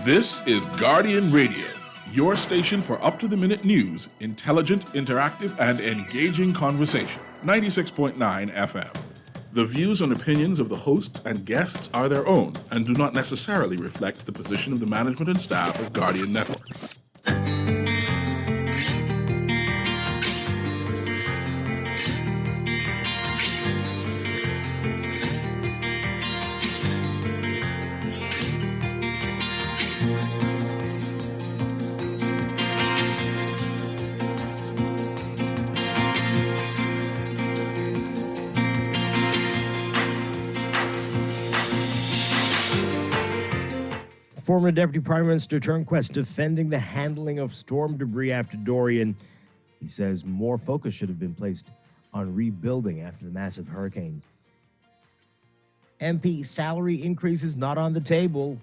This is Guardian Radio, your station for up-to-the-minute news, intelligent, interactive, and engaging conversation. 96.9 FM. The views and opinions of the hosts and guests are their own and do not necessarily reflect the position of the management and staff of Guardian Network. Former Deputy Prime Minister Turnquest defending the handling of storm debris after Dorian. He says more focus should have been placed on rebuilding after the massive hurricane. MP salary increases not on the table.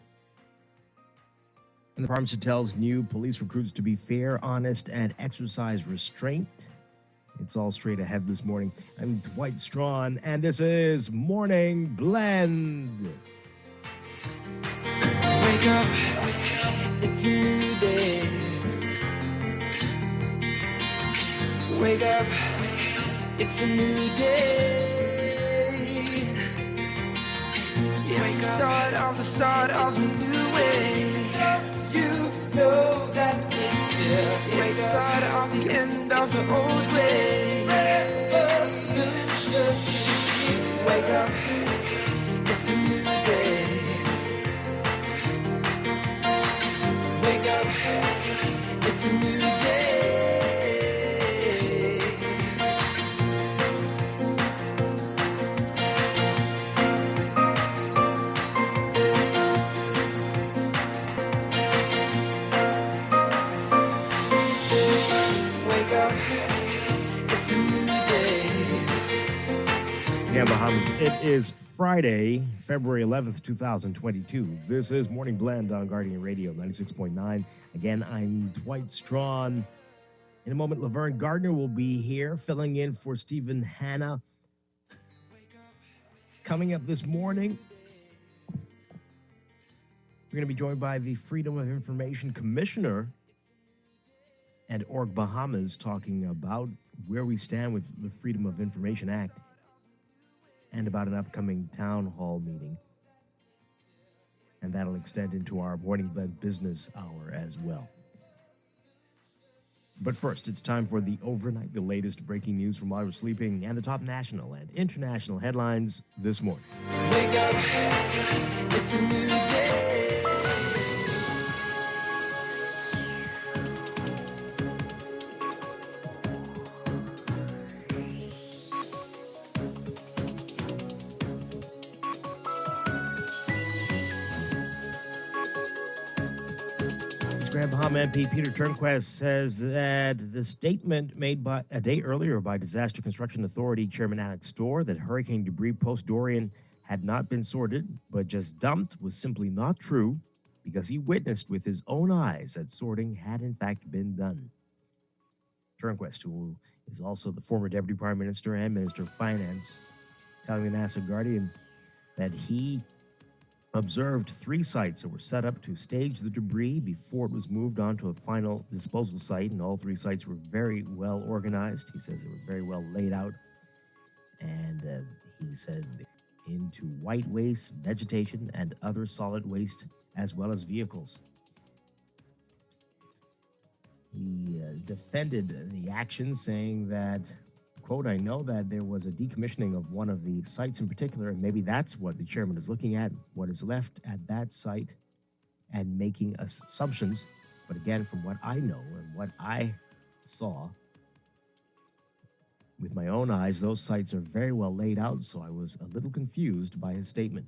And the Prime Minister tells new police recruits to be fair, honest, and exercise restraint. It's all straight ahead this morning. I'm Dwight Strachan, and this is Morning Blend. Wake up, it's a new day. Wake up, it's a new day. It's the start of a new way. You know that it's there. It's the start of the end of the old way. Revolution. Wake up, it's a new day. Wake up, it's a new day. Wake up, it's a new day. Yeah, Bahamas, it is Friday, February 11th, 2022. This is Morning Blend on Guardian Radio 96.9. Again, I'm Dwight Strachan. In a moment, Laverne Gardner will be here filling in for Stephen Hanna. Coming up this morning, we're going to be joined by the Freedom of Information Commissioner and Org Bahamas talking about where we stand with the Freedom of Information Act and about an upcoming town hall meeting. And that'll extend into our Morning Blend business hour as well. But first, it's time for the overnight, the latest breaking news from while we're sleeping, and the top national and international headlines this morning. Wake up, it's a new day. Grand Bahama MP Peter Turnquest says that the statement made by a day earlier by Disaster Construction Authority Chairman Alex Storr that hurricane debris post-Dorian had not been sorted but just dumped was simply not true because he witnessed with his own eyes that sorting had in fact been done. Turnquest, who is also the former Deputy Prime Minister and Minister of Finance, telling the NASA Guardian that he observed 3 sites that were set up to stage the debris before it was moved on to a final disposal site, and all 3 sites were very well organized. He says they were very well laid out, and he said into white waste, vegetation, and other solid waste, as well as vehicles. He defended the action, saying that, quote, "I know that there was a decommissioning of one of the sites in particular, and maybe that's what the chairman is looking at, what is left at that site, and making assumptions. But again, from what I know and what I saw with my own eyes, those sites are very well laid out, so I was a little confused by his statement."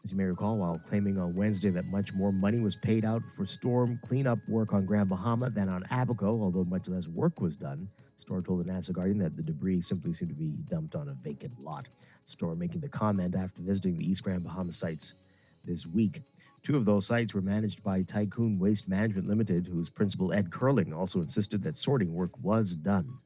As you may recall, while claiming on Wednesday that much more money was paid out for storm cleanup work on Grand Bahama than on Abaco, although much less work was done, Storr told the NASA Guardian that the debris simply seemed to be dumped on a vacant lot. Storr making the comment after visiting the East Grand Bahama sites this week. 2 of those sites were managed by Tycoon Waste Management Limited, whose principal Ed Curling also insisted that sorting work was done.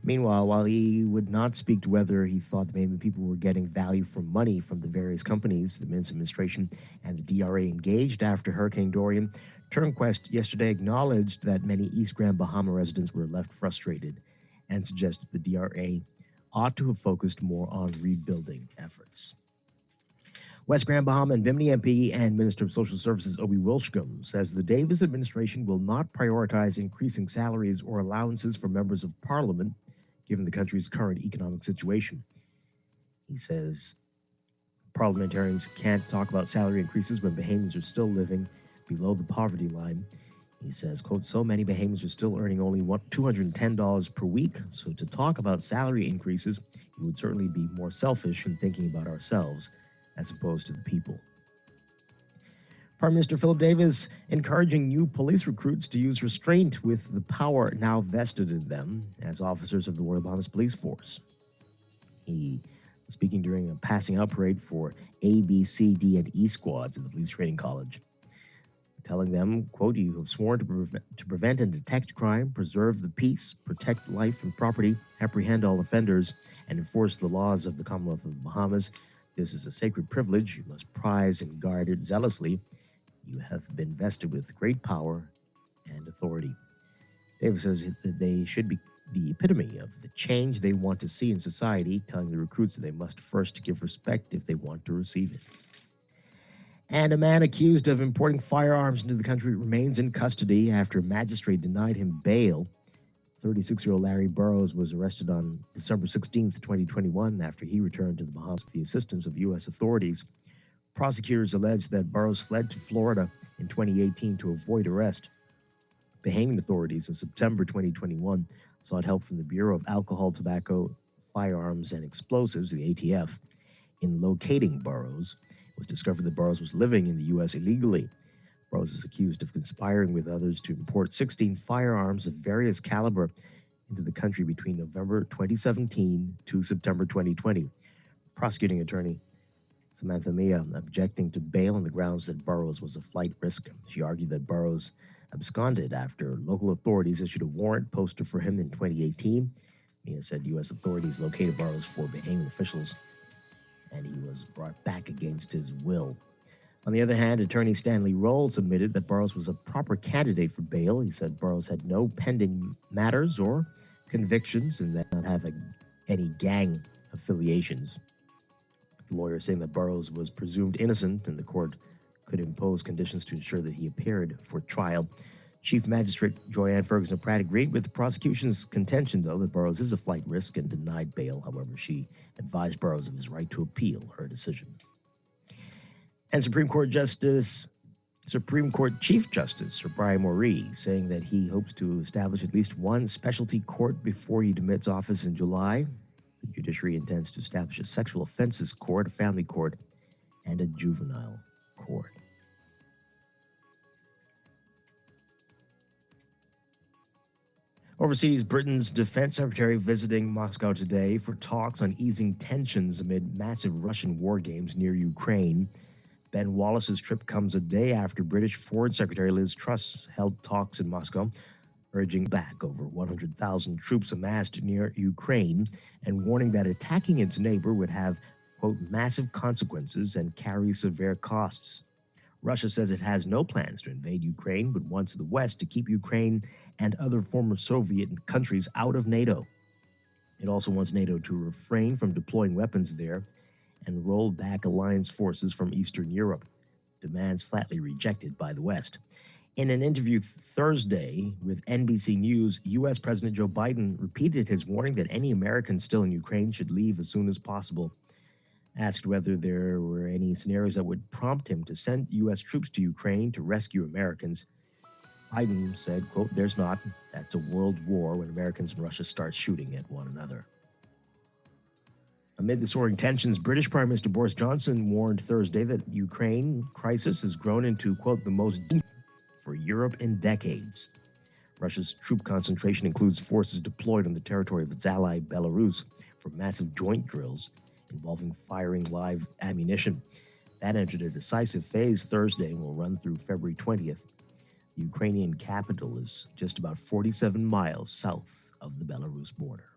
Meanwhile, while he would not speak to whether he thought that maybe people were getting value for money from the various companies the Mints administration and the DRA engaged after Hurricane Dorian, Turnquest yesterday acknowledged that many East Grand Bahama residents were left frustrated and suggested the DRA ought to have focused more on rebuilding efforts. West Grand Bahama and Bimini MP and Minister of Social Services Obi Wilshcombe says the Davis administration will not prioritize increasing salaries or allowances for members of parliament given the country's current economic situation. He says parliamentarians can't talk about salary increases when Bahamians are still living below the poverty line. He says, quote, so many Bahamians are still earning only $210 per week, so to talk about salary increases, it would certainly be more selfish in thinking about ourselves as opposed to the people. Prime Minister Philip Davis encouraging new police recruits to use restraint with the power now vested in them as officers of the Royal Bahamas Police Force. He was speaking during a passing out parade for A, B, C, D, and E squads at the Police Training College, telling them, quote, you have sworn to prevent and detect crime, preserve the peace, protect life and property, apprehend all offenders, and enforce the laws of the Commonwealth of the Bahamas. This is a sacred privilege. You must prize and guard it zealously. You have been vested with great power and authority. Davis says that they should be the epitome of the change they want to see in society, telling the recruits that they must first give respect if they want to receive it. And a man accused of importing firearms into the country remains in custody after a magistrate denied him bail. 36-year-old Larry Burrows was arrested on December 16, 2021, after he returned to the Bahamas with the assistance of U.S. authorities. Prosecutors alleged that Burrows fled to Florida in 2018 to avoid arrest. Bahamian authorities in September 2021 sought help from the Bureau of Alcohol, Tobacco, Firearms, and Explosives, the ATF, in locating Burrows. It was discovered that Burrows was living in the U.S. illegally. Burrows is accused of conspiring with others to import 16 firearms of various caliber into the country between November 2017 to September 2020. Prosecuting attorney Samantha Mia objecting to bail on the grounds that Burrows was a flight risk. She argued that Burrows absconded after local authorities issued a warrant posted for him in 2018. Mia said U.S. authorities located Burrows for Bahamian officials, and he was brought back against his will. On the other hand, attorney Stanley Rolls admitted that Burrows was a proper candidate for bail. He said Burrows had no pending matters or convictions and that not have any gang affiliations. The lawyer saying that Burrows was presumed innocent and the court could impose conditions to ensure that he appeared for trial. Chief Magistrate Joyanne Ferguson-Pratt agreed with the prosecution's contention, though, that Burrows is a flight risk and denied bail. However, she advised Burrows of his right to appeal her decision. And Supreme Court Chief Justice Sir Brian Moree saying that he hopes to establish at least one specialty court before he demits office in July. The judiciary intends to establish a sexual offenses court, a family court, and a juvenile court. Overseas, Britain's defense secretary visiting Moscow today for talks on easing tensions amid massive Russian war games near Ukraine. Ben Wallace's trip comes a day after British Foreign Secretary Liz Truss held talks in Moscow, urging back over 100,000 troops amassed near Ukraine and warning that attacking its neighbor would have, quote, massive consequences and carry severe costs. Russia says it has no plans to invade Ukraine, but wants the West to keep Ukraine and other former Soviet countries out of NATO. It also wants NATO to refrain from deploying weapons there and roll back alliance forces from Eastern Europe, demands flatly rejected by the West. In an interview Thursday with NBC News, U.S. President Joe Biden repeated his warning that any Americans still in Ukraine should leave as soon as possible. Asked whether there were any scenarios that would prompt him to send U.S. troops to Ukraine to rescue Americans, Biden said, quote, there's not. That's a world war when Americans and Russia start shooting at one another. Amid the soaring tensions, British Prime Minister Boris Johnson warned Thursday that Ukraine crisis has grown into, quote, the most deep for Europe in decades. Russia's troop concentration includes forces deployed on the territory of its ally Belarus for massive joint drills involving firing live ammunition. That entered a decisive phase Thursday and will run through February 20th. The Ukrainian capital is just about 47 miles south of the Belarus border.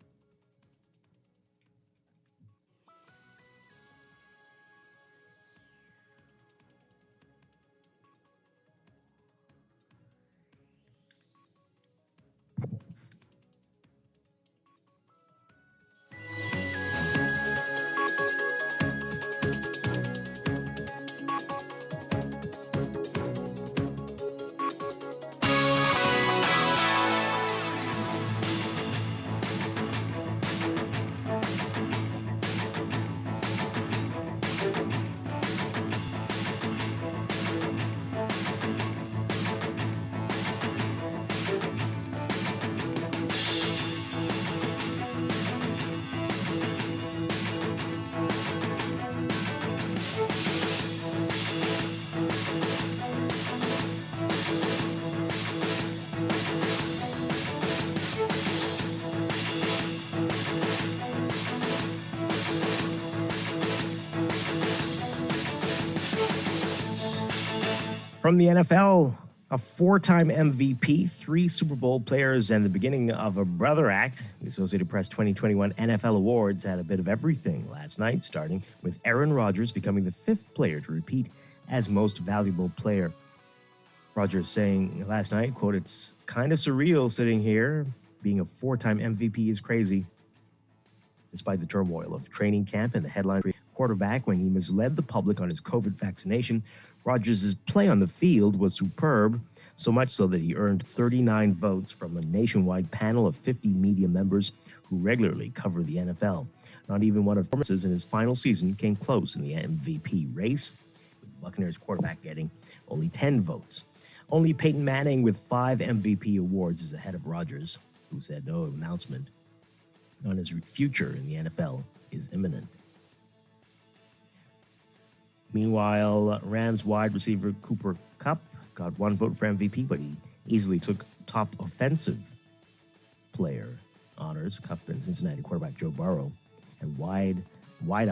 From the NFL, a 4-time MVP, 3 Super Bowl players, and the beginning of a Brother Act. The Associated Press 2021 NFL Awards had a bit of everything last night, starting with Aaron Rodgers becoming the 5th player to repeat as most valuable player. Rodgers saying last night, quote, "It's kind of surreal sitting here. Being a 4-time MVP is crazy." Despite the turmoil of training camp and the headline quarterback when he misled the public on his COVID vaccination, Rodgers' play on the field was superb, so much so that he earned 39 votes from a nationwide panel of 50 media members who regularly cover the NFL. Not even one of his performances in his final season came close in the MVP race, with the Buccaneers quarterback getting only 10 votes. Only Peyton Manning with 5 MVP awards is ahead of Rodgers, who said no announcement on his future in the NFL is imminent. Meanwhile, Rams wide receiver Cooper Kupp got 1 vote for MVP, but he easily took top offensive player honors. Kupp and Cincinnati quarterback Joe Burrow and wideout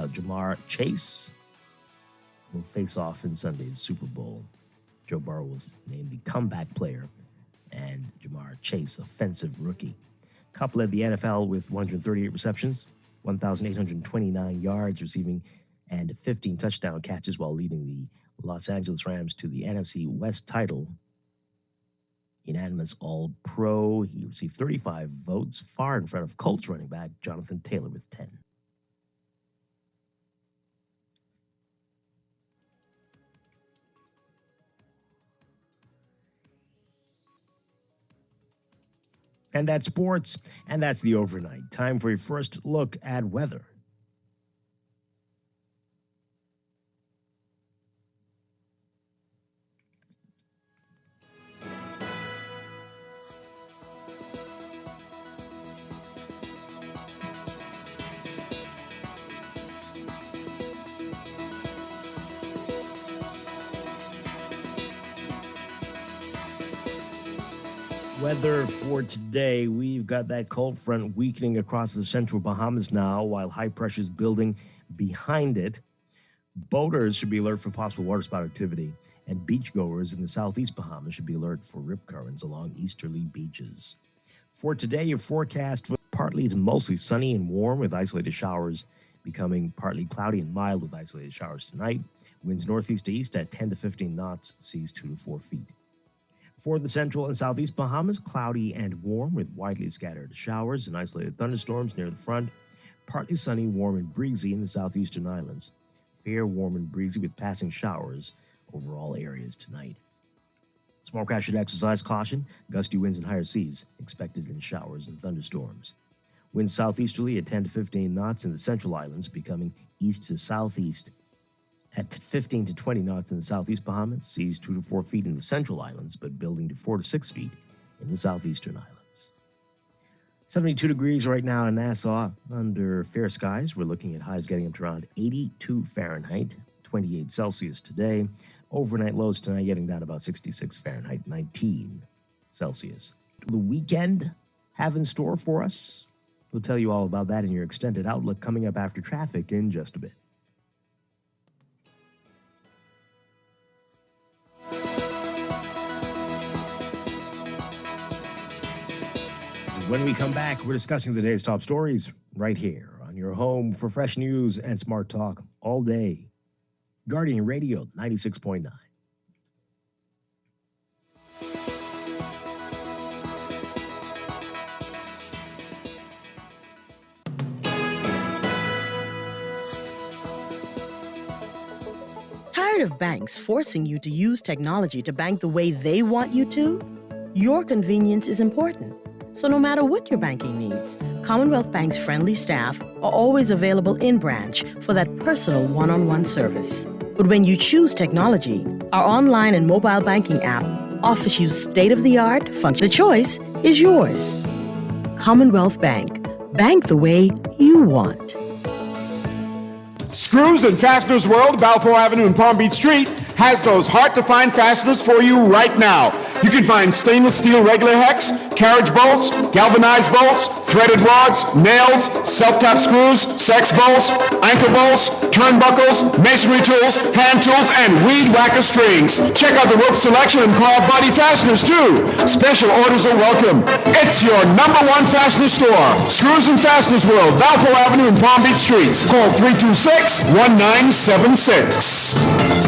Jamar Chase will face off in Sunday's Super Bowl. Joe Burrow was named the comeback player and Jamar Chase offensive rookie. Kupp led the NFL with 138 receptions, 1,829 yards receiving, and 15 touchdown catches while leading the Los Angeles Rams to the NFC West title. Unanimous All-Pro. He received 35 votes, far in front of Colts running back Jonathan Taylor with 10. And that's sports, and that's the overnight. Time for your first look at weather. Weather for today, we've got that cold front weakening across the central Bahamas now, while high pressure is building behind it. Boaters should be alert for possible waterspout activity, and beachgoers in the southeast Bahamas should be alert for rip currents along easterly beaches. For today, your forecast partly to mostly sunny and warm with isolated showers becoming partly cloudy and mild with isolated showers tonight. Winds northeast to east at 10 to 15 knots, seas 2 to 4 feet. For the central and southeast Bahamas, cloudy and warm with widely scattered showers and isolated thunderstorms near the front. Partly sunny, warm, and breezy in the southeastern islands. Fair, warm, and breezy with passing showers over all areas tonight. Small craft should exercise caution. Gusty winds and higher seas expected in showers and thunderstorms. Winds southeasterly at 10 to 15 knots in the central islands, becoming east to southeast at 15 to 20 knots in the southeast Bahamas, seas 2 to 4 feet in the central islands, but building to 4 to 6 feet in the southeastern islands. 72 degrees right now in Nassau under fair skies. We're looking at highs getting up to around 82 Fahrenheit, 28 Celsius today. Overnight lows tonight getting down to about 66 Fahrenheit, 19 Celsius. The weekend have in store for us. We'll tell you all about that in your extended outlook coming up after traffic in just a bit. When we come back, we're discussing the day's top stories right here on your home for fresh news and smart talk all day. Guardian Radio 96.9. Tired of banks forcing you to use technology to bank the way they want you to? Your convenience is important. So no matter what your banking needs, Commonwealth Bank's friendly staff are always available in branch for that personal one-on-one service. But when you choose technology, our online and mobile banking app offers you state-of-the-art function. The choice is yours. Commonwealth Bank. Bank the way you want. Screws and Fasteners World, Balfour Avenue and Palm Beach Street, has those hard-to-find fasteners for you right now. You can find stainless steel regular hex, carriage bolts, galvanized bolts, threaded rods, nails, self-tap screws, sex bolts, anchor bolts, turnbuckles, masonry tools, hand tools, and weed whacker strings. Check out the rope selection and car body fasteners too. Special orders are welcome. It's your #1 fastener store. Screws and Fasteners World, Valpo Avenue and Palm Beach Streets. Call 326-1976.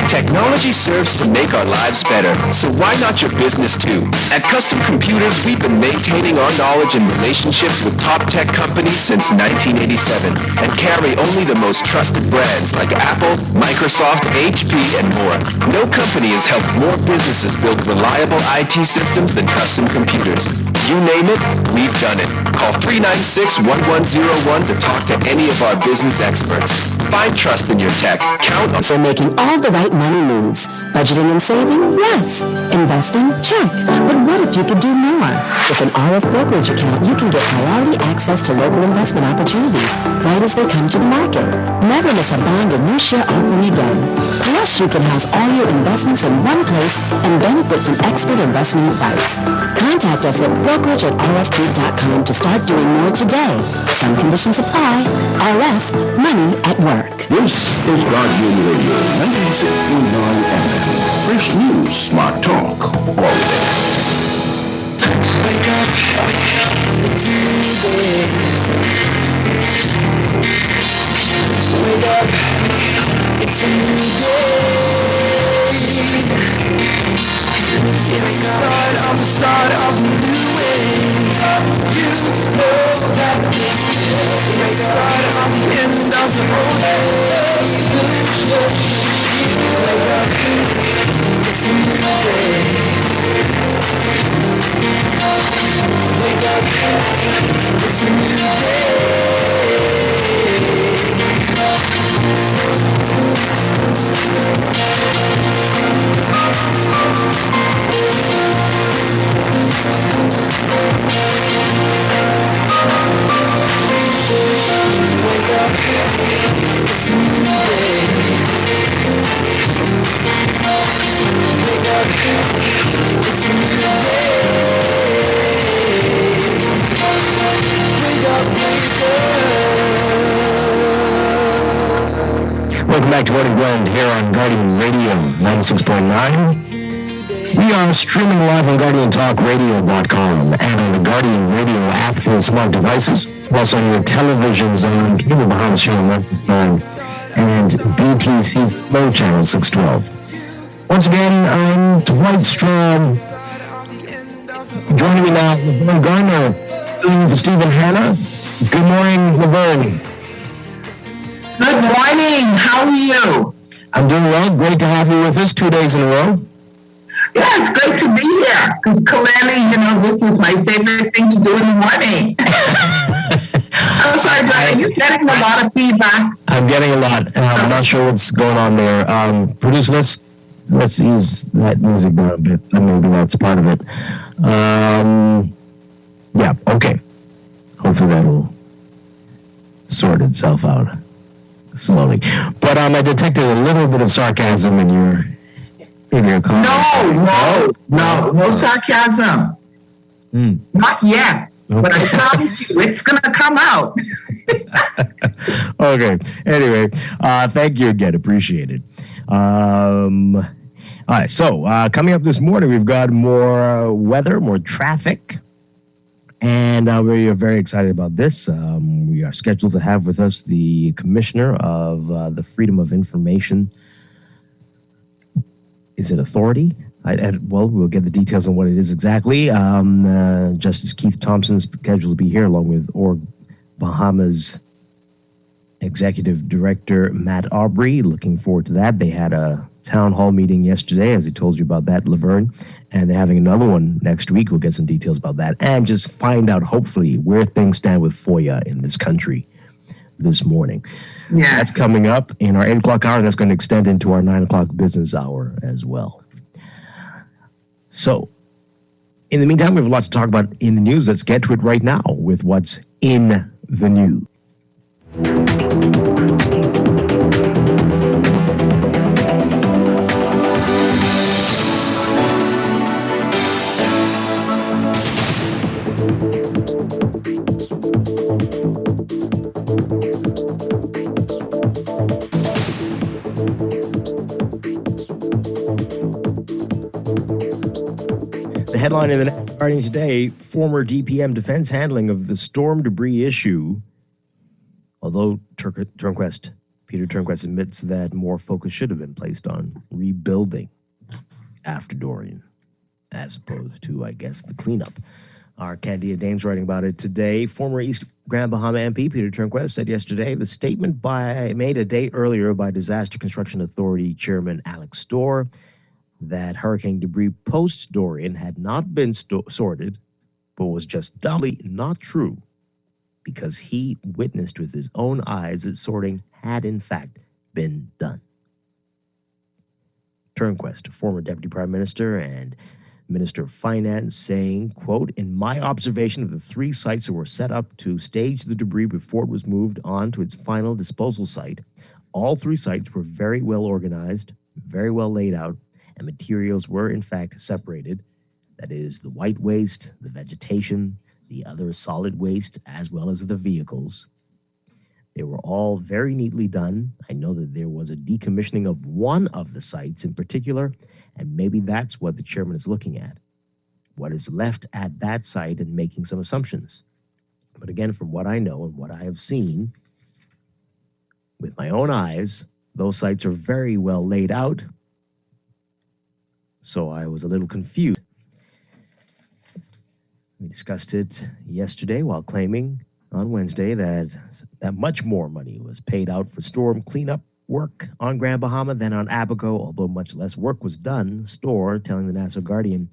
Technology serves to make our lives better, so why not your business too? At Custom Computers, we've been maintaining our knowledge and relationships with top tech companies since 1987 and carry only the most trusted brands like Apple, Microsoft, HP, and more. No company has helped more businesses build reliable IT systems than Custom Computers. You name it, we've done it. Call 396-1101 to talk to any of our business experts. Find trust in your tech. Count on... So making all the right money moves. Budgeting and saving? Yes. Investing? Check. But what if you could do more? With an RF brokerage account, you can get priority access to local investment opportunities right as they come to the market. Never miss a bond or new share offering again. Plus, you can house all your investments in one place and benefit from expert investment advice. Contact us at brokerage@rfgroup.com to start doing more today. Some conditions apply. RF, money at work. This is Guardian Radio, 96.9 FM. Fresh news, smart talk, all day. Wake up, it's a new day. Wake up, it's a new day. It's the start of a new way. You know that it's the start of the end of the old day. Wake up, it's a new day. Wake up, it's a new day. Wake up, it's a new day. Wake up, it's a new day. Wake up, wake up. Welcome back to Morning Blend here on Guardian Radio 96.9. We are streaming live on GuardianTalkRadio.com and on the Guardian Radio app for smart devices, plus on your televisions on Cable Bahamas Channel 159 and BTC Flow Channel 612. Once again, I'm Dwight Strachan. Joining me now, Laverne Garner, filling in for Stephen Hanna. Good morning, Laverne. Good morning. How are you? I'm doing well. Great to have you with us 2 days in a row. Yeah, it's great to be here because clearly, this is my favorite thing to do in the morning. I'm sorry, Dwight, are you getting a lot of feedback? I'm getting a lot. I'm not sure what's going on there. Producer, let's ease that music down a bit. Maybe that's part of it. Yeah, okay. Hopefully that'll sort itself out slowly. But I detected a little bit of sarcasm in your comment. No sarcasm. Not yet. Okay. But I promise you, it's going to come out. Okay. Anyway, thank you again. Appreciate it. All right. So coming up this morning, we've got more weather, more traffic. And we are very excited about this. We are scheduled to have with us the Commissioner of the Freedom of Information. Is it Authority? Well, we'll get the details on what it is exactly. Justice Keith Thompson is scheduled to be here, along with Org Bahamas Executive Director Matt Aubrey. Looking forward to that. They had a town hall meeting yesterday, as I told you about that, Laverne, and they're having another one next week. We'll get some details about that and just find out, hopefully, where things stand with FOIA in this country this morning. Yeah. That's coming up in our 8 o'clock hour, and that's going to extend into our 9 o'clock business hour as well. So, in the meantime, we have a lot to talk about in the news. Let's get to it right now with what's in the news. headline in the National Guardian today, former DPM defense handling of the storm debris issue, although Peter Turnquest admits that more focus should have been placed on rebuilding after Dorian, as opposed to, I guess, the cleanup. Our Candia Dames writing about it today. Former East Grand Bahama MP Peter Turnquest said yesterday the statement made a day earlier by Disaster Construction Authority Chairman Alex Storr that hurricane debris post-Dorian had not been sorted, but was just doubly not true because he witnessed with his own eyes that sorting had in fact been done. Turnquest, former Deputy Prime Minister and Minister of Finance, saying, quote, in my observation of the 3 sites that were set up to stage the debris before it was moved on to its final disposal site, all 3 sites were very well organized, very well laid out, and materials were in fact separated. That is, the white waste, the vegetation, the other solid waste, as well as the vehicles. They were all very neatly done. I know that there was a decommissioning of one of the sites in particular, and maybe that's what the chairman is looking at. What is left at that site and making some assumptions. But again, from what I know and what I have seen with my own eyes, those sites are very well laid out. So I was a little confused. We discussed it yesterday while claiming on Wednesday that much more money was paid out for storm cleanup work on Grand Bahama than on Abaco, although much less work was done. Storr telling the National Guardian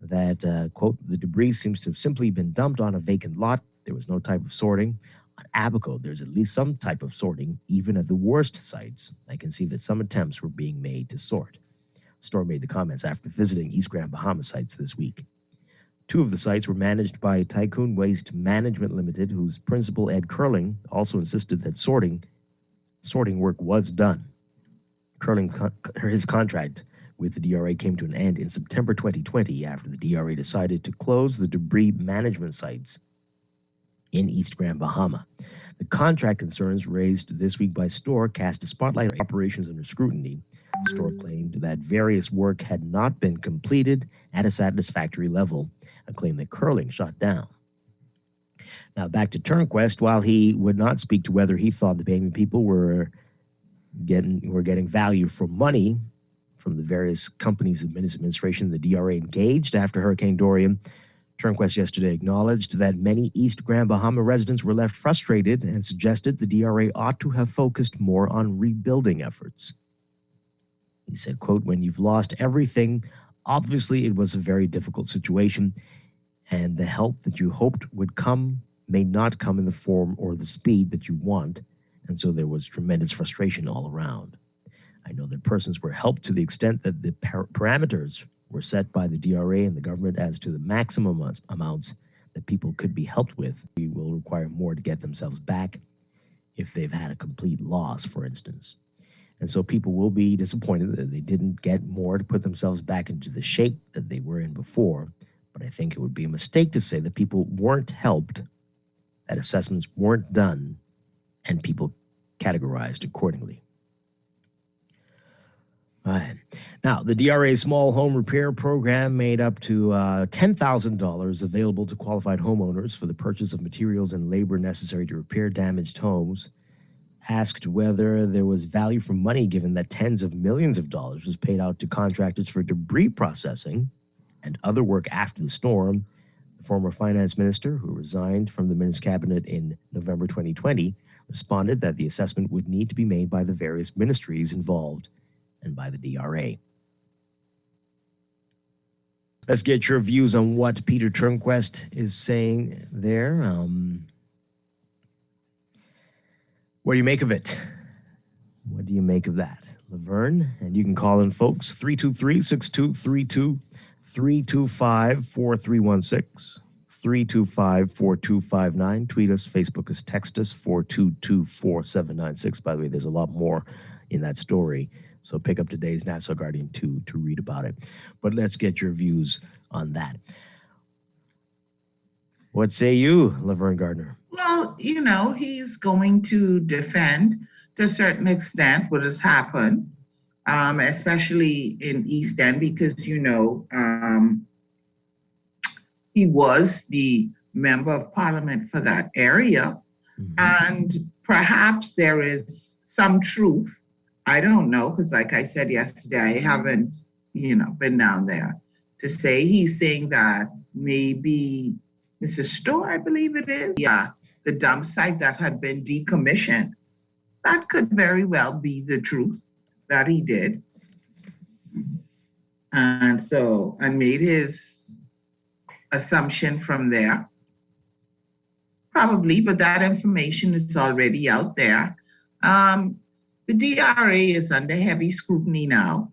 that, quote, the debris seems to have simply been dumped on a vacant lot. There was no type of sorting. On Abaco, there's at least some type of sorting, even at the worst sites. I can see that some attempts were being made to sort. Storr made the comments after visiting East Grand Bahama sites this week. 2 of the sites were managed by Tycoon Waste Management Limited, whose principal, Ed Curling, also insisted that sorting work was done. Curling, his contract with the DRA came to an end in September 2020 after the DRA decided to close the debris management sites in East Grand Bahama. The contract concerns raised this week by Storr cast a spotlight on operations under scrutiny. Storr claimed that various work had not been completed at a satisfactory level, a claim that Curling shot down. Now back to Turnquest, while he would not speak to whether he thought the payment people were getting value for money from the various companies the administration the DRA engaged after Hurricane Dorian, Turnquest yesterday acknowledged that many East Grand Bahama residents were left frustrated and suggested the DRA ought to have focused more on rebuilding efforts. He said, quote, when you've lost everything, obviously it was a very difficult situation, and the help that you hoped would come may not come in the form or the speed that you want, and so there was tremendous frustration all around. I know that persons were helped to the extent that the parameters were set by the DRA and the government as to the maximum amounts that people could be helped with. We will require more to get themselves back if they've had a complete loss, for instance. And so people will be disappointed that they didn't get more to put themselves back into the shape that they were in before. But I think it would be a mistake to say that people weren't helped, that assessments weren't done, and people categorized accordingly. All right. Now, the DRA's small home repair program made up to $10,000 available to qualified homeowners for the purchase of materials and labor necessary to repair damaged homes. Asked whether there was value for money given that tens of millions of dollars was paid out to contractors for debris processing and other work after the storm, the former finance minister, who resigned from the minister's cabinet in November 2020, responded that the assessment would need to be made by the various ministries involved and by the DRA. Let's get your views on what Peter Turnquest is saying there. What do you make of it? What do you make of that? Laverne, and you can call in, folks, 323-6232, 325-4316, 325-4259. Tweet us, Facebook us, text us, 422-4796. By the way, there's a lot more in that story, so pick up today's Nassau Guardian to read about it. But let's get your views on that. What say you, Laverne Gardner? Well, you know, he's going to defend to a certain extent what has happened, especially in East End, because, you know, he was the member of parliament for that area. And perhaps there is some truth. I don't know, because like I said yesterday, I haven't, been down there to say. He's saying that maybe Mrs. Store, I believe it is, the dump site that had been decommissioned. That could very well be the truth that he did. And made his assumption from there. Probably, but that information is already out there. The DRA is under heavy scrutiny now,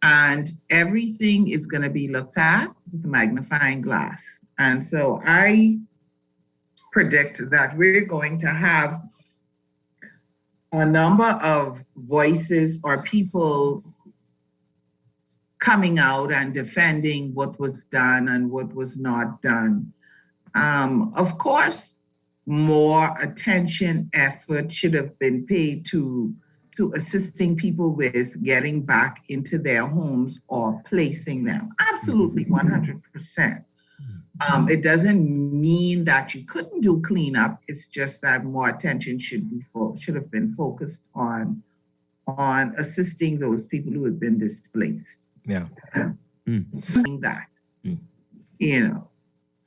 and everything is going to be looked at with a magnifying glass. And so I predict that we're going to have a number of voices or people coming out and defending what was done and what was not done. Of course, more attention, effort should have been paid to assisting people with getting back into their homes or placing them. Absolutely, 100%. It doesn't mean that you couldn't do cleanup. It's just that more attention should have been focused on assisting those people who have been displaced. Yeah. That,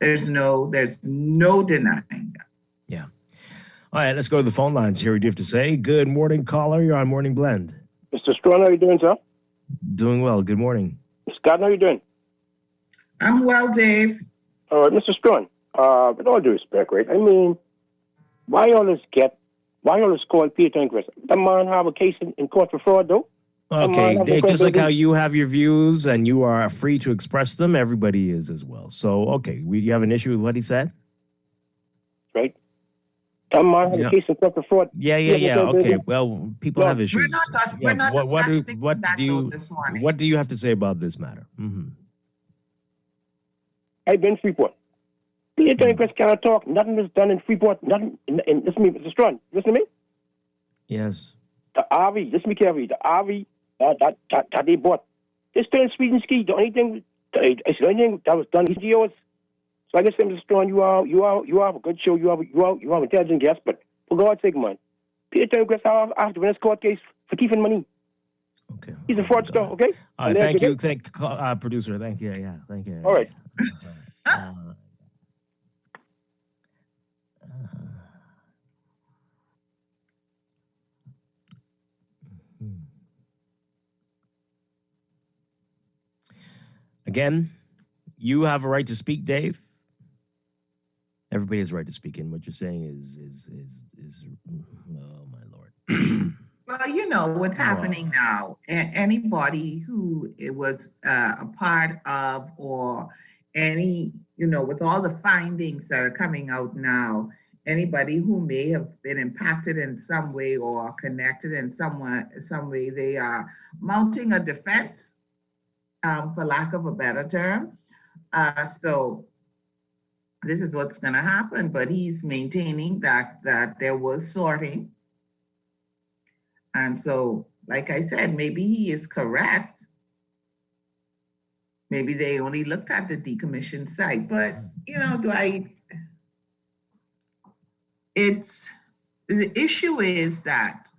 there's no denying that. Yeah. All right, let's go to the phone lines. Here, what do you have to say? Good morning, caller. You're on Morning Blend. Mr. Strachan, how are you doing, sir? Doing well. Good morning. Scott, how are you doing? I'm well, Dave. All right, Mr. Strachan, with all due respect, right? I mean, why all this call Peter Inquest? The man have a case in court for fraud, though? Okay, Dave, just like how you have your views and you are free to express them, everybody is as well. So, okay, you have an issue with what he said? Right. That man have a case in court for fraud. Yeah. Okay, well, people have issues. We're not what do you have to say about this matter? I've been in Freeport. Peter Inquest cannot talk. Nothing is done in Freeport. Nothing. Listen to me, Mr. Strachan. Listen to me. Yes. The RV, listen to me carefully. The RV that they bought, it's still in Sweden ski. The only thing that was done is yours. So I guess, Mr. Strachan, you have a good show. You have intelligent guests, but for God's sake, man, Peter Inquest have to win this court case for keeping money. Okay. He's a fraudster. Okay. All right. Thank you, producer. Thank you. Yeah. Thank you. All right. Again, you have a right to speak, Dave. Everybody has a right to speak, and what you're saying is oh my Lord. Well, what's happening now. Anybody who was a part of, or any, with all the findings that are coming out now, anybody who may have been impacted in some way or connected in some way, they are mounting a defense, for lack of a better term. So this is what's going to happen, but he's maintaining that there was sorting. And so, like I said, maybe he is correct. Maybe they only looked at the decommissioned site, but Dwight, the issue is that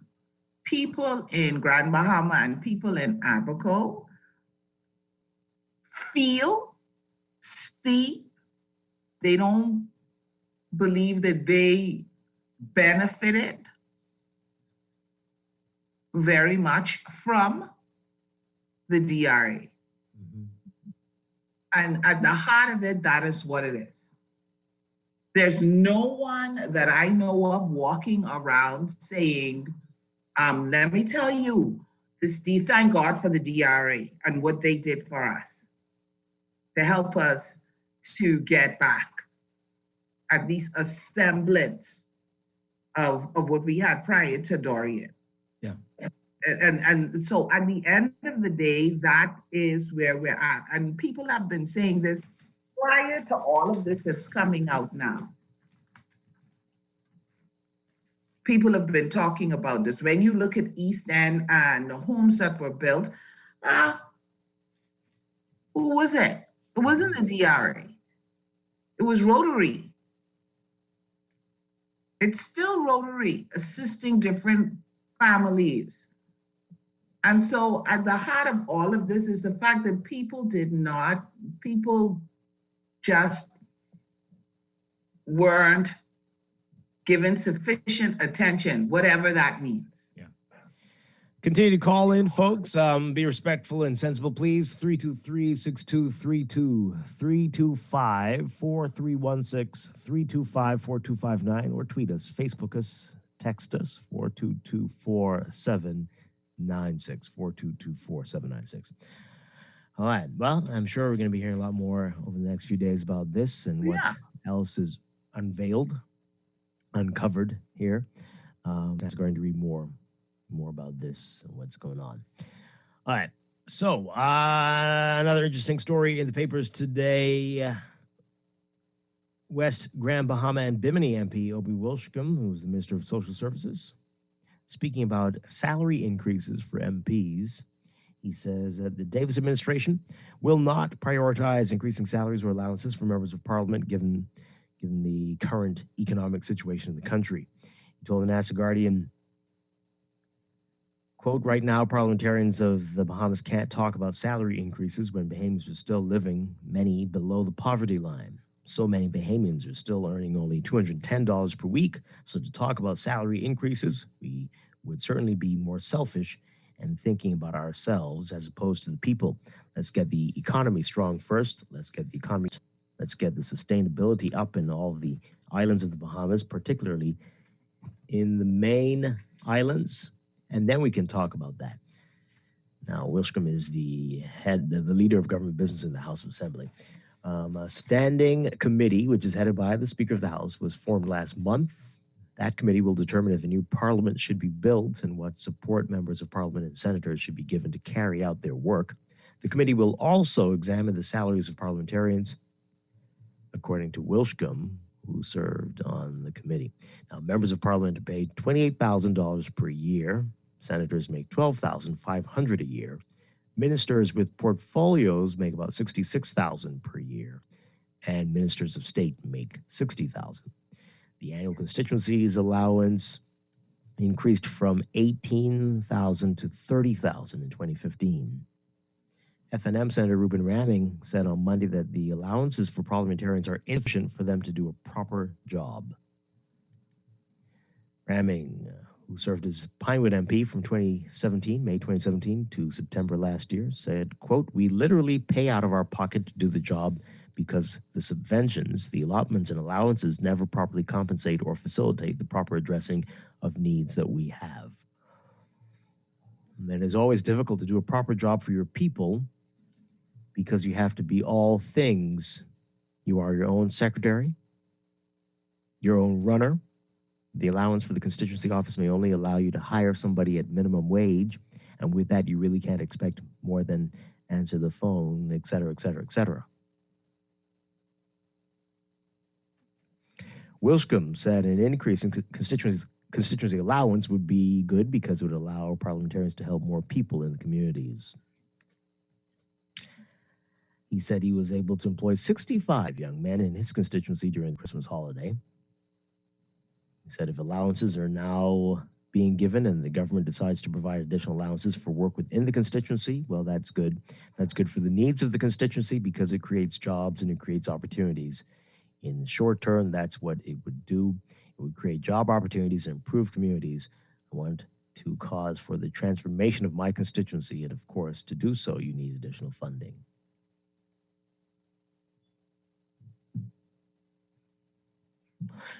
people in Grand Bahama and people in Abaco feel, see, they don't believe that they benefited very much from the DRA. And at the heart of it, that is what it is. There's no one that I know of walking around saying, let me tell you, thank God for the DRA and what they did for us to help us to get back at least a semblance of what we had prior to Dorian. Yeah. And so at the end of the day, that is where we're at. And people have been saying this prior to all of this that's coming out now. People have been talking about this. When you look at East End and the homes that were built, who was it? It wasn't the DRA. It was Rotary. It's still Rotary assisting different families. And so at the heart of all of this is the fact that people just weren't given sufficient attention, whatever that means. Continue to call in, folks. Be respectful and sensible, please. 323-6232, 325-4316, 325-4259, or tweet us, Facebook us, text us, 422-4796, 422-4796. All right. Well, I'm sure we're going to be hearing a lot more over the next few days about this and what else is uncovered here. I'm going to read more about this and what's going on. All right. So another interesting story in the papers today. West Grand Bahama and Bimini MP Obi Wilshcombe, who's the Minister of Social Services, speaking about salary increases for MPs. He says that the Davis administration will not prioritize increasing salaries or allowances for members of Parliament given the current economic situation in the country. He told the National Guardian, quote, right now, parliamentarians of the Bahamas can't talk about salary increases when Bahamians are still living, many below the poverty line. So many Bahamians are still earning only $210 per week. So to talk about salary increases, we would certainly be more selfish and thinking about ourselves as opposed to the people. Let's get the economy strong first. Let's get the sustainability up in all of the islands of the Bahamas, particularly in the main islands. And then we can talk about that. Now, Wilshcombe is the leader of government business in the House of Assembly. A standing committee, which is headed by the Speaker of the House, was formed last month. That committee will determine if a new parliament should be built and what support members of parliament and senators should be given to carry out their work. The committee will also examine the salaries of parliamentarians, according to Wilshcombe, who served on the committee. Now, members of parliament are paid $28,000 per year. Senators make $12,500 a year. Ministers with portfolios make about $66,000 per year, and ministers of state make $60,000. The annual constituencies allowance increased from $18,000 to $30,000 in 2015. FNM Senator Ruben Ramming said on Monday that the allowances for parliamentarians are insufficient for them to do a proper job. Ramming, who served as Pinewood MP from May 2017 to September last year, said, quote, we literally pay out of our pocket to do the job because the subventions, the allotments and allowances never properly compensate or facilitate the proper addressing of needs that we have. And it is always difficult to do a proper job for your people because you have to be all things. You are your own secretary, your own runner. The allowance for the constituency office may only allow you to hire somebody at minimum wage. And with that, you really can't expect more than answer the phone, et cetera, et cetera, et cetera. Wilshcombe said an increase in constituency allowance would be good because it would allow parliamentarians to help more people in the communities. He said he was able to employ 65 young men in his constituency during the Christmas holiday. He said if allowances are now being given and the government decides to provide additional allowances for work within the constituency, well, that's good. That's good for the needs of the constituency because it creates jobs and it creates opportunities. In the short term, that's what it would do. It would create job opportunities and improve communities. I want to cause for the transformation of my constituency, and of course, to do so, you need additional funding.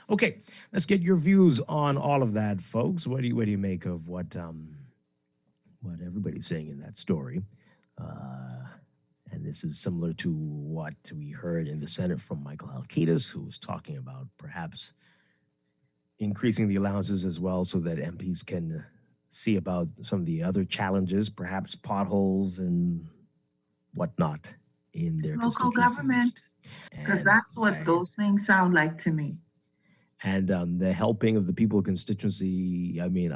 Okay, let's get your views on all of that, folks. What do you make of what everybody's saying in that story? And this is similar to what we heard in the Senate from Michael Halkitis, who was talking about perhaps increasing the allowances as well so that MPs can see about some of the other challenges, perhaps potholes and whatnot in their local government, because that's what those things sound like to me. And the helping of the people constituency, I mean,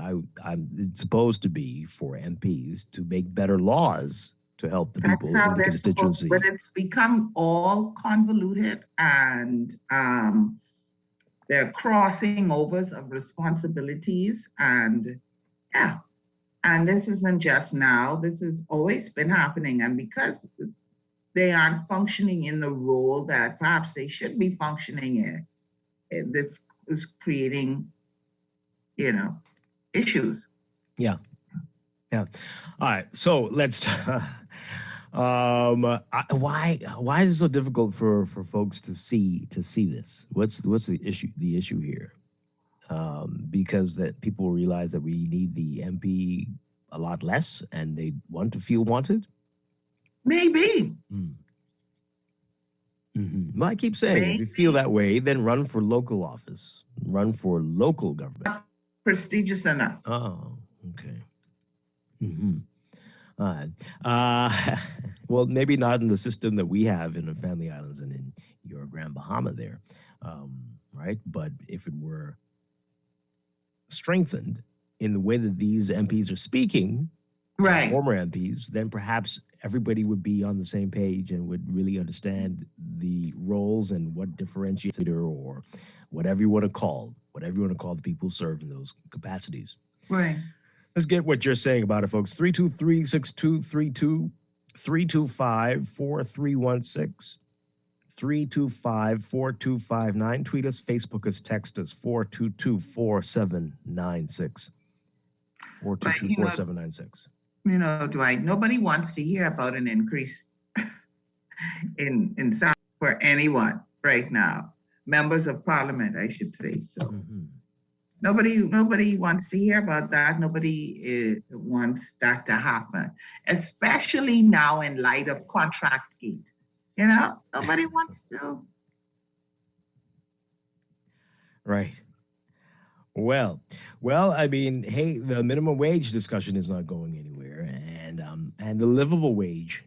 it's supposed to be for MPs to make better laws to help the That's people how in the they're supposed, constituency. but it's become all convoluted, and there are crossing overs of responsibilities, and yeah. And this isn't just now, this has always been happening. And because they aren't functioning in the role that perhaps they should be functioning in, this is creating, issues. Yeah. All right. So let's. Why is it so difficult for folks to see this? What's the issue? The issue here, because that people realize that we need the MP a lot less, and they want to feel wanted. Maybe. Mm-hmm. Well, I keep saying, if you feel that way, then run for local office, run for local government. Prestigious enough. Oh, okay. Mm-hmm. All right. Well, maybe not in the system that we have in the Family Islands and in your Grand Bahama there, right? But if it were strengthened in the way that these MPs are speaking, right, former MPs, then perhaps everybody would be on the same page and would really understand the roles and what differentiates leader, or whatever you want to call the people who serve in those capacities. Right. Let's get what you're saying about it, folks. 323-6232, 325-4316, 325-4259. Tweet us, Facebook us, text us, 422-4796. 422-4796. Dwight, nobody wants to hear about an increase in salary for anyone right now. Members of Parliament, I should say. So nobody wants to hear about that. Nobody wants that to happen, especially now in light of Contract Gate. Nobody wants to. Right. Well, I mean, hey, the minimum wage discussion is not going anywhere, and the livable wage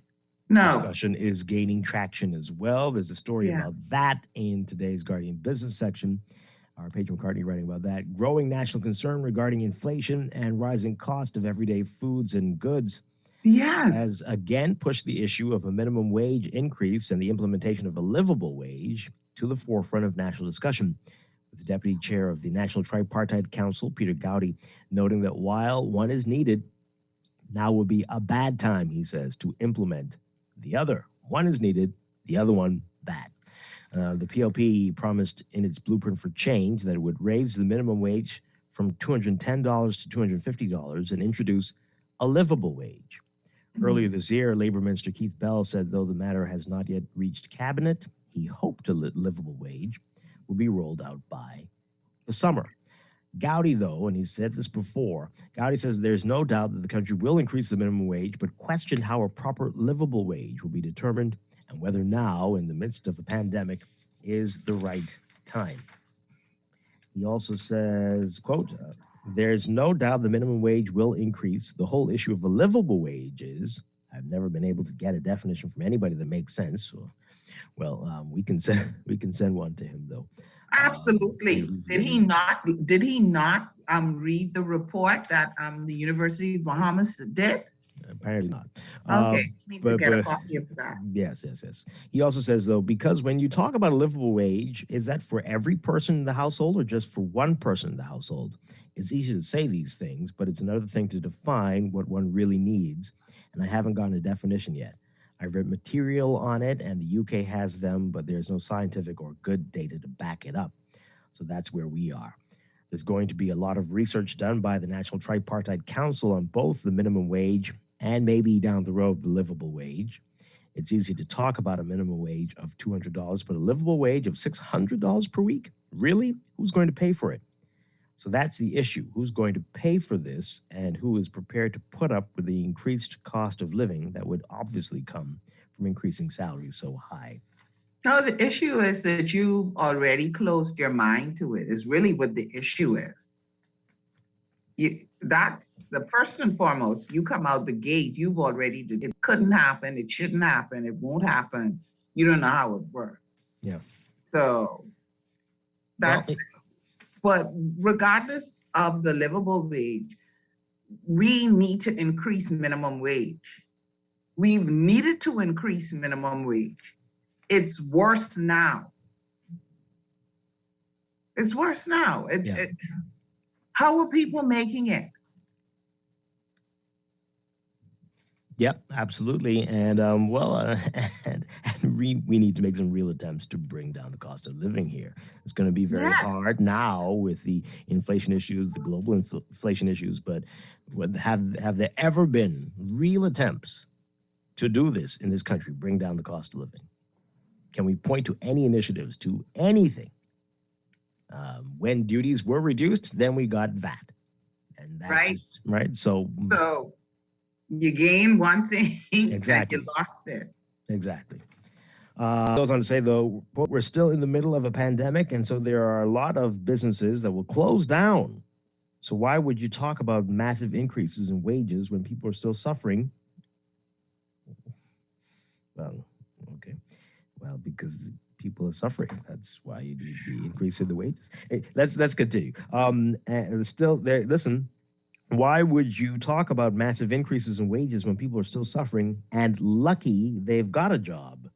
discussion is gaining traction as well. There's a story about that in today's Guardian Business section. Our Pedro McCartney writing about that. Growing national concern regarding inflation and rising cost of everyday foods and goods has again pushed the issue of a minimum wage increase and the implementation of a livable wage to the forefront of national discussion, with the deputy chair of the National Tripartite Council, Peter Gowdy, noting that while one is needed, now would be a bad time, he says, to implement the other. One is needed, the other one bad. The PLP promised in its blueprint for change that it would raise the minimum wage from $210 to $250 and introduce a livable wage. Earlier this year, Labor Minister Keith Bell said though the matter has not yet reached cabinet, he hoped a livable wage will be rolled out by the summer. Gowdy, though, and he said this before, Gowdy says there's no doubt that the country will increase the minimum wage, but questioned how a proper livable wage will be determined and whether now, in the midst of a pandemic, is the right time. He also says, quote, there's no doubt the minimum wage will increase. The whole issue of a livable wage is, I've never been able to get a definition from anybody that makes sense. So, we can send one to him, though. Absolutely. Did he not read the report that the University of Bahamas did? Apparently not. Okay, need to get a copy of that. Yes. He also says, though, because when you talk about a livable wage, is that for every person in the household or just for one person in the household? It's easy to say these things, but it's another thing to define what one really needs, and I haven't gotten a definition yet. I've read material on it, and the UK has them, but there's no scientific or good data to back it up. So that's where we are. There's going to be a lot of research done by the National Tripartite Council on both the minimum wage and maybe down the road, the livable wage. It's easy to talk about a minimum wage of $200, but a livable wage of $600 per week? Really? Who's going to pay for it? So that's the issue. Who's going to pay for this, and who is prepared to put up with the increased cost of living that would obviously come from increasing salaries so high? No, the issue is that you've already closed your mind to it, is really what the issue is. That's the first and foremost, you come out the gate, you've already, it couldn't happen, it shouldn't happen, it won't happen. You don't know how it works. Yeah. So that's, but regardless of the livable wage, we need to increase minimum wage. We've needed to increase minimum wage. It's worse now. It's worse now. How are people making it? Yep, absolutely. And and we need to make some real attempts to bring down the cost of living here. It's going to be very hard now with the inflation issues, the global inflation issues. But have there ever been real attempts to do this in this country, bring down the cost of living? Can we point to any initiatives, to anything? When duties were reduced, then we got VAT. And that's right. So you gain one thing, exactly. and you lost it. Exactly. Goes on to say, though, quote, we're still in the middle of a pandemic, and so there are a lot of businesses that will close down. So why would you talk about massive increases in wages when people are still suffering? Well, okay. Well, because people are suffering. That's why you need the increase in the wages. Hey, let's continue. And still there. Listen. Why would you talk about massive increases in wages when people are still suffering and lucky they've got a job?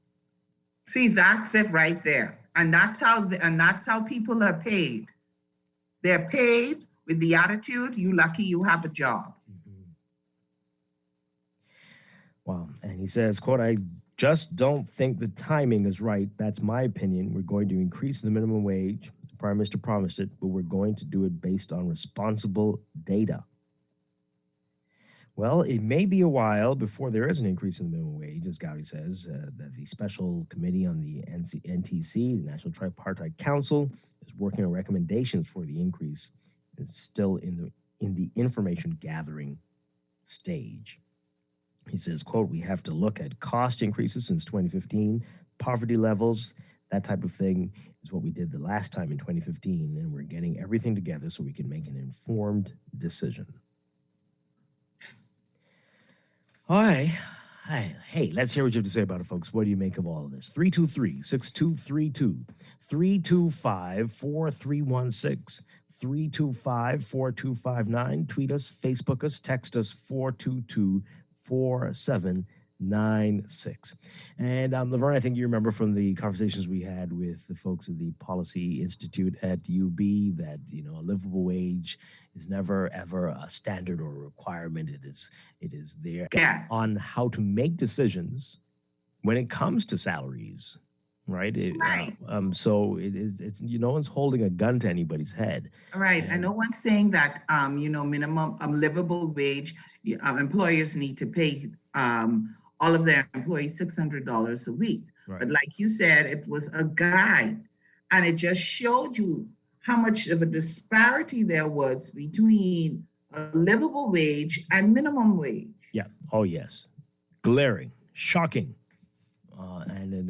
See, that's it right there. And that's how people are paid. They're paid with the attitude, you lucky you have a job. Wow. And he says, quote, I just don't think the timing is right. That's my opinion. We're going to increase the minimum wage. The Prime Minister promised it, but we're going to do it based on responsible data. Well, it may be a while before there is an increase in the minimum wage, as Gowdy says. That the special committee on the NTC, the National Tripartite Council, is working on recommendations for the increase. It's still in the information gathering stage. He says, quote, we have to look at cost increases since 2015, poverty levels, that type of thing is what we did the last time in 2015, and we're getting everything together so we can make an informed decision. All right. Hey, let's hear what you have to say about it, folks. What do you make of all of this? 323-6232, 325-4316, 325-4259. Tweet us, Facebook us, text us 422-4796. And Laverne, I think you remember from the conversations we had with the folks at the Policy Institute at UB that, a livable wage is never ever a standard or a requirement. It is there on how to make decisions when it comes to salaries, right? So it's no one's holding a gun to anybody's head. Right, and no one's saying that minimum livable wage. Employers need to pay all of their employees $600 a week. Right. But like you said, it was a guide, and it just showed you how much of a disparity there was between a livable wage and minimum wage. Yeah. Oh, yes. Glaring, shocking, and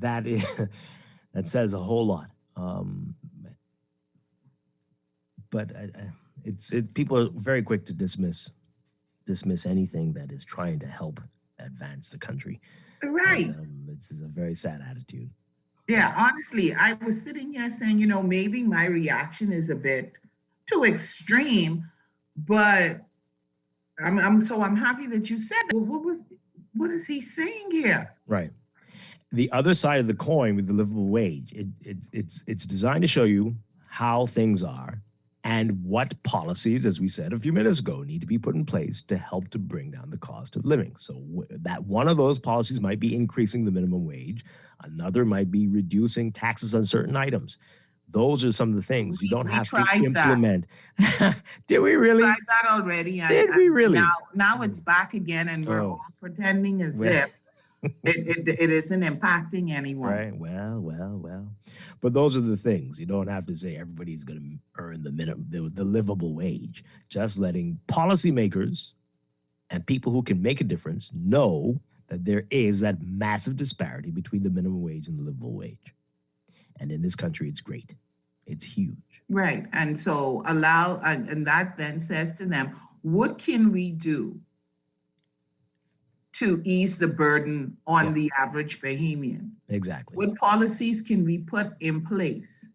that is that says a whole lot. But people are very quick to dismiss anything that is trying to help advance the country. Right. It's a very sad attitude. Yeah, honestly, I was sitting here saying, maybe my reaction is a bit too extreme, but I'm happy that you said that. What is he saying here? Right. The other side of the coin with the livable wage, it's designed to show you how things are and what policies, as we said a few minutes ago, need to be put in place to help to bring down the cost of living. So that one of those policies might be increasing the minimum wage. Another might be reducing taxes on certain items. Those are some of the things you don't have to implement. Did we really? We tried that already. Did we really? Now it's back again, and we're all pretending as if it isn't impacting anyone. Right. Well. But those are the things. You don't have to say everybody's going to earn the livable wage. Just letting policymakers and people who can make a difference know that there is that massive disparity between the minimum wage and the livable wage. And in this country, it's great. It's huge. Right. And so and that then says to them, what can we do to ease the burden on the average Bahamian? Exactly. What policies can we put in place?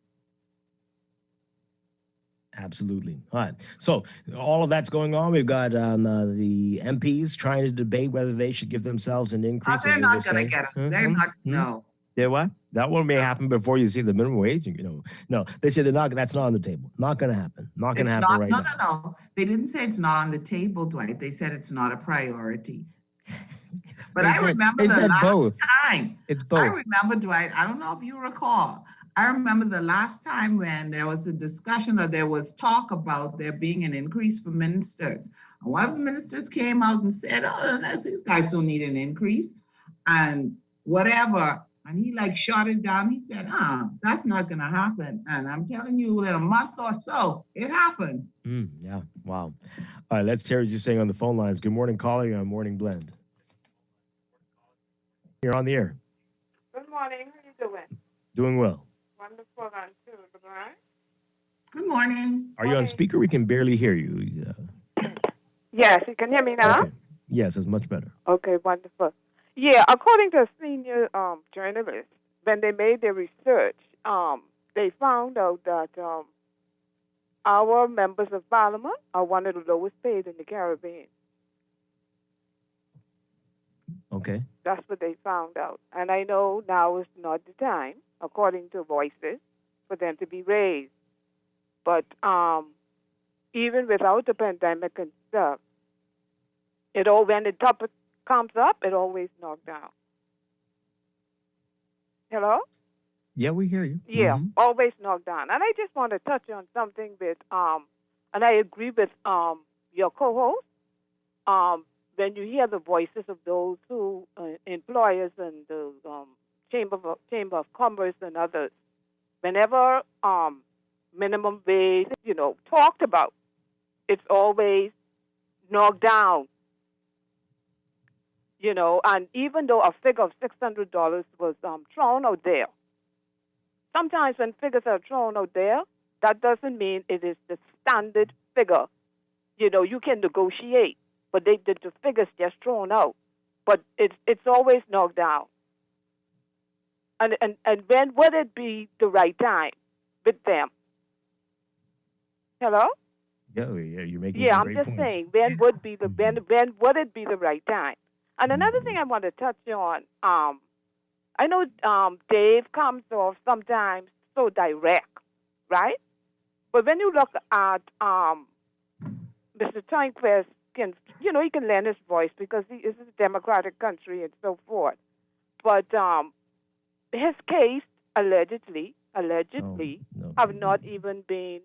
Absolutely. All right. So all of that's going on. We've got the MPs trying to debate whether they should give themselves an increase. They're not going to get us. They're not. No. They're what? That one may happen before you see the minimum wage. No. They say they're not. That's not on the table. Not going to happen. Not going to happen right now. No. They didn't say it's not on the table, Dwight. They said it's not a priority. But I remember the last time. It's both. I remember, Dwight. I don't know if you recall. I remember the last time when there was a discussion or there was talk about there being an increase for ministers. And one of the ministers came out and said, oh, no, these guys don't need an increase and whatever. And he shot it down. He said, that's not going to happen. And I'm telling you, in a month or so, it happened. Yeah. Wow. All right. Let's hear what you're saying on the phone lines. Good morning, caller. You're on Morning Blend. You're on the air. Good morning. How you doing? Doing well. Wonderful on too, right? Good morning. Are you on speaker? We can barely hear you. Yes, you can hear me now? Okay. Yes, it's much better. Okay, wonderful. Yeah, according to a senior journalist, when they made their research, they found out that our members of parliament are one of the lowest paid in the Caribbean. Okay. That's what they found out. And I know now is not the time, according to voices, for them to be raised. But even without the pandemic and stuff, when the topic comes up, it always knocked down. Hello? Yeah, we hear you. Yeah, always knocked down. And I just want to touch on something with, and I agree with your co-host, when you hear the voices of those who, employers and the Chamber of Commerce and others, whenever minimum wage, talked about, it's always knocked down. And even though a figure of $600 was thrown out there, sometimes when figures are thrown out there, that doesn't mean it is the standard figure. You can negotiate, but the figure's just thrown out. But it's always knocked down. And when would it be the right time with them? Hello? Yeah, you're making. Yeah, some I'm great just points. saying when would it be the right time? And another thing I want to touch on, I know Dave comes off sometimes so direct, right? But when you look at Mr. Turnquist, he can lend his voice because this is a democratic country and so forth. But his case allegedly have not even been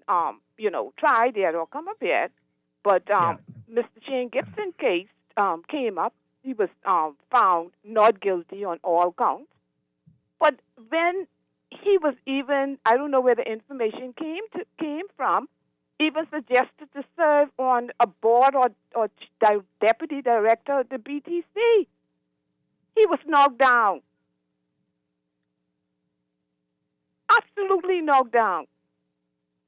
tried yet or come up yet. But Mr. Shane Gibson case came up. He was found not guilty on all counts. But when he was even, I don't know where the information came from, even suggested to serve on a board or deputy director of the BTC, he was knocked down. Absolutely knocked down.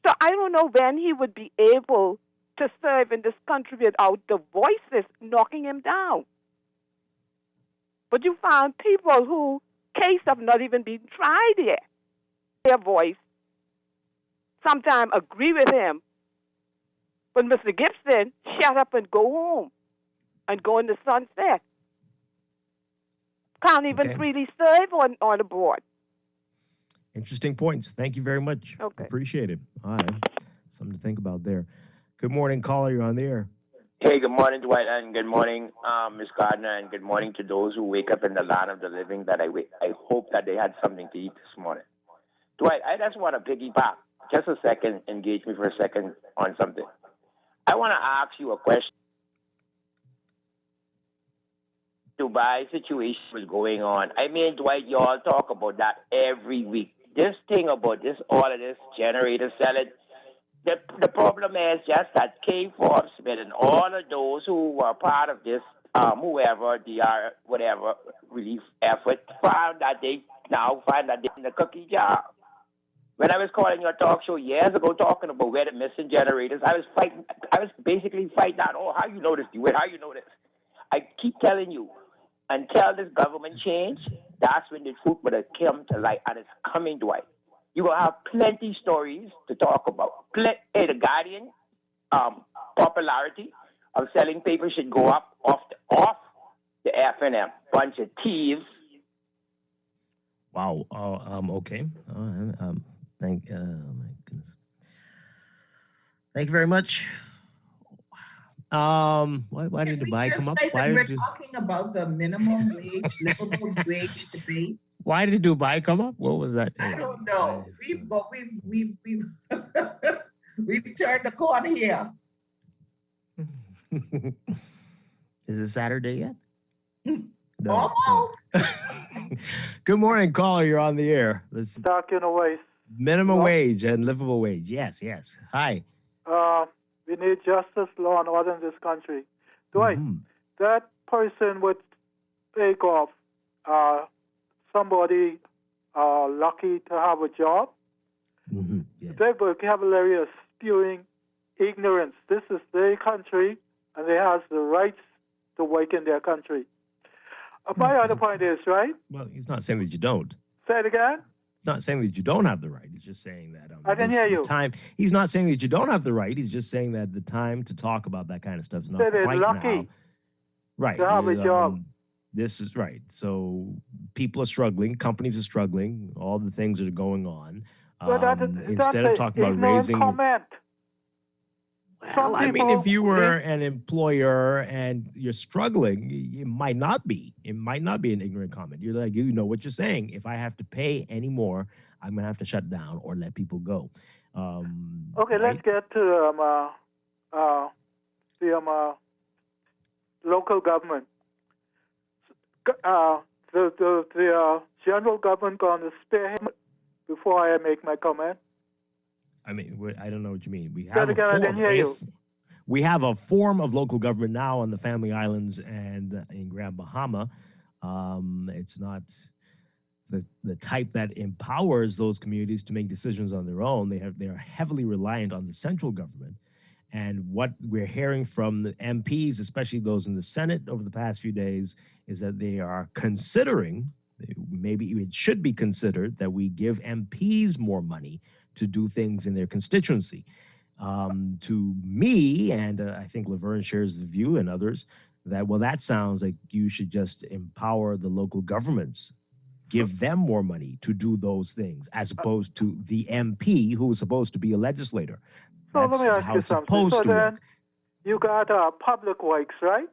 So I don't know when he would be able to serve in this country without the voices knocking him down. But you found people who case have not even been tried yet. Their voice sometimes agree with him. But Mr. Gibson, shut up and go home and go in the sunset. Can't even freely serve on the board. Interesting points. Thank you very much. Okay. Appreciate it. All right. Something to think about there. Good morning, caller. You're on the air. Hey, good morning, Dwight, and good morning, Ms. Gardner, and good morning to those who wake up in the land of the living. That I hope that they had something to eat this morning. Dwight, I just want to piggyback just a second, engage me for a second on something. I want to ask you a question. Dubai situation was going on. I mean, Dwight, you all talk about that every week. This thing about all of this generator selling, the problem is just that K-Forbes and all of those who were part of this, whoever, whatever, relief effort, found that they're in the cookie jar. When I was calling your talk show years ago talking about where the missing generators, I was basically fighting out, how you know this, Dwight, how you know this? I keep telling you, until this government change, that's when the truth would have come to light, and it's coming, Dwight. You will have plenty stories to talk about. The Guardian popularity of selling paper should go up off the F&M. Bunch of thieves. Wow. Okay. Thank. My goodness. Thank you very much. Why did Dubai come up? We're talking about the minimum wage, livable wage debate. Why did Dubai come up? What was that? I don't know. We've turned the corner here. Is it Saturday yet? No. Almost. Good morning, caller. You're on the air. Let's talk in a way. Minimum wage and livable wage. Yes. Hi. We need justice, law, and order in this country. Dwight, that person would take off somebody lucky to have a job. Yes. Their vocabulary is spewing ignorance. This is their country, and they have the rights to work in their country. My other point is, right? Well, he's not saying that you don't. Say it again. He's not saying that you don't have the right. He's just saying that. I didn't hear you. He's not saying that you don't have the right. He's just saying that the time to talk about that kind of stuff is not quite lucky now. Right. To have a job. This is right. So people are struggling. Companies are struggling. All the things that are going on. Instead of talking about raising. Comment. Well, I mean, if you were an employer and you're struggling, it might not be. It might not be an ignorant comment. You're like, you know what you're saying. If I have to pay any more, I'm going to have to shut down or let people go. Okay, let's get to the local government. The general government going to spare him before I make my comment. I mean, I don't know what you mean. We have a form of local government now on the Family Islands and in Grand Bahama. It's not the type that empowers those communities to make decisions on their own. They are heavily reliant on the central government. And what we're hearing from the MPs, especially those in the Senate over the past few days, is that they are considering, maybe it should be considered, that we give MPs more money to do things in their constituency. To me, and I think Laverne shares the view and others, that sounds like you should just empower the local governments, give them more money to do those things, as opposed to the MP who is supposed to be a legislator. So That's let me ask how you it's something. supposed to then work. You got public works, right?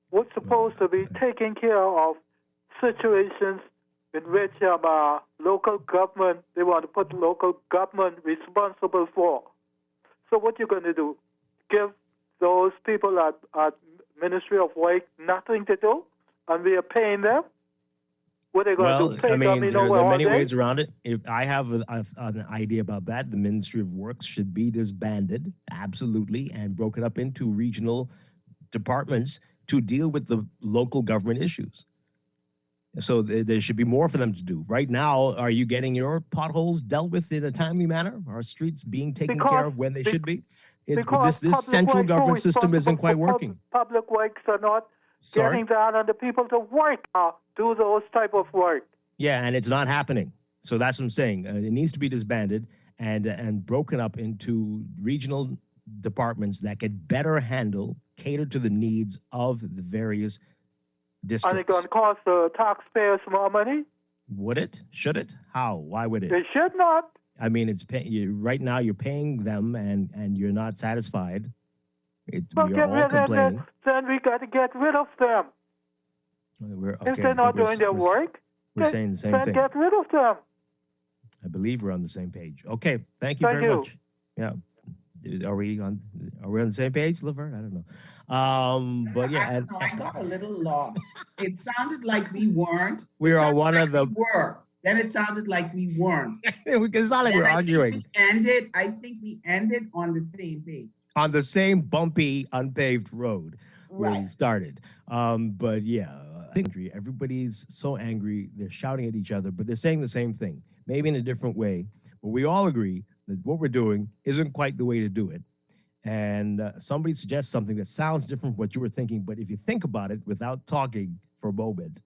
What's supposed to be taking care of situations in which local government, they want to put local government responsible for. So what you're going to do? Give those people at Ministry of Work nothing to do, and we are paying them? What are they going to do? Pay I mean, there are many all day? ways around it. If I have an idea about that. The Ministry of Works should be disbanded, absolutely, and broken up into regional departments to deal with the local government issues. So there should be more for them to do. Right now, are you getting your potholes dealt with in a timely manner? Are streets being taken care of when they should be? This central government system isn't quite working. Public works are not getting down on the people to work, do those type of work. Yeah, and it's not happening. So that's what I'm saying. It needs to be disbanded and broken up into regional departments that could better cater to the needs of the various districts. Are they going to cost the taxpayers more money? Would it? Should it? How? Why would it? They should not. I mean, right now you're paying them and you're not satisfied. We're all complaining. Then we got to get rid of them. If they're not doing their work, we're saying the same thing. Get rid of them. I believe we're on the same page. Okay, thank you very much. Yeah. Are we on the same page, Laverne? I don't know. But yeah, I got a little lost. It sounded like we weren't. We are one of the. We were. Then it sounded like we weren't. It's not like we're arguing. I think we ended on the same page. On the same bumpy, unpaved road where we started. But yeah, everybody's so angry. They're shouting at each other, but they're saying the same thing, maybe in a different way. But we all agree that what we're doing isn't quite the way to do it. And somebody suggests something that sounds different from what you were thinking, but if you think about it without talking for a moment,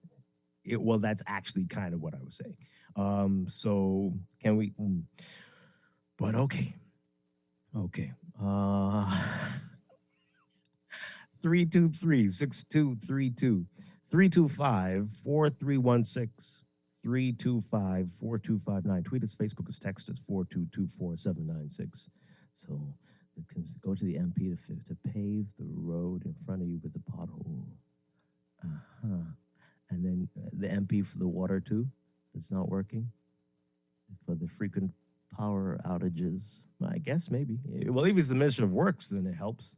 that's actually kind of what I was saying. So can we? But okay. 323-6232, 325-4316, 325-4259. Tweet us, Facebook us, text us 422-4796. So you can go to the MP to pave the road in front of you with the pothole. And then the MP for the water too. It's not working for the frequent power outages. I guess maybe. Well, if it's the Minister of Works, then it helps.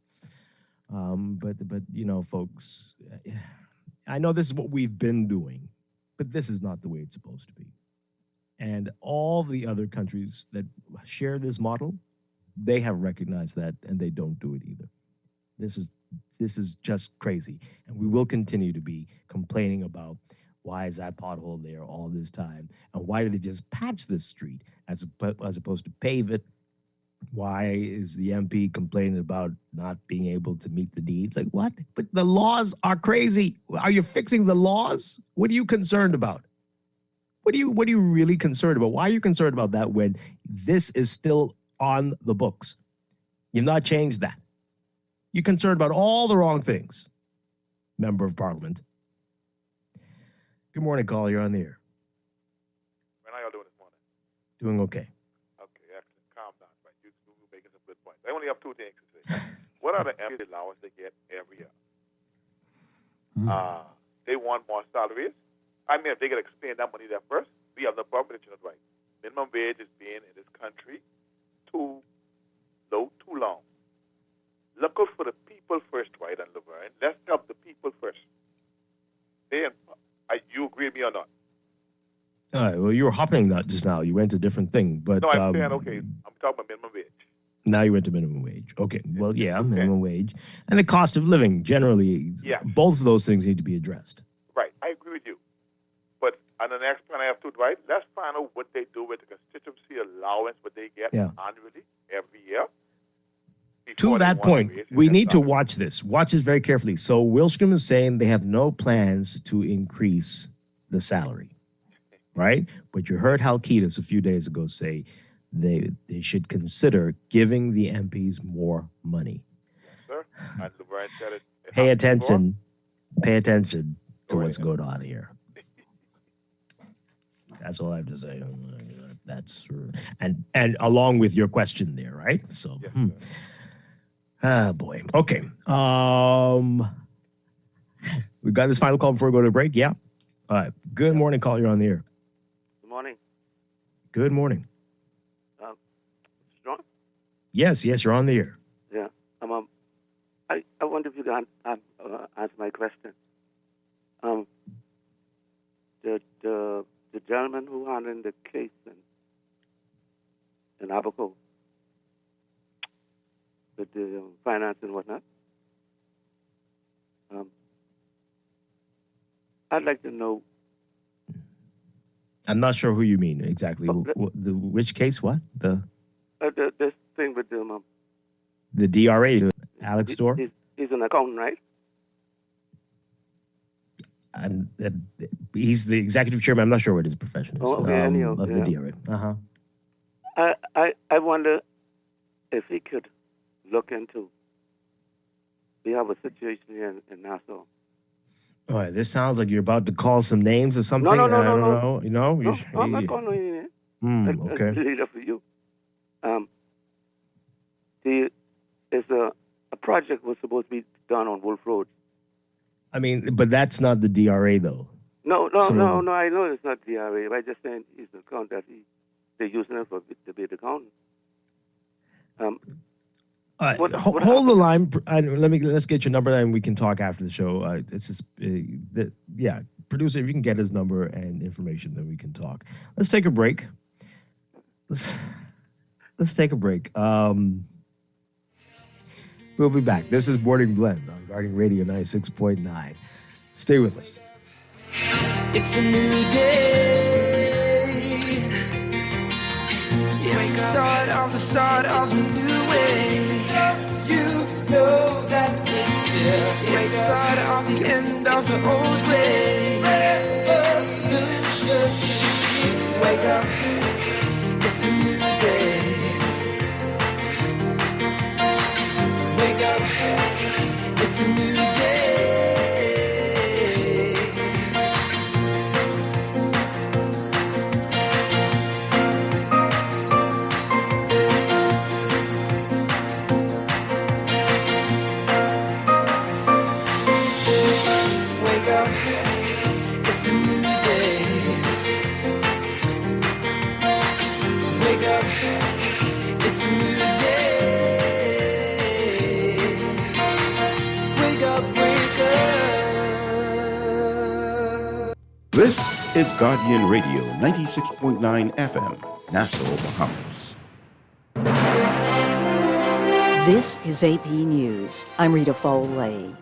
But you know, folks, I know this is what we've been doing, but this is not the way it's supposed to be. And all the other countries that share this model, they have recognized that, and they don't do it either. This is just crazy, and we will continue to be complaining about why is that pothole there all this time, and why did they just patch this street as opposed to pave it? Why is the MP complaining about not being able to meet the needs? Like, what? But the laws are crazy. Are you fixing the laws? What are you concerned about? What are you really concerned about? Why are you concerned about that when this is still on the books? You've not changed that. You're concerned about all the wrong things, Member of Parliament. Good morning, caller. You're on the air. How y'all doing this morning? Doing okay. Okay, excellent. Calm down. Right. You're making some good points. I only have two things to say. What are the MP allowance they get every year? They want more salaries. I mean, if they could expand that money there first, we have no problem with it, right? Minimum wage is being in this country too low, too long. Look out for the people first, Dwight and Laverne. Let's help the people first. You agree with me or not? All right, well, you were hopping that just now. You went to a different thing. But, no, I'm saying, okay, I'm talking about minimum wage. Now you went to minimum wage. Okay, well, yeah, minimum wage. And the cost of living, generally, both of those things need to be addressed. Right, I agree with you. But on the next point I have to, Dwight, let's find out what they do with the constituency allowance, what they get annually, every year. To that point, we need to watch this. Watch this very carefully. So Wilstrom is saying they have no plans to increase the salary, right? But you heard Halkitis a few days ago say they should consider giving the MPs more money. Yes, sir. And Laverne said it. Pay attention to what's going on here. That's all I have to say. That's and along with your question there, right? So. Yes, boy. Okay. We got this final call before we go to break. Yeah. All right. Good morning, caller. You're on the air. Good morning. Good morning. Strong? Yes, you're on the air. Yeah. I wonder if you can answer my question. The gentleman who handled the case in Abaco, with the finance and whatnot. I'd like to know. I'm not sure who you mean exactly. Which case? What? This thing with the DRA, Alex Storr? He's an accountant, right? And he's the executive chairman. I'm not sure what his profession is of the DRA. I wonder if he could look into. We have a situation here in Nassau. All right, this sounds like you're about to call some names of something. No. You know? I'm not calling any name. Okay. I'll leave it up to you. It's a project was supposed to be done on Wolf Road. I mean, but that's not the DRA, though. No. I know it's not DRA. I'm just saying it's an account that they're using it to be the accountant. Hold the line. Let's get your number, and we can talk after the show. Producer, if you can get his number and information, then we can talk. Let's take a break. Let's take a break. We'll be back. This is Morning Blend on Guardian Radio 96.9. Stay with us. It's a new day. It's the start of a new way. You know that it's the start of the end of the old way. heartbreaker. This is Guardian Radio, 96.9 FM, Nassau, Bahamas. This is AP News. I'm Rita Foley.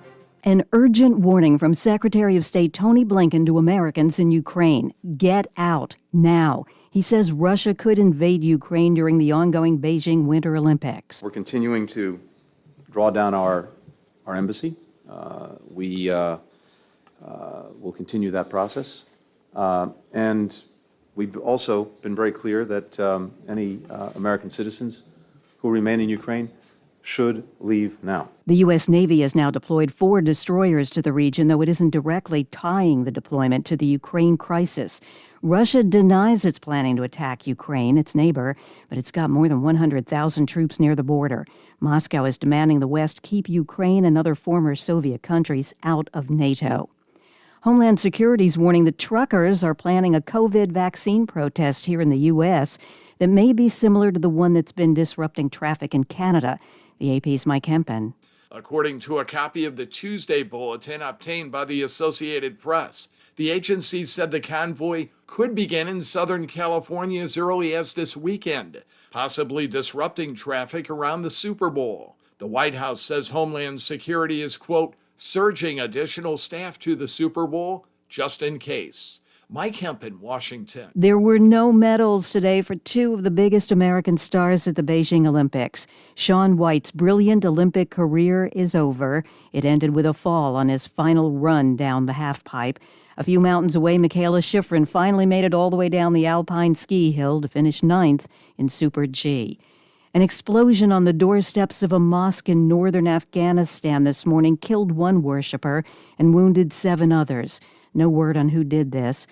An urgent warning from Secretary of State Tony Blinken to Americans in Ukraine. Get out now. He says Russia could invade Ukraine during the ongoing Beijing Winter Olympics. We're continuing to draw down our embassy. We will continue that process. And we've also been very clear that any American citizens who remain in Ukraine should leave now. The U.S. Navy has now deployed 4 destroyers to the region, though it isn't directly tying the deployment to the Ukraine crisis. Russia denies it's planning to attack Ukraine, its neighbor, but it's got more than 100,000 troops near the border. Moscow is demanding the West keep Ukraine and other former Soviet countries out of NATO. Homeland Security is warning that truckers are planning a COVID vaccine protest here in the U.S. that may be similar to the one that's been disrupting traffic in Canada. The AP's Mike Hempen. According to a copy of the Tuesday bulletin obtained by the Associated Press, the agency said the convoy could begin in Southern California as early as this weekend, possibly disrupting traffic around the Super Bowl. The White House says Homeland Security is, quote, surging additional staff to the Super Bowl just in case. Mike Hempen, Washington. There were no medals today for 2 of the biggest American stars at the Beijing Olympics. Shaun White's brilliant Olympic career is over. It ended with a fall on his final run down the halfpipe. A few mountains away, Michaela Schifrin finally made it all the way down the alpine ski hill to finish 9th in Super G. An explosion on the doorsteps of a mosque in northern Afghanistan this morning killed 1 worshiper and wounded 7 others. No word on who did this.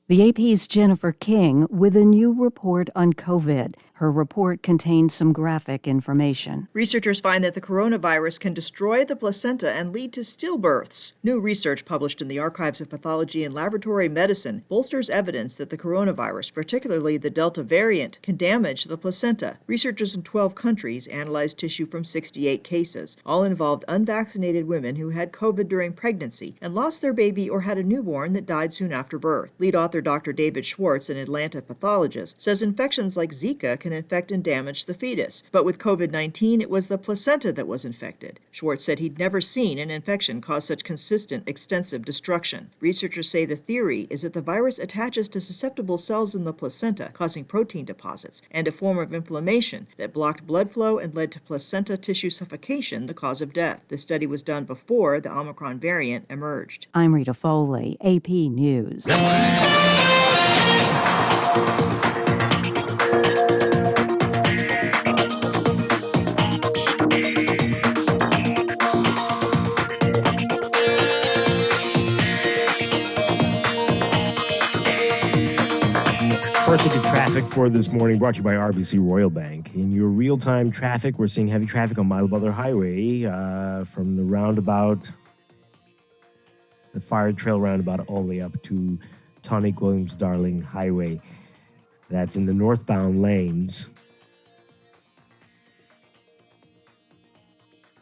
The AP's Jennifer King with a new report on COVID. Her report contains some graphic information. Researchers find that the coronavirus can destroy the placenta and lead to stillbirths. New research published in the Archives of Pathology and Laboratory Medicine bolsters evidence that the coronavirus, particularly the Delta variant, can damage the placenta. Researchers in 12 countries analyzed tissue from 68 cases. All involved unvaccinated women who had COVID during pregnancy and lost their baby or had a newborn that died soon after birth. Lead author Dr. David Schwartz, an Atlanta pathologist, says infections like Zika can infect and damage the fetus. But with COVID-19, it was the placenta that was infected. Schwartz said he'd never seen an infection cause such consistent, extensive destruction. Researchers say the theory is that the virus attaches to susceptible cells in the placenta, causing protein deposits, and a form of inflammation that blocked blood flow and led to placenta tissue suffocation, the cause of death. The study was done before the Omicron variant emerged. I'm Rita Foley, AP News. First look at traffic for this morning, brought to you by RBC Royal Bank. In your real-time traffic, we're seeing heavy traffic on Mile Butler Highway from the roundabout, the Fire Trail roundabout, all the way up to Tonic Williams Darling Highway. That's in the northbound lanes.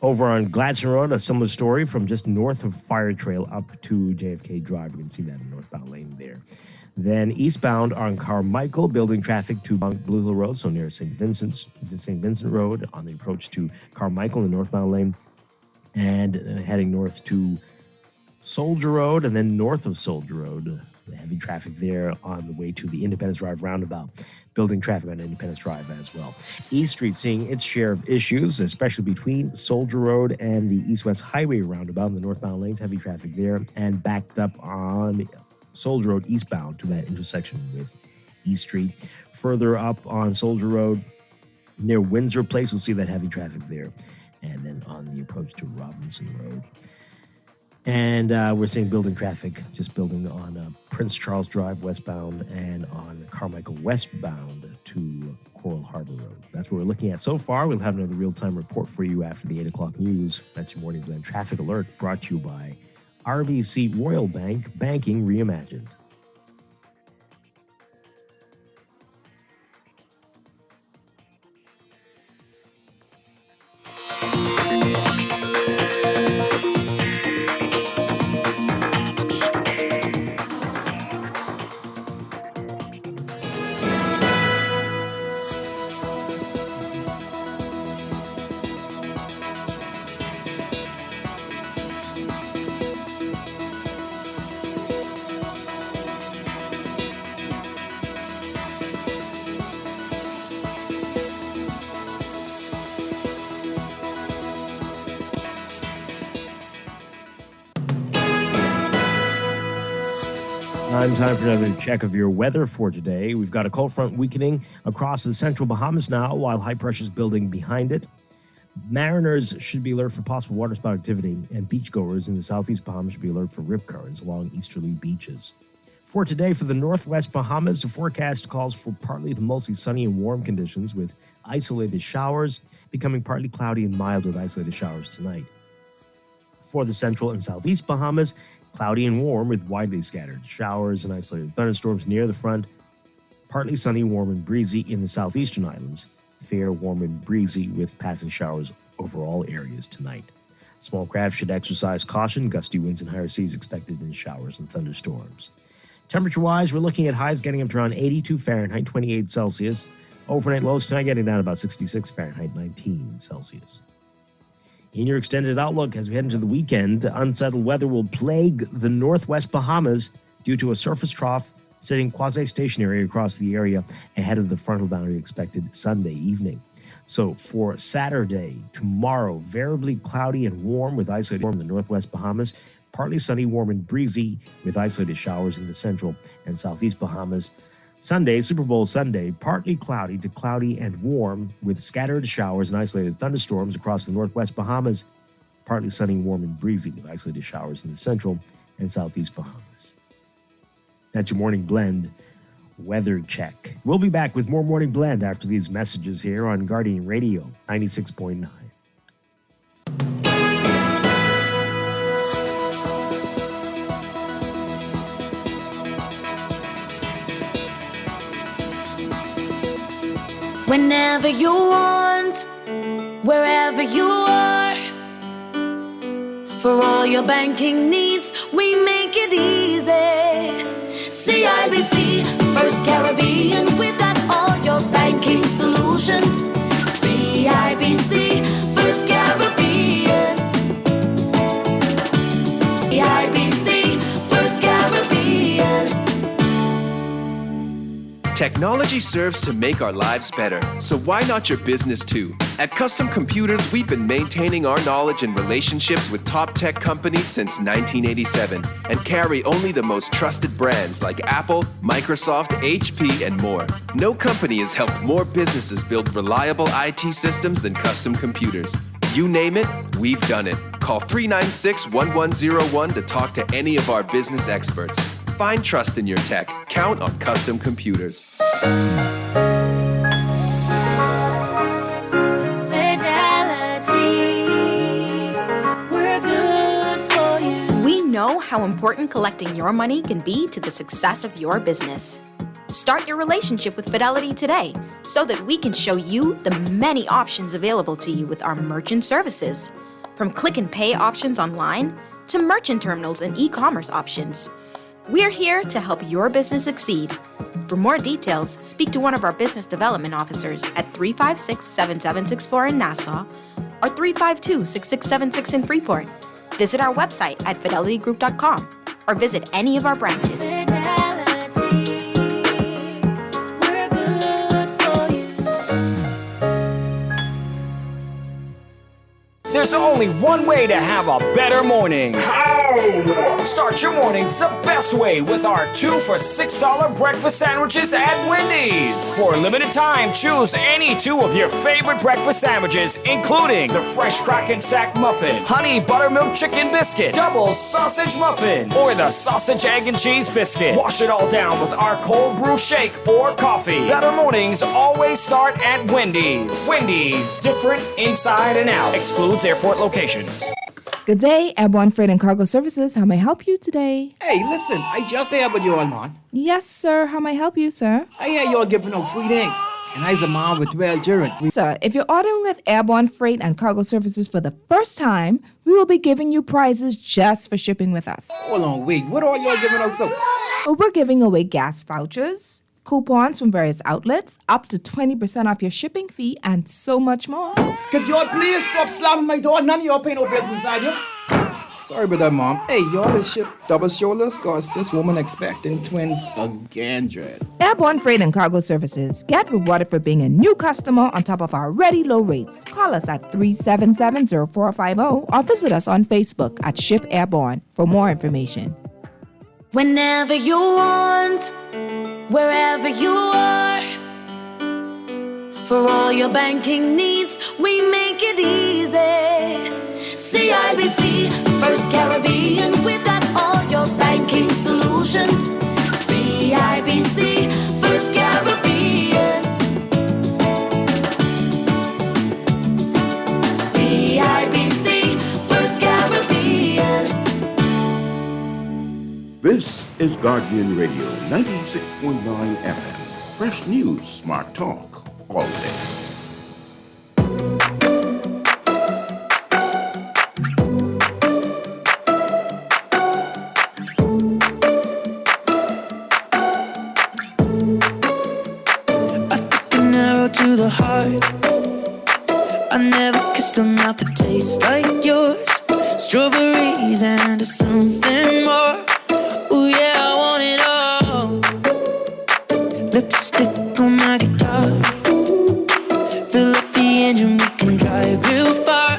Over on Gladstone Road, a similar story from just north of Fire Trail up to JFK Drive. You can see that in the northbound lane there. Then eastbound on Carmichael, building traffic to Blue Hill Road, so near St. Vincent Road on the approach to Carmichael in the northbound lane, and heading north to Soldier Road, and then north of Soldier Road, heavy traffic there on the way to the Independence Drive roundabout, building traffic on Independence Drive as well. East Street seeing its share of issues, especially between Soldier Road and the East-West Highway roundabout in the northbound lanes, heavy traffic there, and backed up on Soldier Road eastbound to that intersection with East Street. Further up on Soldier Road, near Windsor Place, we'll see that heavy traffic there. And then on the approach to Robinson Road. And we're seeing building traffic, just building on Prince Charles Drive westbound and on Carmichael westbound to Coral Harbor Road. That's what we're looking at so far. We'll have another real-time report for you after the 8 o'clock news. That's your Morning Blend Traffic Alert, brought to you by RBC Royal Bank, banking reimagined. Time for another check of your weather for today. We've got a cold front weakening across the central Bahamas now, while high pressure is building behind it. Mariners should be alert for possible waterspout activity, and beachgoers in the southeast Bahamas should be alert for rip currents along easterly beaches. For today, for the northwest Bahamas, the forecast calls for partly to mostly sunny and warm conditions with isolated showers, becoming partly cloudy and mild with isolated showers tonight. For the central and southeast Bahamas, cloudy and warm with widely scattered showers and isolated thunderstorms near the front. Partly sunny, warm, and breezy in the southeastern islands. Fair, warm, and breezy with passing showers over all areas tonight. Small craft should exercise caution. Gusty winds and higher seas expected in showers and thunderstorms. Temperature-wise, we're looking at highs getting up to around 82 Fahrenheit, 28 Celsius. Overnight lows tonight getting down to about 66 Fahrenheit, 19 Celsius. In your extended outlook, as we head into the weekend, unsettled weather will plague the northwest Bahamas due to a surface trough sitting quasi-stationary across the area ahead of the frontal boundary expected Sunday evening. So for Saturday, tomorrow, variably cloudy and warm with isolated warm in the northwest Bahamas, partly sunny, warm, and breezy with isolated showers in the central and southeast Bahamas. Sunday, Super Bowl Sunday, partly cloudy to cloudy and warm with scattered showers and isolated thunderstorms across the northwest Bahamas. Partly sunny, warm, and breezy with isolated showers in the central and southeast Bahamas. That's your Morning Blend weather check. We'll be back with more Morning Blend after these messages here on Guardian Radio 96.9. Whenever you want, wherever you are, for all your banking needs, we make it easy. CIBC, First Caribbean, we've got all your banking solutions. CIBC, First Caribbean. CIBC, First Caribbean. Technology serves to make our lives better, so why not your business too? At Custom Computers, we've been maintaining our knowledge and relationships with top tech companies since 1987 and carry only the most trusted brands like Apple, Microsoft, HP, and more. No company has helped more businesses build reliable IT systems than Custom Computers. You name it, we've done it. Call 396-1101 to talk to any of our business experts. Find trust in your tech. Count on Custom Computers. We're good for you. We know how important collecting your money can be to the success of your business. Start your relationship with Fidelity today so that we can show you the many options available to you with our merchant services. From click and pay options online to merchant terminals and e-commerce options. We're here to help your business succeed. For more details, speak to one of our business development officers at 356-7764 in Nassau or 352-6676 in Freeport. Visit our website at fidelitygroup.com or visit any of our branches. There's only one way to have a better morning. How? Start your mornings the best way with our 2 for $6 breakfast sandwiches at Wendy's. For a limited time, choose any 2 of your favorite breakfast sandwiches, including the fresh Strachan sack muffin, honey buttermilk chicken biscuit, double sausage muffin, or the sausage, egg, and cheese biscuit. Wash it all down with our cold brew shake or coffee. Better mornings always start at Wendy's. Wendy's, different inside and out. Excludes airport locations. Good day, Airborne Freight and Cargo Services. How may I help you today? Hey, listen, I just heard about you all, man. Yes, sir. How may I help you, sir? I hear you all giving out free things. And I's a mom with 12 children. Sir, if you're ordering with Airborne Freight and Cargo Services for the first time, we will be giving you prizes just for shipping with us. Hold on, wait. What are y'all giving out so? Well, we're giving away gas vouchers, coupons from various outlets, up to 20% off your shipping fee, and so much more. Could y'all please stop slamming my door? None of y'all pay no bills inside here. Sorry about that, Mom. Hey, y'all is ship double shoulders cause this woman expecting twins again, Dread. Airborne Freight and Cargo Services. Get rewarded for being a new customer on top of our ready low rates. Call us at 377-0450 or visit us on Facebook at Ship Airborne for more information. Whenever you want, wherever you are. For all your banking needs, we make it easy. CIBC, First Caribbean, we've got all your banking solutions. CIBC, First Caribbean. CIBC, First Caribbean. This is Guardian Radio 96.9 FM. Fresh news, smart talk, all day. An arrow to the heart. I never kissed a mouth that tastes like yours. Strawberries and something more. Ooh yeah, I want it all. Lipstick on my guitar. Fill up the engine, we can drive real far.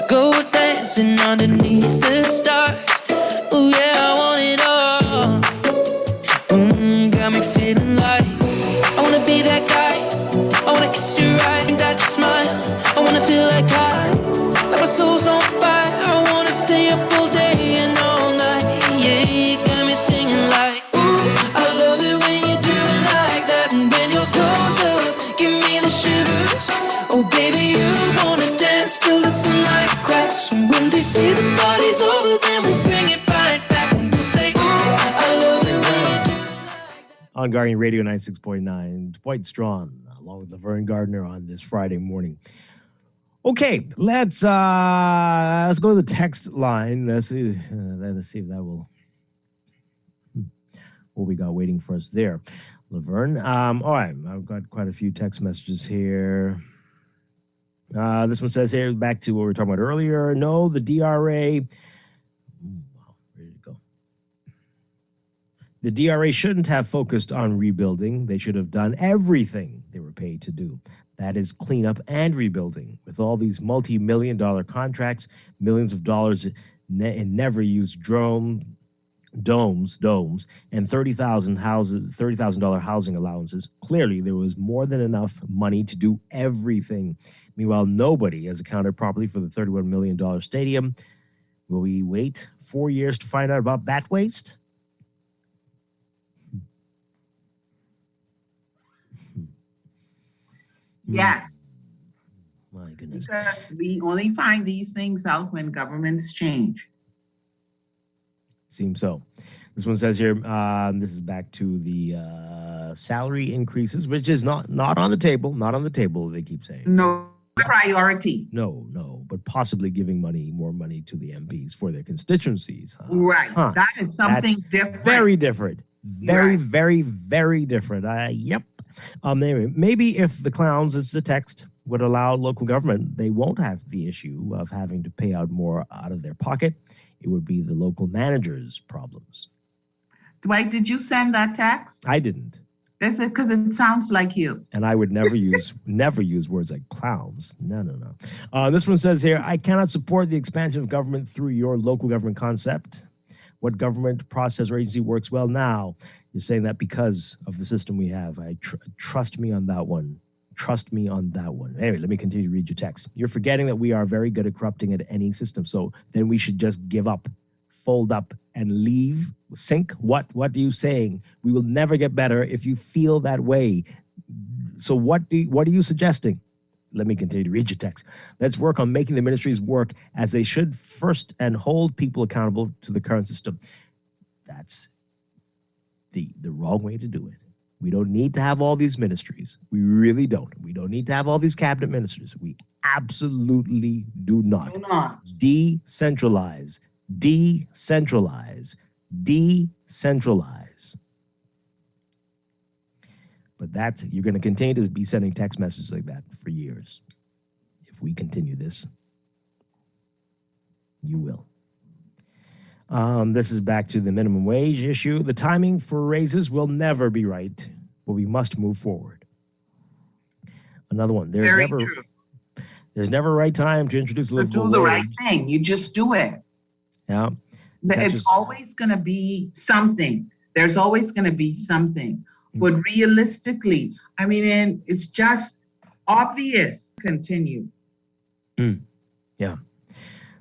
Go dancing underneath the stars. Ooh yeah, I want it all. Got me feeling like I wanna be that guy. I wanna kiss you right and got your smile. I wanna feel like my soul's on fire. I wanna stay up all day and all night. Yeah, you got me singing like, ooh, I love it when you do it like that. And when you're close up, give me the shivers. Oh baby, you wanna dance till the sunlight cracks. And when they say the party's over, then we'll bring it right back. And we'll say, ooh, I love it when you do. On Guardian Radio 96.9, Dwight Strachan, along with Laverne Gardner on this Friday morning. Okay, let's go to the text line. Let's see if that will. What we got waiting for us there, Laverne. All right, I've got quite a few text messages here. This one says here, back to what we were talking about earlier. No, the DRA. Wow, ready to go. The DRA shouldn't have focused on rebuilding. They should have done everything they were paid to do. That is cleanup and rebuilding. With all these multi-million-dollar contracts, millions of dollars in never-used domes, and $30,000 housing allowances. Clearly, there was more than enough money to do everything. Meanwhile, nobody has accounted properly for the $31 million stadium. Will we wait 4 years to find out about that waste? Yes. My goodness. Because we only find these things out when governments change. Seems so. This one says here, this is back to the salary increases, which is not on the table. Not on the table, they keep saying. No priority. No, but possibly giving more money to the MPs for their constituencies. Right. That is something different. Very different. Very, very, very different. Yep. Anyway, maybe if the clowns, this is a text, would allow local government, they won't have the issue of having to pay out more out of their pocket. It would be the local managers' problems. Dwight, did you send that text? I didn't. That's it, because it sounds like you. And I would never use words like clowns. No. This one says here, I cannot support the expansion of government through your local government concept. What government process or agency works well now? You're saying that because of the system we have. Trust me on that one. Trust me on that one. Anyway, let me continue to read your text. You're forgetting that we are very good at corrupting at any system. So then we should just give up, fold up, and leave. Sink? What are you saying? We will never get better if you feel that way. So what are you suggesting? Let me continue to read your text. Let's work on making the ministries work as they should first and hold people accountable to the current system. That's the wrong way to do it. We don't need to have all these ministries. We really don't. We don't need to have all these cabinet ministers. We absolutely do not. Decentralize. Decentralize. Decentralize. But you're going to continue to be sending text messages like that for years. If we continue this, you will. This is back to the minimum wage issue. The timing for raises will never be right, but we must move forward. Another one. There's never a right time to introduce a livable wage. Do the right thing. You just do it. Yeah. It's always going to be something. There's always going to be something. But realistically, I mean, and it's just obvious. Continue. Yeah.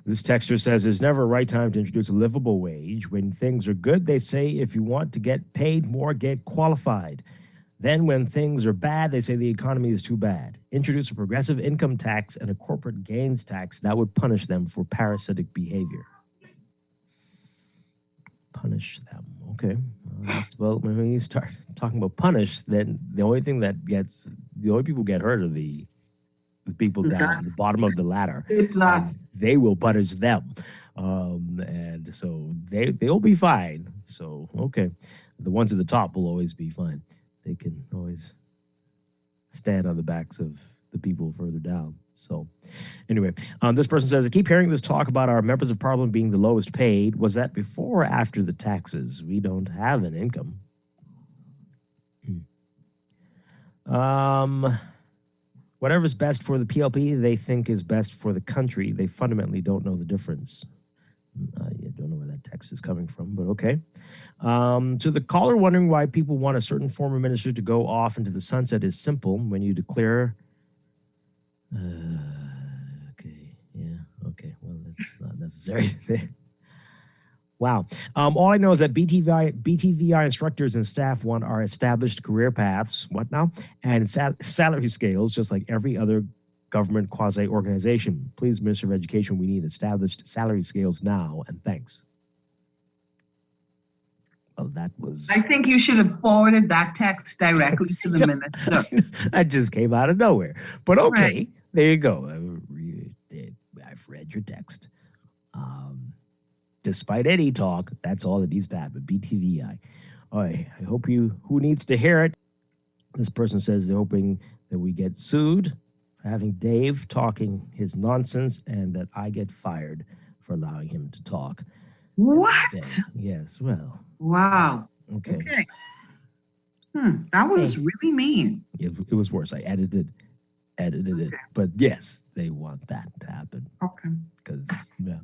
This texter says there's never a right time to introduce a livable wage. When things are good, they say if you want to get paid more, get qualified. Then when things are bad, they say the economy is too bad. Introduce a progressive income tax and a corporate gains tax that would punish them for parasitic behavior. Punish them. Okay. Well, when you start talking about punish, then the only people get hurt are the people down at the bottom of the ladder. They will punish them. And so they'll be fine. So, okay. The ones at the top will always be fine. They can always stand on the backs of the people further down. So anyway, this person says, I keep hearing this talk about our members of parliament being the lowest paid. Was that before or after the taxes? We don't have an income. Whatever's best for the PLP, they think is best for the country. They fundamentally don't know the difference. I don't know where that text is coming from, but okay. To the caller wondering why people want a certain former minister to go off into the sunset is simple. When you declare... okay, well, that's not necessary. Wow. All I know is that BTVI instructors and staff want our established career paths, what now? And salary scales, just like every other government quasi-organization. Please, Minister of Education, we need established salary scales now, and thanks. Well, that was... I think you should have forwarded that text directly to the minister. That just came out of nowhere. But okay, right. There you go. I've read your text. Despite any talk, that's all that needs to happen. BTVI. All right, I hope who needs to hear it? This person says they're hoping that we get sued for having Dave talking his nonsense and that I get fired for allowing him to talk. What? Yes, well. Wow. Okay. That was really mean. It was worse. I edited it. But yes, they want that to happen. Okay. Because, yeah.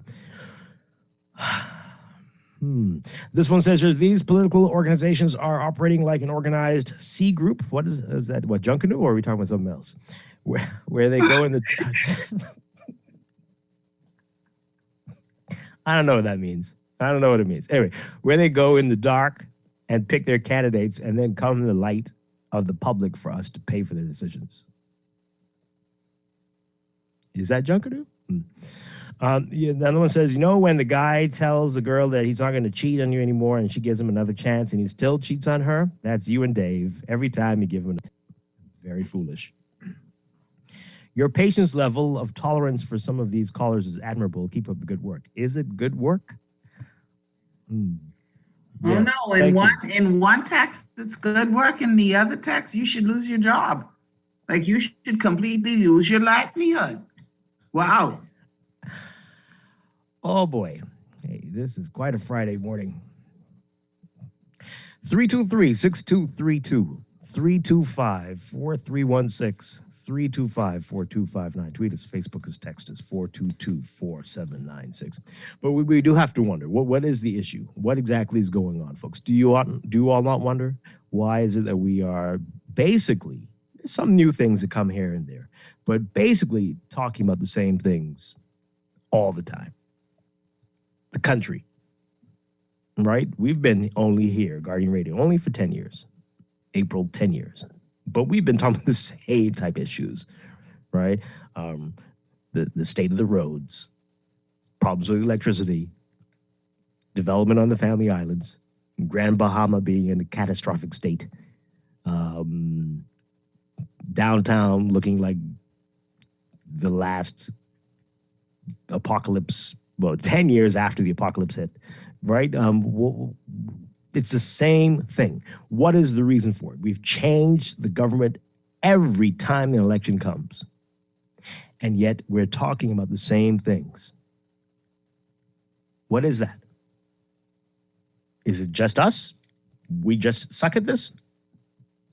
This one says these political organizations are operating like an organized C group. What is that? What, Junkanoo, or are we talking about something else? Where they go in the... I don't know what that means. I don't know what it means. Anyway, where they go in the dark and pick their candidates and then come to the light of the public for us to pay for their decisions. Is that Junkanoo? Another one says, when the guy tells the girl that he's not going to cheat on you anymore and she gives him another chance and he still cheats on her, that's you and Dave. Every time you give him very foolish. Your patience level of tolerance for some of these callers is admirable. Keep up the good work. Is it good work? Yes. Oh, no. In one text, it's good work. In the other text, you should lose your job. Like you should completely lose your livelihood. Wow. Oh, boy. Hey, this is quite a Friday morning. 323-6232. 325-4316. 325-4259. Tweet us, Facebook is, text us, 422-4796. But we do have to wonder, what is the issue? What exactly is going on, folks? Do you all not wonder? Why is it that we are basically, some new things that come here and there, but basically talking about the same things all the time? The country, right? We've been only here, Guardian Radio, only for 10 years. April, 10 years. But we've been talking about the same type issues, right? The state of the roads, problems with electricity, development on the Family Islands, Grand Bahama being in a catastrophic state, downtown looking like the last apocalypse, 10 years after the apocalypse hit, right? It's the same thing. What is the reason for it? We've changed the government every time the election comes. And yet we're talking about the same things. What is that? Is it just us? We just suck at this?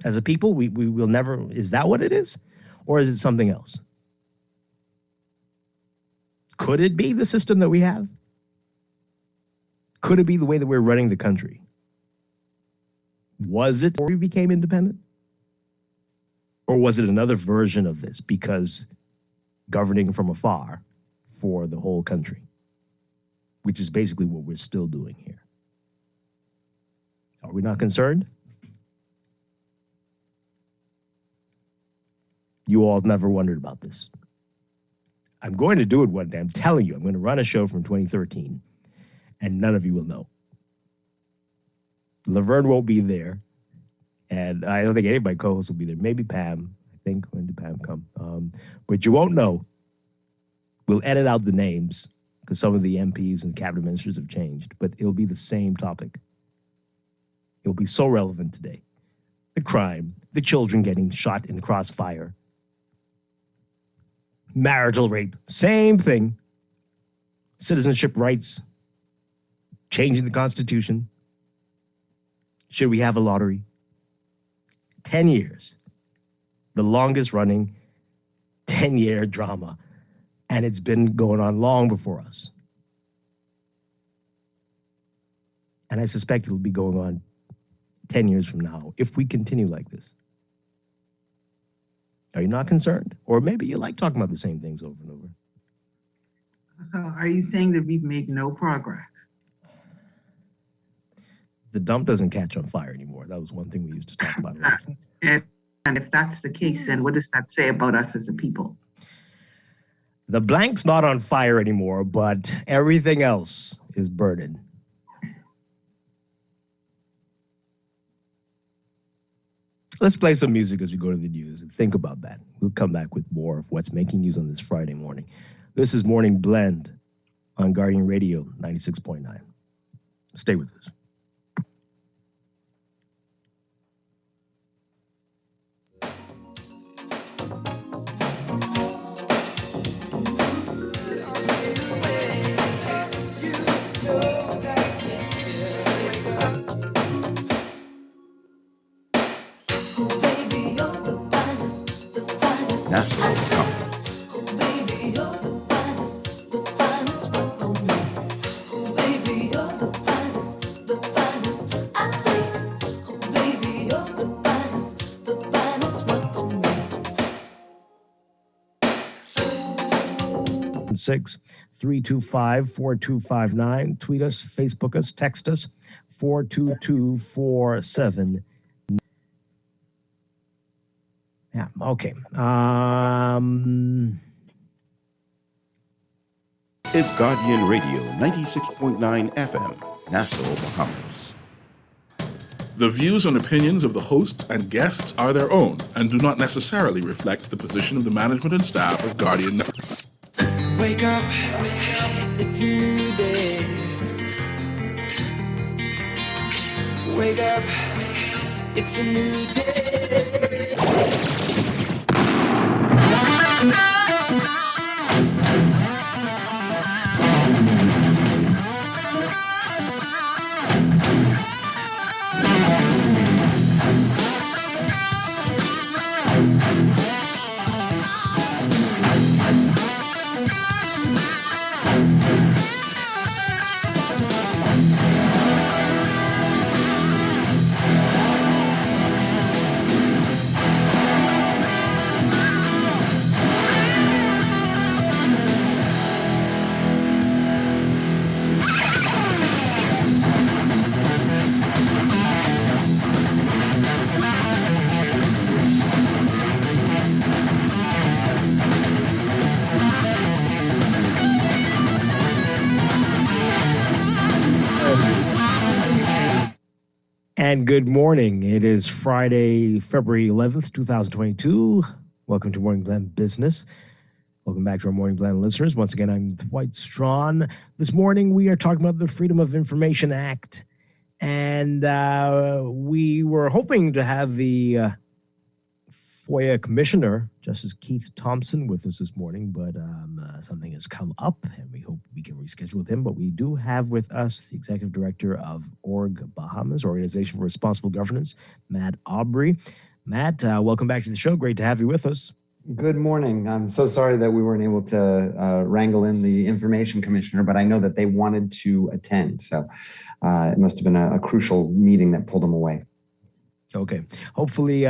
As a people, we will never, is that what it is? Or is it something else? Could it be the system that we have? Could it be the way that we're running the country? Was it before we became independent? Or was it another version of this because governing from afar for the whole country, which is basically what we're still doing here? Are we not concerned? You all never wondered about this. I'm going to do it one day. I'm telling you, I'm going to run a show from 2013, and none of you will know. Laverne won't be there, and I don't think any of my co-hosts will be there. Maybe Pam. I think. When did Pam come? But you won't know. We'll edit out the names because some of the MPs and cabinet ministers have changed, but it'll be the same topic. It'll be so relevant today. The crime, the children getting shot in the crossfire, marital rape, same thing. Citizenship rights, changing the Constitution. Should we have a lottery? 10 years. The longest running 10-year drama. And it's been going on long before us. And I suspect it'll be going on 10 years from now if we continue like this. Are you not concerned? Or maybe you like talking about the same things over and over. So are you saying that we've made no progress? The dump doesn't catch on fire anymore. That was one thing we used to talk about. And if that's the case, then what does that say about us as a people? The blank's not on fire anymore, but everything else is burning. Let's play some music as we go to the news and think about that. We'll come back with more of what's making news on this Friday morning. This is Morning Blend on Guardian Radio 96.9. Stay with us. Six 325-4259. Tweet us, Facebook us, text us 42247. Yeah, okay. It's Guardian Radio 96.9 FM, Nassau, Bahamas. The views and opinions of the hosts and guests are their own and do not necessarily reflect the position of the management and staff of Guardian Network. Wake up, it's a new day. Wake up, it's a new day. And good morning. It is Friday, February 11th, 2022. Welcome to Morning Blend Business. Welcome back to our Morning Blend listeners. Once again, I'm Dwight Strachan. This morning, we are talking about the Freedom of Information Act. And we were hoping to have the FOIA Commissioner, Justice Keith Thompson, with us this morning, but something has come up, and we hope we can reschedule with him. But we do have with us the Executive Director of Org Bahamas, Organization for Responsible Governance, Matt Aubrey. Matt, welcome back to the show. Great to have you with us. Good morning. I'm so sorry that we weren't able to wrangle in the information commissioner, but I know that they wanted to attend. So it must have been a crucial meeting that pulled them away. Okay. Hopefully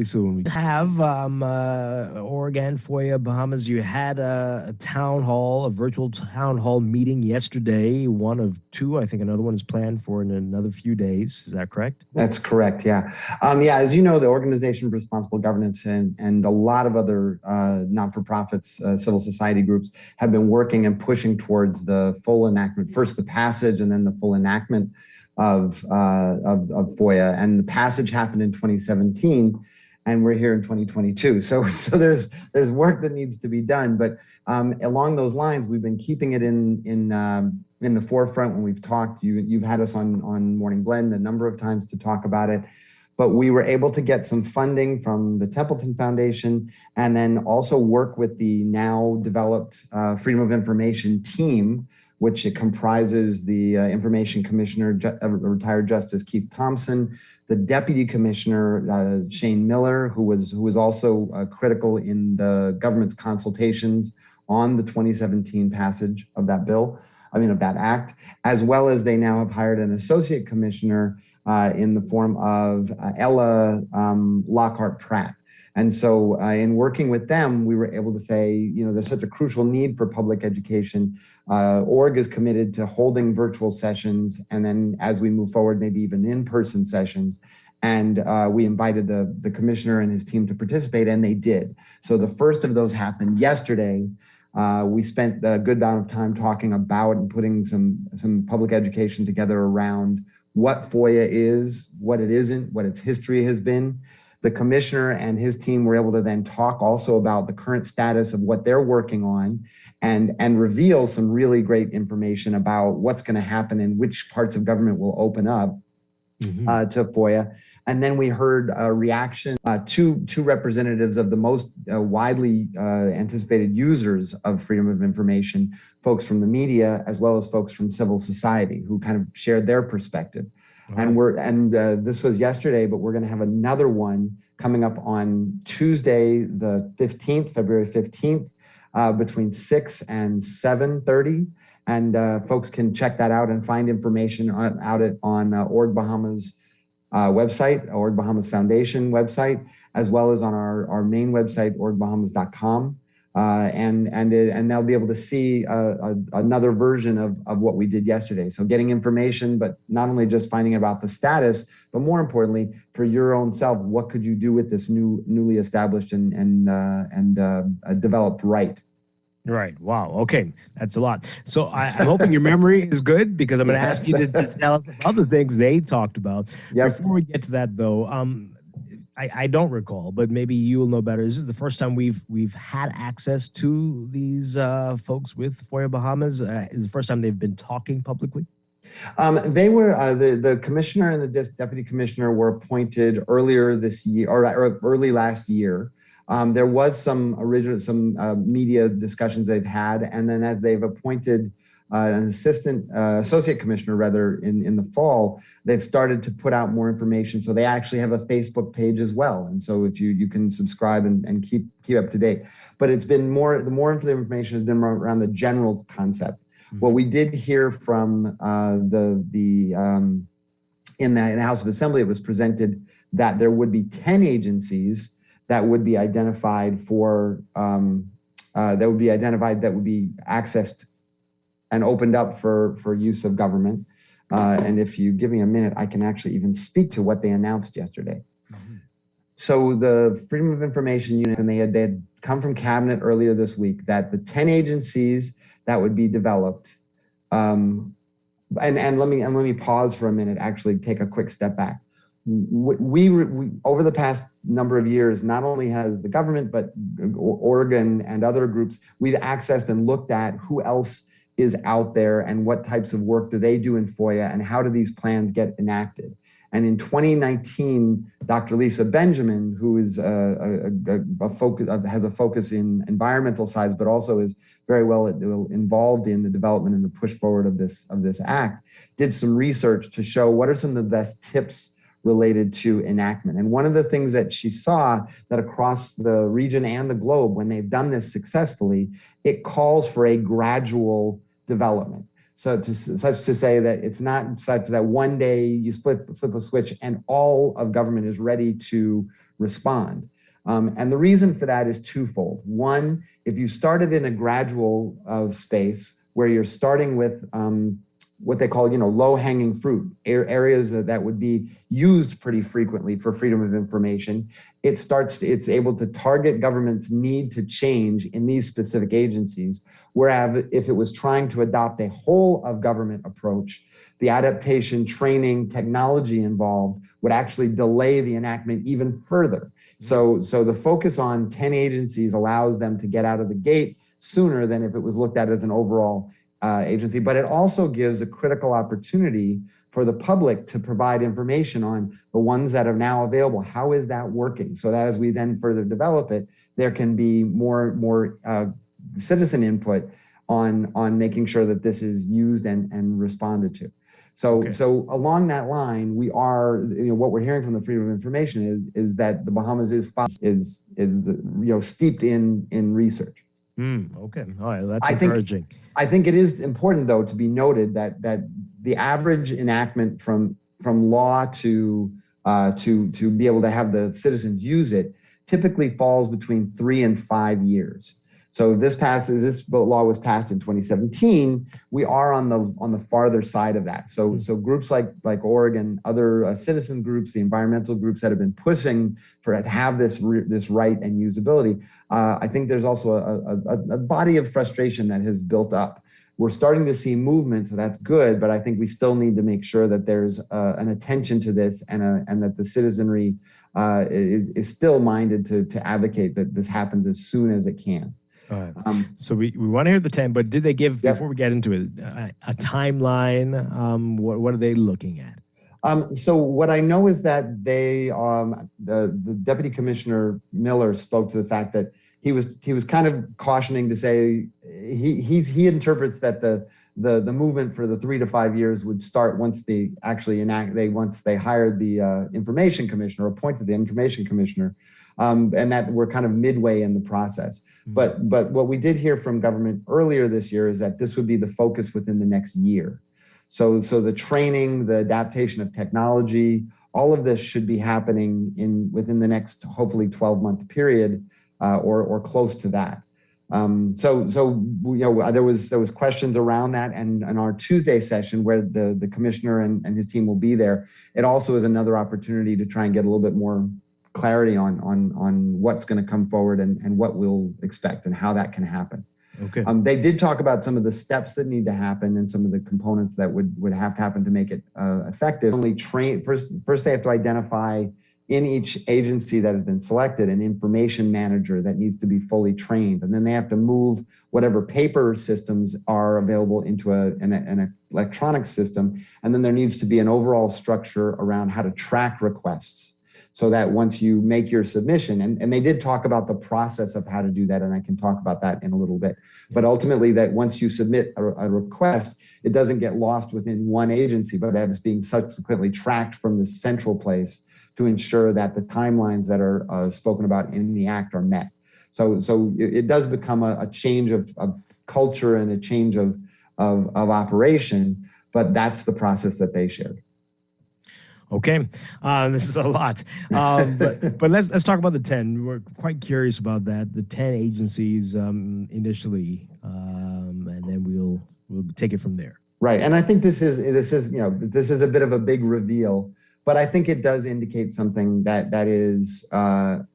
soon. We have Oregon, FOIA, Bahamas. You had a town hall, a virtual town hall meeting yesterday. One of two. I think another one is planned for in another few days. Is that correct? That's correct. Yeah. As you know, the Organization for Responsible Governance and a lot of other not-for-profits, civil society groups have been working and pushing towards the full enactment, first the passage and then the full enactment of FOIA. And the passage happened in 2017, and we're here in 2022. So there's work that needs to be done. But along those lines, we've been keeping it in the forefront when we've talked. You've had us on Morning Blend a number of times to talk about it. But we were able to get some funding from the Templeton Foundation and then also work with the now developed Freedom of Information team, which it comprises the Information Commissioner, retired Justice Keith Thompson, the Deputy Commissioner, Shane Miller, who was also critical in the government's consultations on the 2017 passage of that of that act, as well as they now have hired an Associate Commissioner in the form of Ella Lockhart Pratt. And so in working with them, we were able to say, there's such a crucial need for public education. Org is committed to holding virtual sessions, and then as we move forward, maybe even in-person sessions. And we invited the commissioner and his team to participate, and they did. So the first of those happened yesterday. We spent a good amount of time talking about and putting some public education together around what FOIA is, what it isn't, what its history has been. The commissioner and his team were able to then talk also about the current status of what they're working on and reveal some really great information about what's going to happen and which parts of government will open up to FOIA. And then we heard a reaction, two representatives of the most widely anticipated users of freedom of information, folks from the media, as well as folks from civil society who kind of shared their perspective. Right. And this was yesterday, but we're going to have another one coming up on Tuesday, the 15th, February 15th, between 6 and 7:30. And folks can check that out and find information on Org Bahamas website, Org Bahamas Foundation website, as well as on our main website, orgbahamas.com. And they'll be able to see another version of what we did yesterday. So getting information, but not only just finding about the status, but more importantly, for your own self, what could you do with this newly established and developed right? Right. Wow. Okay. That's a lot. So I'm hoping your memory is good, because I'm going to ask you to tell us other things they talked about. Yep. Before we get to that, though, I don't recall, but maybe you'll know better. This is the first time we've had access to these folks with FOIA Bahamas. Is the first time they've been talking publicly? They were the commissioner and the deputy commissioner were appointed earlier this year or early last year. There was some media discussions they've had, and then as they've appointed an associate commissioner rather in the fall, they've started to put out more information. So they actually have a Facebook page as well, and so if you can subscribe and keep up to date. But it's been the more information has been around the general concept. Mm-hmm. What we did hear from in the House of Assembly, it was presented that there would be 10 agencies that would be identified that would be accessed and opened up for use of government. And if you give me a minute, I can actually even speak to what they announced yesterday. Mm-hmm. So the Freedom of Information Unit, and they had come from Cabinet earlier this week, that the 10 agencies that would be developed, and let me pause for a minute, actually take a quick step back. We over the past number of years, not only has the government, but Oregon and other groups, we've accessed and looked at who else is out there and what types of work do they do in FOIA and how do these plans get enacted. And in 2019, Dr. Lisa Benjamin, who is has a focus in environmental sides, but also is very well involved in the development and the push forward of this act, did some research to show what are some of the best tips related to enactment. And one of the things that she saw that across the region and the globe, when they've done this successfully, it calls for a gradual development. So such to say that it's not such that one day you flip a switch and all of government is ready to respond. And the reason for that is twofold. One, if you started in a gradual space where you're starting with what they call, low-hanging fruit, areas that would be used pretty frequently for freedom of information, it's able to target government's need to change in these specific agencies. Whereas if it was trying to adopt a whole of government approach, the adaptation, training, technology involved would actually delay the enactment even further. So the focus on 10 agencies allows them to get out of the gate sooner than if it was looked at as an overall agency, but it also gives a critical opportunity for the public to provide information on the ones that are now available. How is that working? So that as we then further develop it, there can be more citizen input on making sure that this is used and responded to. So along that line, we are, what we're hearing from the Freedom of Information is that the Bahamas is steeped in research. Okay, all right, that's encouraging. I think it is important, though, to be noted that the average enactment from law to be able to have the citizens use it typically falls between 3 and 5 years. So if this law was passed in 2017, we are on the farther side of that. So groups like Oregon, other citizen groups, the environmental groups that have been pushing to have this right and usability, I think there's also a body of frustration that has built up. We're starting to see movement, so that's good, but I think we still need to make sure that there's an attention to this and that the citizenry is still minded to advocate that this happens as soon as it can. All right. So we want to hear the 10, but did they give, before we get into it, a timeline? What are they looking at? So what I know is that they, the Deputy Commissioner Miller spoke to the fact that he was kind of cautioning to say he interprets that the movement for the 3 to 5 years would start once they actually once they hired the information commissioner, appointed the information commissioner, and that we're kind of midway in the process. But what we did hear from government earlier this year is that this would be the focus within the next year. So the training, the adaptation of technology, all of this should be happening within the next hopefully 12-month period or close to that. There was questions around that, and on our Tuesday session where the commissioner and his team will be there, it also is another opportunity to try and get a little bit more clarity on what's going to come forward and what we'll expect and how that can happen. Okay. They did talk about some of the steps that need to happen and some of the components that would have to happen to make it effective. First, they have to identify in each agency that has been selected an information manager that needs to be fully trained. And then they have to move whatever paper systems are available into an electronic system. And then there needs to be an overall structure around how to track requests, so that once you make your submission, and they did talk about the process of how to do that, and I can talk about that in a little bit, but ultimately that once you submit a request, it doesn't get lost within one agency, but that is being subsequently tracked from the central place to ensure that the timelines that are spoken about in the act are met. So it does become a change of culture and a change of operation, but that's the process that they shared. Okay, this is a lot, but let's talk about the 10. We're quite curious about that. The 10 agencies initially, and then we'll take it from there. Right, and I think this is a bit of a big reveal, but I think it does indicate something that is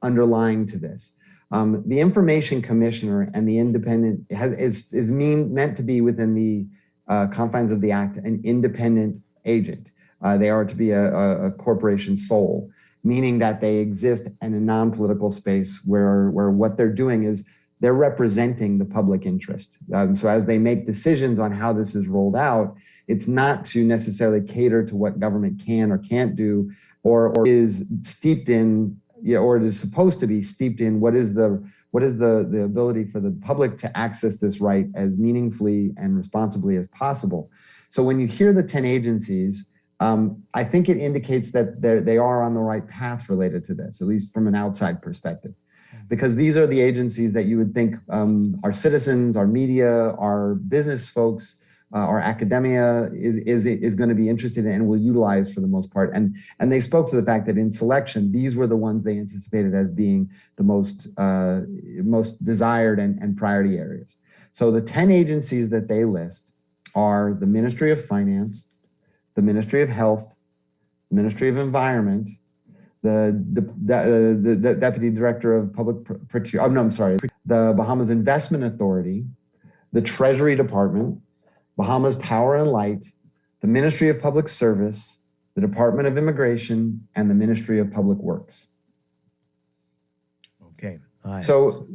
underlying to this. The information commissioner and the independent is meant to be within the confines of the act an independent agent. They are to be a corporation sole, meaning that they exist in a non-political space where what they're doing is they're representing the public interest. So as they make decisions on how this is rolled out, it's not to necessarily cater to what government can or can't do, or is steeped in, or it is supposed to be steeped in what is the ability for the public to access this right as meaningfully and responsibly as possible. So when you hear the 10 agencies, I think it indicates that they are on the right path related to this, at least from an outside perspective. Because these are the agencies that you would think our citizens, our media, our business folks, our academia is going to be interested in and will utilize for the most part. And they spoke to the fact that in selection, these were the ones they anticipated as being the most desired and priority areas. So the 10 agencies that they list are the Ministry of Finance, the Ministry of Health, the Ministry of Environment, the Deputy Director of Public Procurement, the Bahamas Investment Authority, the Treasury Department, Bahamas Power and Light, the Ministry of Public Service, the Department of Immigration, and the Ministry of Public Works. Okay. All right. So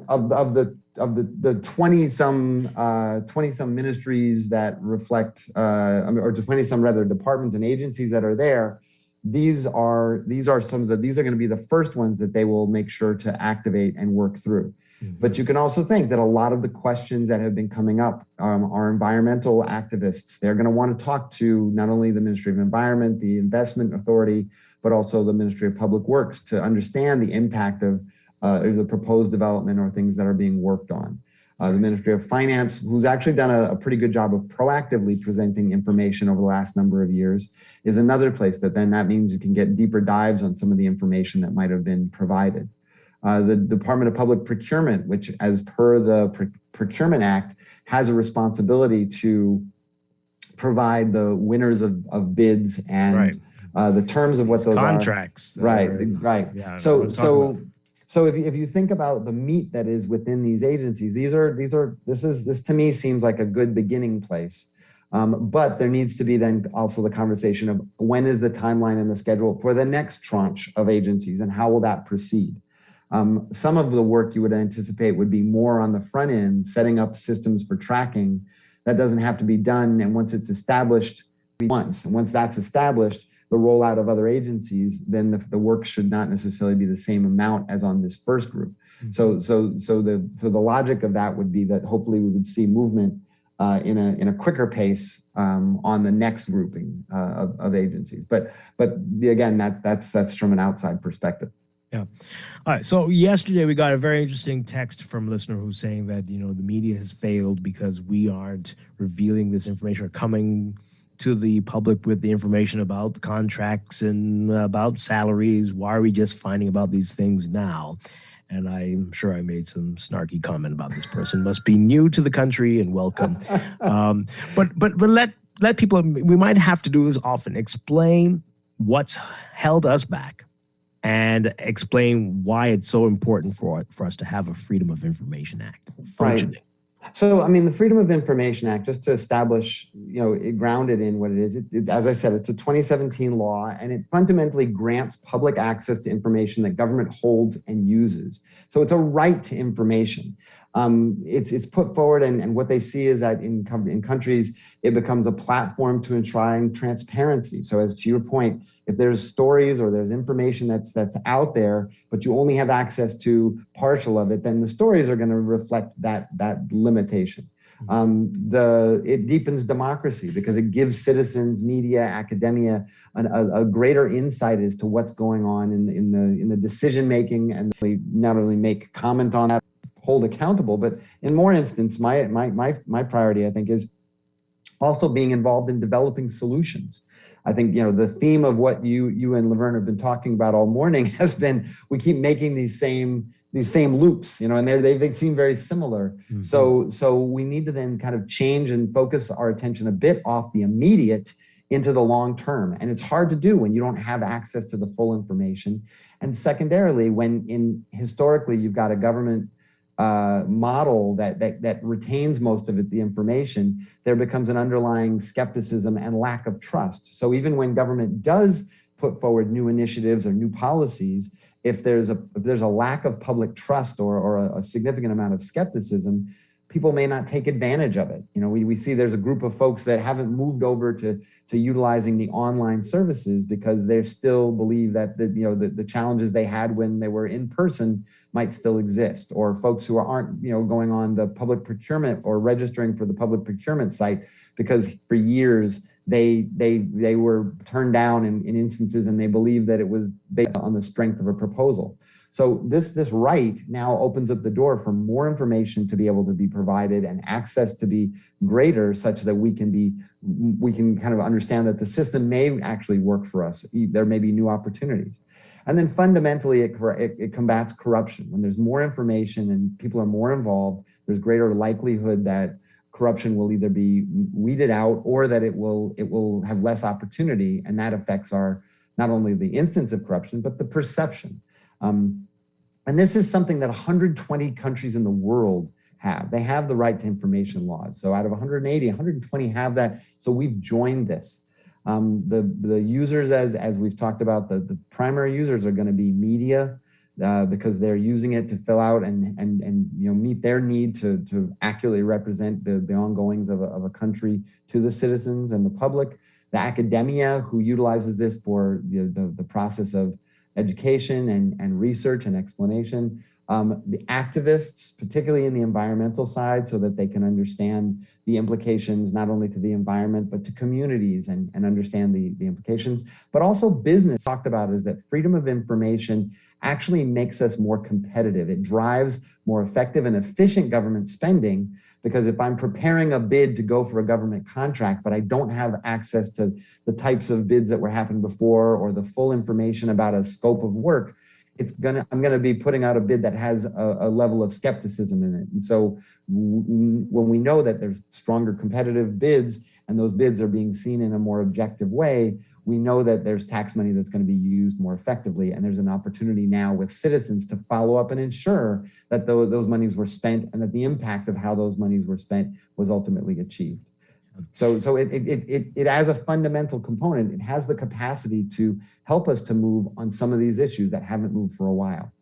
of the 20 some ministries that reflect, or 20 some rather departments and agencies that are there, these are going to be the first ones that they will make sure to activate and work through. But you can also think that a lot of the questions that have been coming up are environmental activists. They're going to want to talk to not only the Ministry of Environment, the Investment Authority, but also the Ministry of Public Works to understand the impact of the proposed development or things that are being worked on. The Ministry of Finance, who's actually done a pretty good job of proactively presenting information over the last number of years, is another place that means you can get deeper dives on some of the information that might have been provided. The Department of Public Procurement, which as per the Procurement Act, has a responsibility to provide the winners of bids and the terms of what those contracts. Right. Yeah, So if you think about the meat that is within these agencies, this to me seems like a good beginning place. But there needs to be then also the conversation of when is the timeline and the schedule for the next tranche of agencies and how will that proceed? Some of the work you would anticipate would be more on the front end, setting up systems for tracking. That doesn't have to be done. And once it's established, once that's established, the rollout of other agencies, then the work should not necessarily be the same amount as on this first group. So the logic of that would be that hopefully we would see movement in a quicker pace on the next grouping of agencies. But again, that's from an outside perspective. Yeah. All right. So yesterday we got a very interesting text from a listener who's saying that, the media has failed because we aren't revealing this information or coming to the public with the information about the contracts and about salaries. Why are we just finding about these things now? And I'm sure I made some snarky comment about this person must be new to the country and welcome. But let people, we might have to do this often, explain what's held us back and explain why it's so important for us to have a Freedom of Information Act functioning. Right. So, the Freedom of Information Act, just to establish, it grounded in what it is, as I said, it's a 2017 law, and it fundamentally grants public access to information that government holds and uses. So it's a right to information. It's put forward, and what they see is that in countries, it becomes a platform to enshrine transparency. So as to your point, if there's stories or there's information that's out there, but you only have access to partial of it, then the stories are going to reflect that limitation. It deepens democracy because it gives citizens, media, academia a greater insight as to what's going on in the decision making, and they not only make comment on that, hold accountable, but in more instance, my priority, I think, is also being involved in developing solutions. I think, the theme of what you and Laverne have been talking about all morning has been, we keep making these same loops, and they seem very similar. Mm-hmm. So we need to then kind of change and focus our attention a bit off the immediate into the long term. And it's hard to do when you don't have access to the full information. And secondarily, when historically you've got a government model that retains most of the information, there becomes an underlying skepticism and lack of trust. So even when government does put forward new initiatives or new policies, if there's a lack of public trust or a significant amount of skepticism, people may not take advantage of it. We see there's a group of folks that haven't moved over to utilizing the online services because they still believe that the challenges they had when they were in person might still exist, or folks who aren't going on the public procurement or registering for the public procurement site because for years they were turned down in instances, and they believed that it was based on the strength of a proposal. So this right now opens up the door for more information to be able to be provided and access to be greater, such that we can kind of understand that the system may actually work for us. There may be new opportunities. And then fundamentally, it combats corruption. When there's more information and people are more involved, there's greater likelihood that corruption will either be weeded out or that it will have less opportunity, and that affects not only the instance of corruption, but the perception. And this is something that 120 countries in the world have. They have the right to information laws. So out of 180, 120 have that. So we've joined this. The users, as we've talked about, the primary users are going to be media, because they're using it to fill out and meet their need to accurately represent the ongoings of a country to the citizens and the public. The academia, who utilizes this for the process of education and research and explanation. The activists, particularly in the environmental side, so that they can understand the implications not only to the environment, but to communities and understand the implications. But also business talked about is that freedom of information actually makes us more competitive. It drives more effective and efficient government spending, because if I'm preparing a bid to go for a government contract, but I don't have access to the types of bids that were happened before or the full information about a scope of work, I'm going to be putting out a bid that has a level of skepticism in it. And so when we know that there's stronger competitive bids and those bids are being seen in a more objective way, we know that there's tax money that's going to be used more effectively. And there's an opportunity now with citizens to follow up and ensure that those monies were spent and that the impact of how those monies were spent was ultimately achieved. So it as a fundamental component, it has the capacity to help us to move on some of these issues that haven't moved for a while.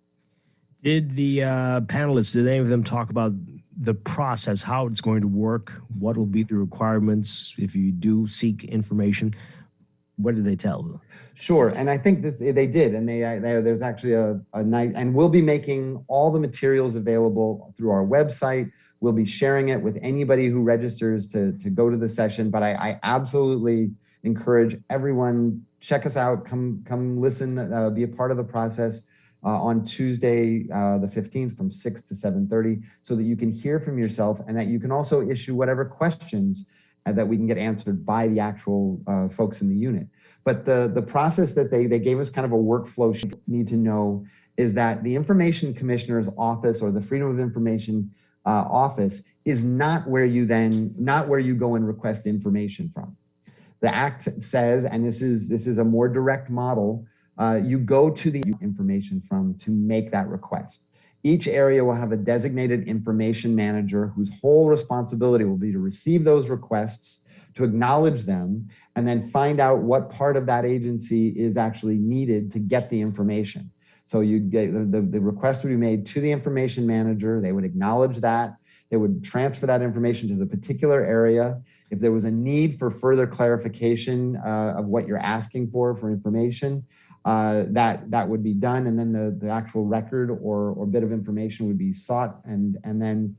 Did the panelists, did any of them talk about the process, how it's going to work, what will be the requirements if you do seek information? What did they tell? Sure, and I think they did, and there's actually a night, and we'll be making all the materials available through our website. We'll be sharing it with anybody who registers to go to the session, but I absolutely encourage everyone, check us out, come listen, be a part of the process on Tuesday, the 15th from 6 to 7:30, so that you can hear from yourself and that you can also issue whatever questions that we can get answered by the actual folks in the unit. But the process that they gave us kind of a workflow sheet need to know is that the Information Commissioner's Office or the Freedom of Information office is not where you go and request information from. The Act says, and this is a more direct model, you go to the information from to make that request. Each area will have a designated information manager whose whole responsibility will be to receive those requests, to acknowledge them, and then find out what part of that agency is actually needed to get the information. So you'd get the request would be made to the information manager. They would acknowledge that. They would transfer that information to the particular area. If there was a need for further clarification of what you're asking for information, that would be done. And then the actual record or bit of information would be sought. And then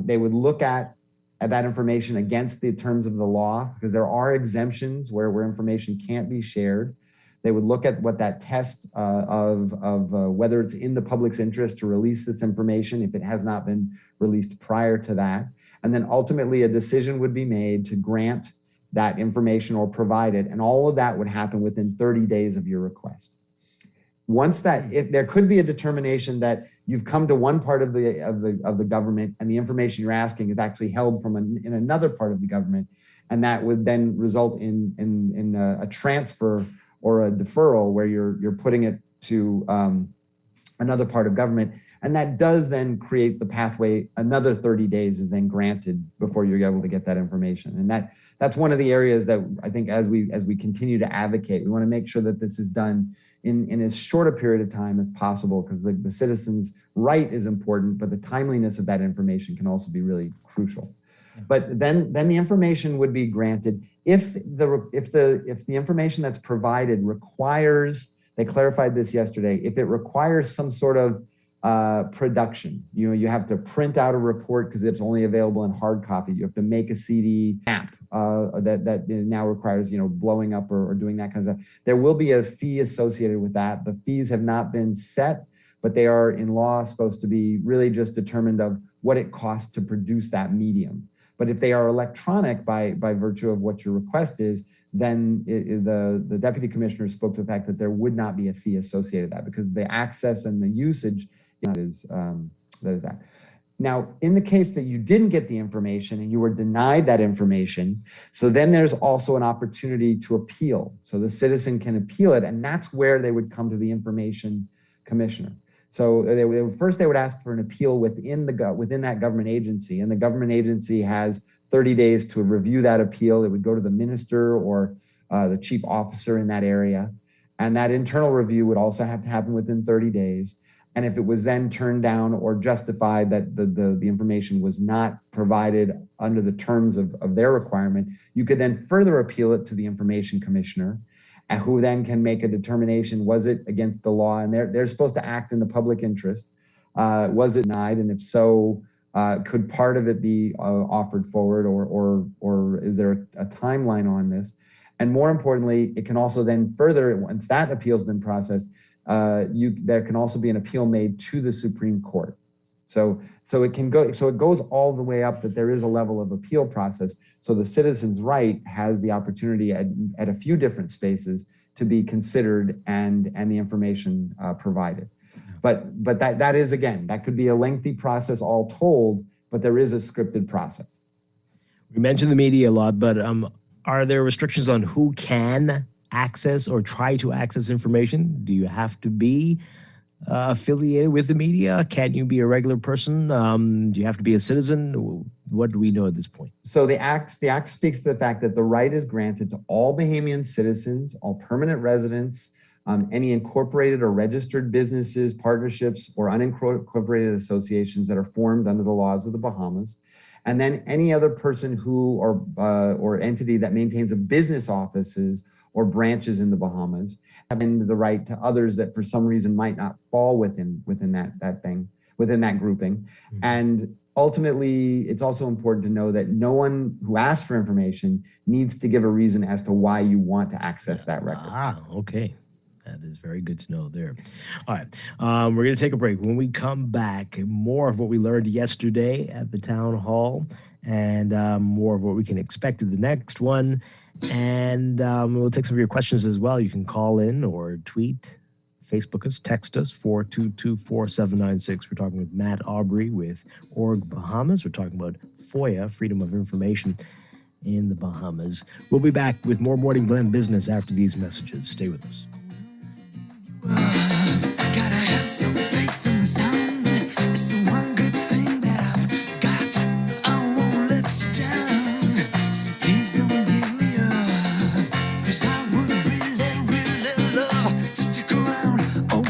they would look at that information against the terms of the law, because there are exemptions where information can't be shared. They would look at what that test of whether it's in the public's interest to release this information if it has not been released prior to that. And then ultimately a decision would be made to grant that information or provide it. And all of that would happen within 30 days of your request. Once that, if there could be a determination that you've come to one part of the government and the information you're asking is actually held in another part of the government, and that would then result in a transfer or a deferral where you're putting it to another part of government. And that does then create the pathway. Another 30 days is then granted before you're able to get that information. And that's one of the areas that I think as we continue to advocate, we want to make sure that this is done in as short a period of time as possible, because the citizen's right is important, but the timeliness of that information can also be really crucial. But then the information would be granted if the information that's provided requires, they clarified this yesterday, if it requires some sort of production. You have to print out a report because it's only available in hard copy. You have to make a CD app that now requires blowing up or doing that kind of stuff. There will be a fee associated with that. The fees have not been set, but they are in law supposed to be really just determined of what it costs to produce that medium. But if they are electronic by virtue of what your request is, then the deputy commissioner spoke to the fact that there would not be a fee associated with that, because the access and the usage that is that. Now, in the case that you didn't get the information and you were denied that information, so then there's also an opportunity to appeal. So the citizen can appeal it, and that's where they would come to the information commissioner. So first they would ask for an appeal within that government agency, and the government agency has 30 days to review that appeal. It would go to the minister or the chief officer in that area, and that internal review would also have to happen within 30 days. And if it was then turned down or justified that the information was not provided under the terms of their requirement, you could then further appeal it to the information commissioner, who then can make a determination, was it against the law? And they're supposed to act in the public interest. Was it denied? And if so, could part of it be offered forward, or is there a timeline on this? And more importantly, it can also then further, once that appeal's been processed, there can also be an appeal made to the Supreme Court. So it goes all the way up that there is a level of appeal process. So the citizen's right has the opportunity at a few different spaces to be considered and the information provided. But that is, again, that could be a lengthy process all told, but there is a scripted process. We mentioned the media a lot, but are there restrictions on who can access or try to access information? Do you have to be affiliated with the media? Can you be a regular person? Do you have to be a citizen? What do we know at this point? So the act speaks to the fact that the right is granted to all Bahamian citizens, all permanent residents, any incorporated or registered businesses, partnerships, or unincorporated associations that are formed under the laws of the Bahamas, and then any other person who or entity that maintains a business offices or branches in the Bahamas, having the right to others that for some reason might not fall within that grouping. Mm-hmm. And ultimately, it's also important to know that no one who asks for information needs to give a reason as to why you want to access that record. Okay. That is very good to know there. All right. We're going to take a break. When we come back, more of what we learned yesterday at the town hall, and more of what we can expect in the next one. And we'll take some of your questions as well. You can call in or tweet, Facebook us, text us, 422-4796. We're talking with Matt Aubrey with Org Bahamas. We're talking about FOIA, Freedom of Information in the Bahamas. We'll be back with more Morning Blend business after these messages. Stay with us. Gotta have some faith in the sound. It's the one good thing that I've got. I won't let you down. So please don't give me up. 'Cause I would really, really love to stick around. Oh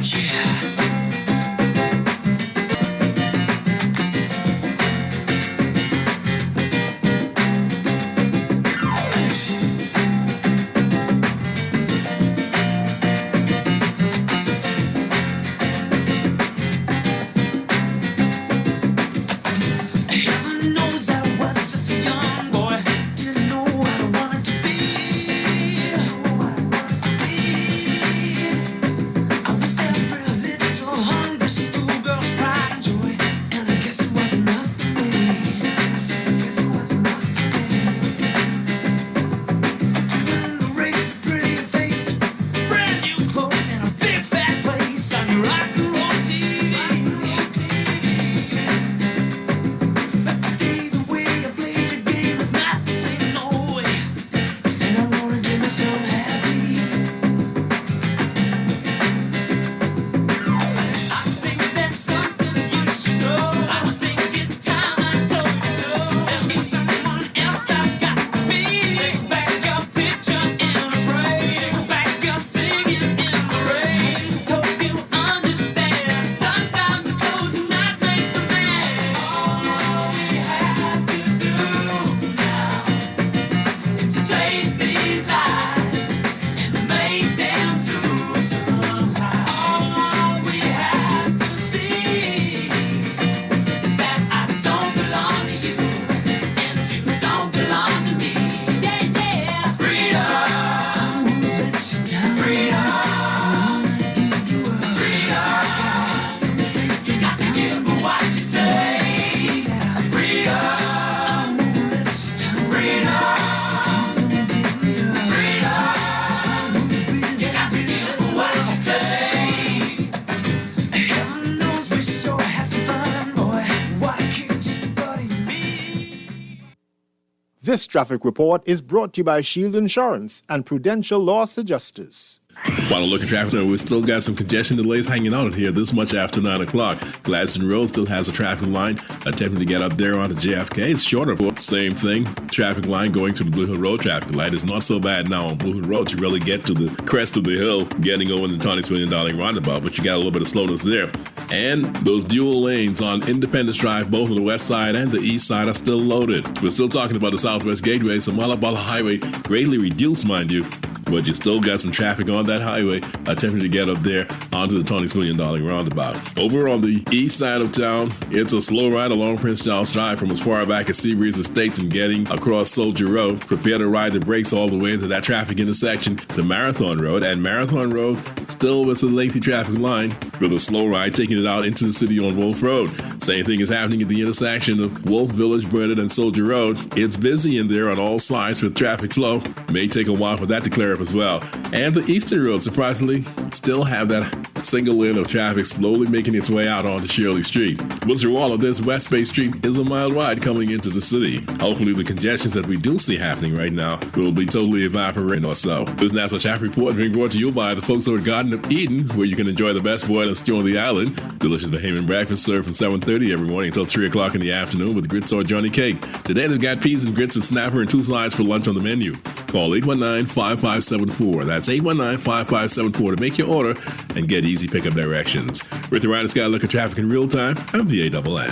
This traffic report is brought to you by Shield Insurance and Prudential Loss Adjusters. While look at traffic, we still got some congestion delays hanging out here this much after 9 o'clock. Gladstone Road still has a traffic line attempting to get up there onto JFK. It's shorter, but same thing. Traffic line going through the Blue Hill Road traffic light is not so bad now on Blue Hill Road to really get to the crest of the hill, getting over the Tony $1 million roundabout, but you got a little bit of slowness there. And those dual lanes on Independence Drive, both on the west side and the east side, are still loaded. We're still talking about the Southwest Gateway, some Walla Highway, greatly reduced, mind you, but you still got some traffic on that highway attempting to get up there onto the Tony's $1 million roundabout. Over on the east side of town, it's a slow ride along Prince Charles Drive from as far back as Seabreeze Estates and getting across Soldier Road. Prepare to ride the brakes all the way to that traffic intersection to Marathon Road. And Marathon Road still with a lengthy traffic line with a slow ride taking it out into the city on Wolf Road. Same thing is happening at the intersection of Wolf Village, Burnett, and Soldier Road. It's busy in there on all sides with traffic flow. May take a while for that to clear up as well. And the Eastern Road, surprisingly, still have that single lane of traffic slowly making its way out onto Shirley Street. But through all of this, West Bay Street is a mile wide coming into the city. Hopefully the congestions that we do see happening right now will be totally evaporating or so. This National Traffic Report being brought to you by the folks over at Garden of Eden, where you can enjoy the best boiled and stew on the island. Delicious Bahamian breakfast served from 7:30 every morning until 3 o'clock in the afternoon with grits or Johnny cake. Today they've got peas and grits with snapper and 2 sides for lunch on the menu. Call 819-5574. That's 819-5574 to make your order and get easy pickup directions. With the Ryder Sky look at traffic in real time, I'm VANN.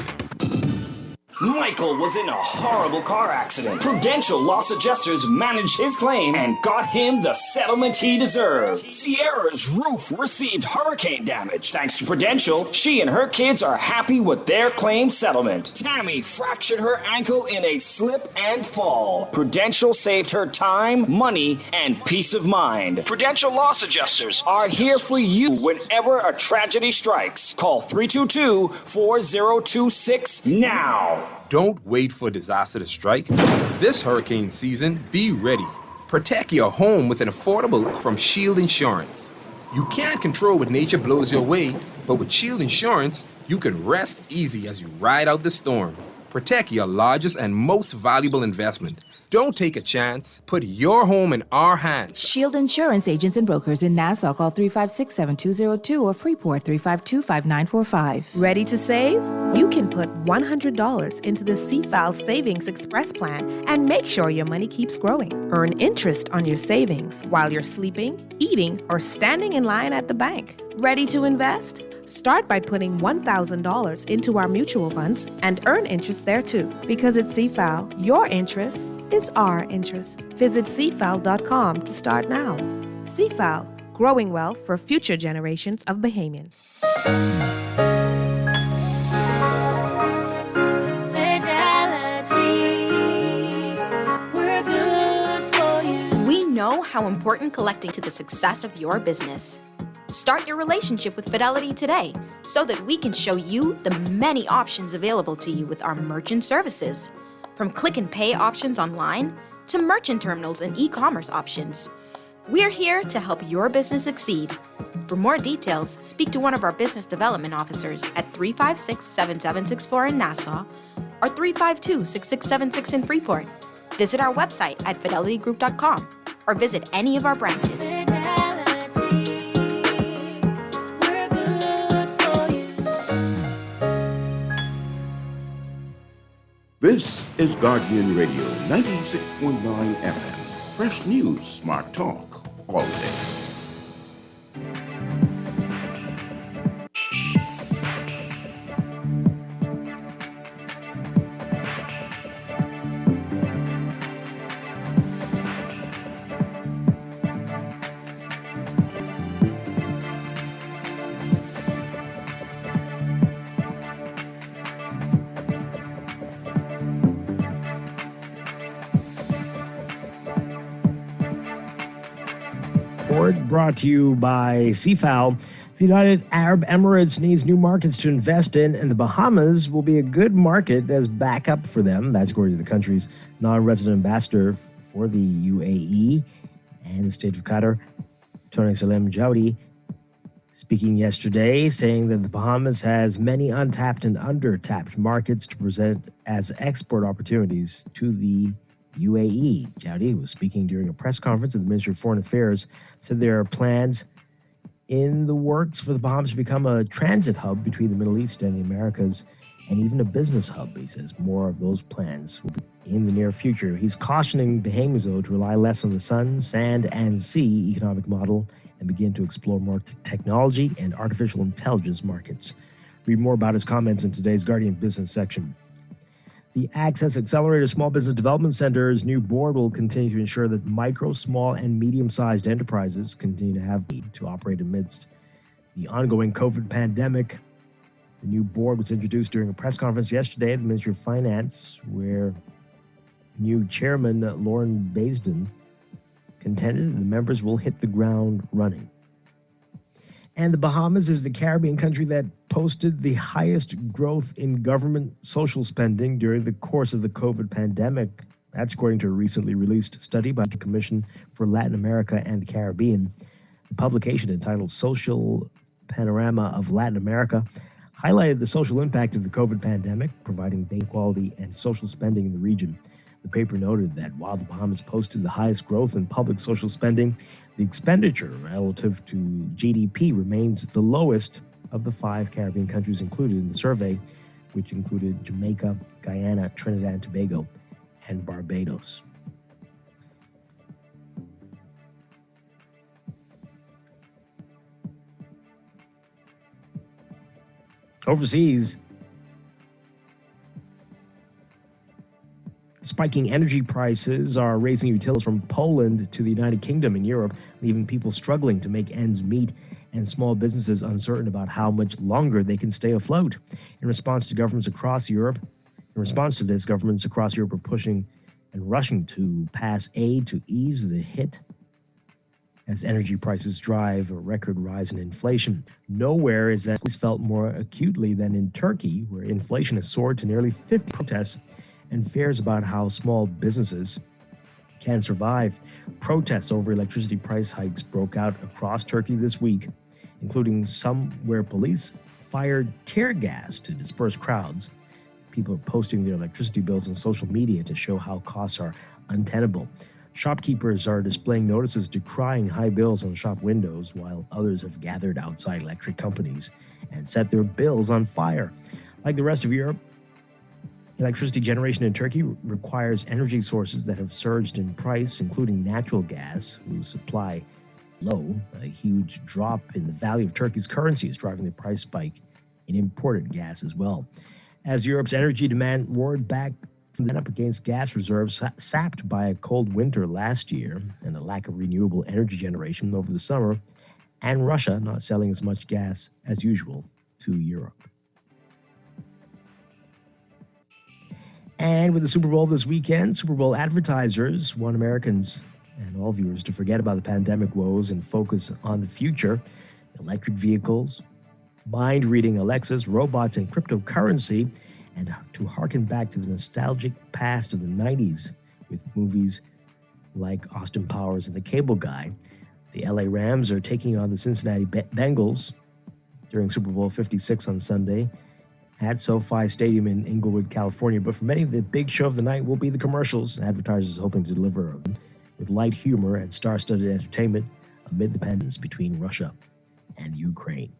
Michael was in a horrible car accident. Prudential Loss Adjusters managed his claim and got him the settlement he deserved. Sierra's roof received hurricane damage. Thanks to Prudential, she and her kids are happy with their claim settlement. Tammy fractured her ankle in a slip and fall. Prudential saved her time, money, and peace of mind. Prudential Loss Adjusters are here for you whenever a tragedy strikes. Call 322-4026 now. Don't wait for disaster to strike. This hurricane season, be ready. Protect your home with an affordable look from Shield Insurance. You can't control what nature blows your way, but with Shield Insurance, you can rest easy as you ride out the storm. Protect your largest and most valuable investment. Don't take a chance. Put your home in our hands. Shield Insurance agents and brokers in Nassau, call 356-7202 or Freeport 352-5945. Ready to save? You can put $100 into the CFAL Savings Express Plan and make sure your money keeps growing. Earn interest on your savings while you're sleeping, eating, or standing in line at the bank. Ready to invest? Start by putting $1,000 into our mutual funds and earn interest there too. Because at CFAL, your interest is our interest. Visit CFAL.com to start now. CFAL, growing wealth for future generations of Bahamians. We're good for you. We know how important collecting to the success of your business. Start your relationship with Fidelity today so that we can show you the many options available to you with our merchant services. From click and pay options online to merchant terminals and e-commerce options. We're here to help your business succeed. For more details, speak to one of our business development officers at 356-7764 in Nassau or 352-6676 in Freeport. Visit our website at fidelitygroup.com or visit any of our branches. This is Guardian Radio 96.9 FM. Fresh news, smart talk, all day. Brought to you by CFAL. The United Arab Emirates needs new markets to invest in, and the Bahamas will be a good market as backup for them. That's according to the country's non-resident ambassador for the UAE and the state of Qatar, Tony Salem Jowdy, speaking yesterday, saying that the Bahamas has many untapped and under-tapped markets to present as export opportunities to the UAE. Jowdy was speaking during a press conference at the Ministry of Foreign Affairs, said there are plans in the works for the Bahamas to become a transit hub between the Middle East and the Americas, and even a business hub. He says more of those plans will be in the near future. He's cautioning Bahamians, though, to rely less on the sun, sand, and sea economic model and begin to explore more technology and artificial intelligence markets. Read more about his comments in today's Guardian Business section. The Access Accelerator Small Business Development Center's new board will continue to ensure that micro, small, and medium-sized enterprises continue to have need to operate amidst the ongoing COVID pandemic. The new board was introduced during a press conference yesterday at the Ministry of Finance, where new chairman Lauren Baisden contended that the members will hit the ground running. And the Bahamas is the Caribbean country that posted the highest growth in government social spending during the course of the COVID pandemic. That's according to a recently released study by the Commission for Latin America and the Caribbean. The publication, entitled Social Panorama of Latin America, highlighted the social impact of the COVID pandemic, providing data quality and social spending in the region. The paper noted that while the Bahamas posted the highest growth in public social spending, the expenditure relative to GDP remains the lowest of the 5 Caribbean countries included in the survey, which included Jamaica, Guyana, Trinidad and Tobago, and Barbados. Overseas, spiking energy prices are raising utilities from Poland to the United Kingdom and Europe, leaving people struggling to make ends meet and small businesses uncertain about how much longer they can stay afloat. In response to this, governments across Europe are pushing and rushing to pass aid to ease the hit as energy prices drive a record rise in inflation. Nowhere is that felt more acutely than in Turkey, where inflation has soared to nearly 50 protests and fears about how small businesses can survive. Protests over electricity price hikes broke out across Turkey this week, including some where police fired tear gas to disperse crowds. People are posting their electricity bills on social media to show how costs are untenable. Shopkeepers are displaying notices decrying high bills on shop windows, while others have gathered outside electric companies and set their bills on fire. Like the rest of Europe, electricity generation in Turkey requires energy sources that have surged in price, including natural gas, whose supply low. A huge drop in the value of Turkey's currency is driving the price spike in imported gas as well. As Europe's energy demand roared back up against gas reserves sapped by a cold winter last year and a lack of renewable energy generation over the summer, and Russia not selling as much gas as usual to Europe. And with the Super Bowl this weekend, Super Bowl advertisers want Americans and all viewers to forget about the pandemic woes and focus on the future: electric vehicles, mind-reading Alexas, robots, and cryptocurrency, and to harken back to the nostalgic past of the 90s with movies like Austin Powers and The Cable Guy. The LA Rams are taking on the Cincinnati Bengals during Super Bowl 56 on Sunday at SoFi Stadium in Inglewood, California. But for many, the big show of the night will be the commercials. Advertisers hoping to deliver with light humor and star-studded entertainment amid the tensions between Russia and Ukraine.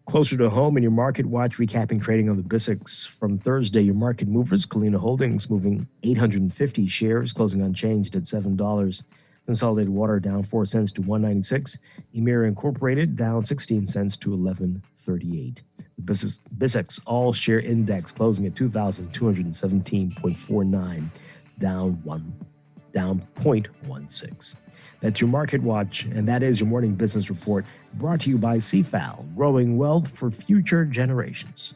Closer to home in your market watch, recapping trading on the BISX from Thursday. Your market movers: Kalina Holdings moving 850 shares, closing unchanged at $7. Consolidated Water down 4 cents to $1.96. Emira Incorporated down 16 cents to $11.38. The BISX All-Share Index closing at 2,217.49, down 0.16. That's your Market Watch, and that is your morning business report, brought to you by CFAL, growing wealth for future generations.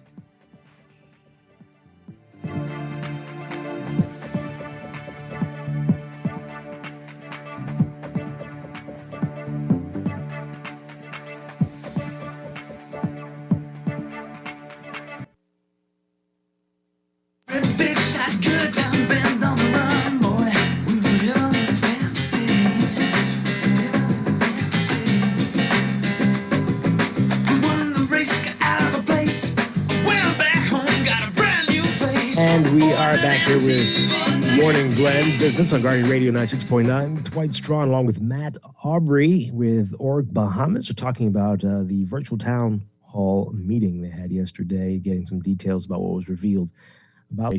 Big shot, good time, bend on the run, boy. We were living in fantasy. We won the race, got out of the place. Went back home, got a brand new face. And we are back here with Morning Blend Business on Guardian Radio 96.9. Dwight Strachan along with Matt Aubrey with Org Bahamas. We're talking about the virtual town hall meeting they had yesterday, getting some details about what was revealed about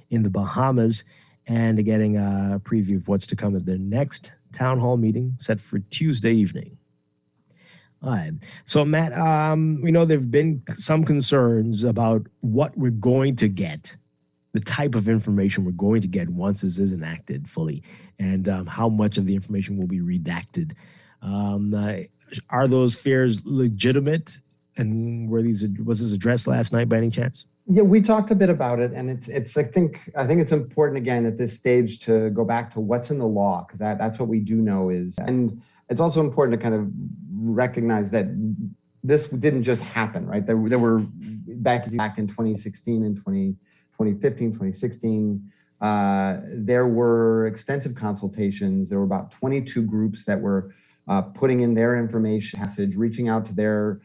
in the Bahamas and getting a preview of what's to come at their next town hall meeting set for Tuesday evening. All right. So, Matt, we know there have been some concerns about what we're going to get, the type of information we're going to get once this is enacted fully, and how much of the information will be redacted. Are those fears legitimate? And was this addressed last night by any chance? Yeah, we talked a bit about it, and it's I think it's important again at this stage to go back to what's in the law, because that's what we do know is, and it's also important to kind of recognize that this didn't just happen, right? There were back in 2016 and 2015, 2016, there were extensive consultations. There were about 22 groups that were putting in their information message, reaching out to their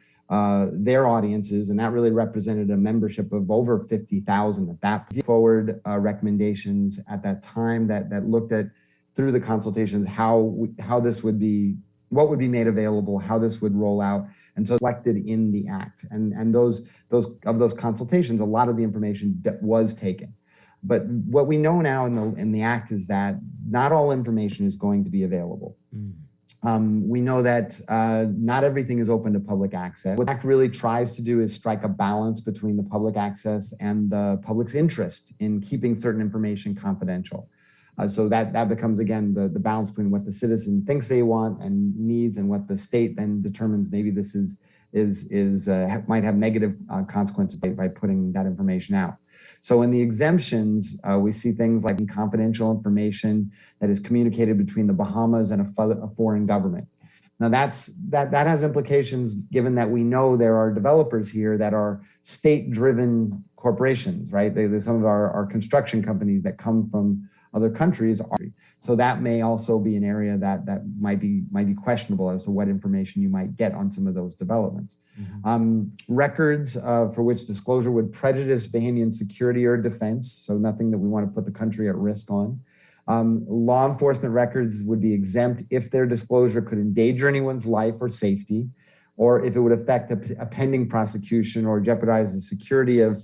audiences, and that really represented a membership of over 50,000 at that forward recommendations at that time that looked at through the consultations how this would be, what would be made available, how this would roll out, and so reflected in the act. And those consultations, a lot of the information was taken. But what we know now in the act is that not all information is going to be available. We know that not everything is open to public access. What the act really tries to do is strike a balance between the public access and the public's interest in keeping certain information confidential. So that becomes, again, the balance between what the citizen thinks they want and needs, and what the state then determines maybe this might have negative consequences by putting that information out. So in the exemptions, we see things like confidential information that is communicated between the Bahamas and a foreign government. Now that has implications, given that we know there are developers here that are state-driven corporations, right? Some of our construction companies that come from other countries are. So that may also be an area that might be questionable as to what information you might get on some of those developments. Records for which disclosure would prejudice Bahamian security or defense, so nothing that we want to put the country at risk on. Law enforcement records would be exempt if their disclosure could endanger anyone's life or safety, or if it would affect a pending prosecution or jeopardize the security of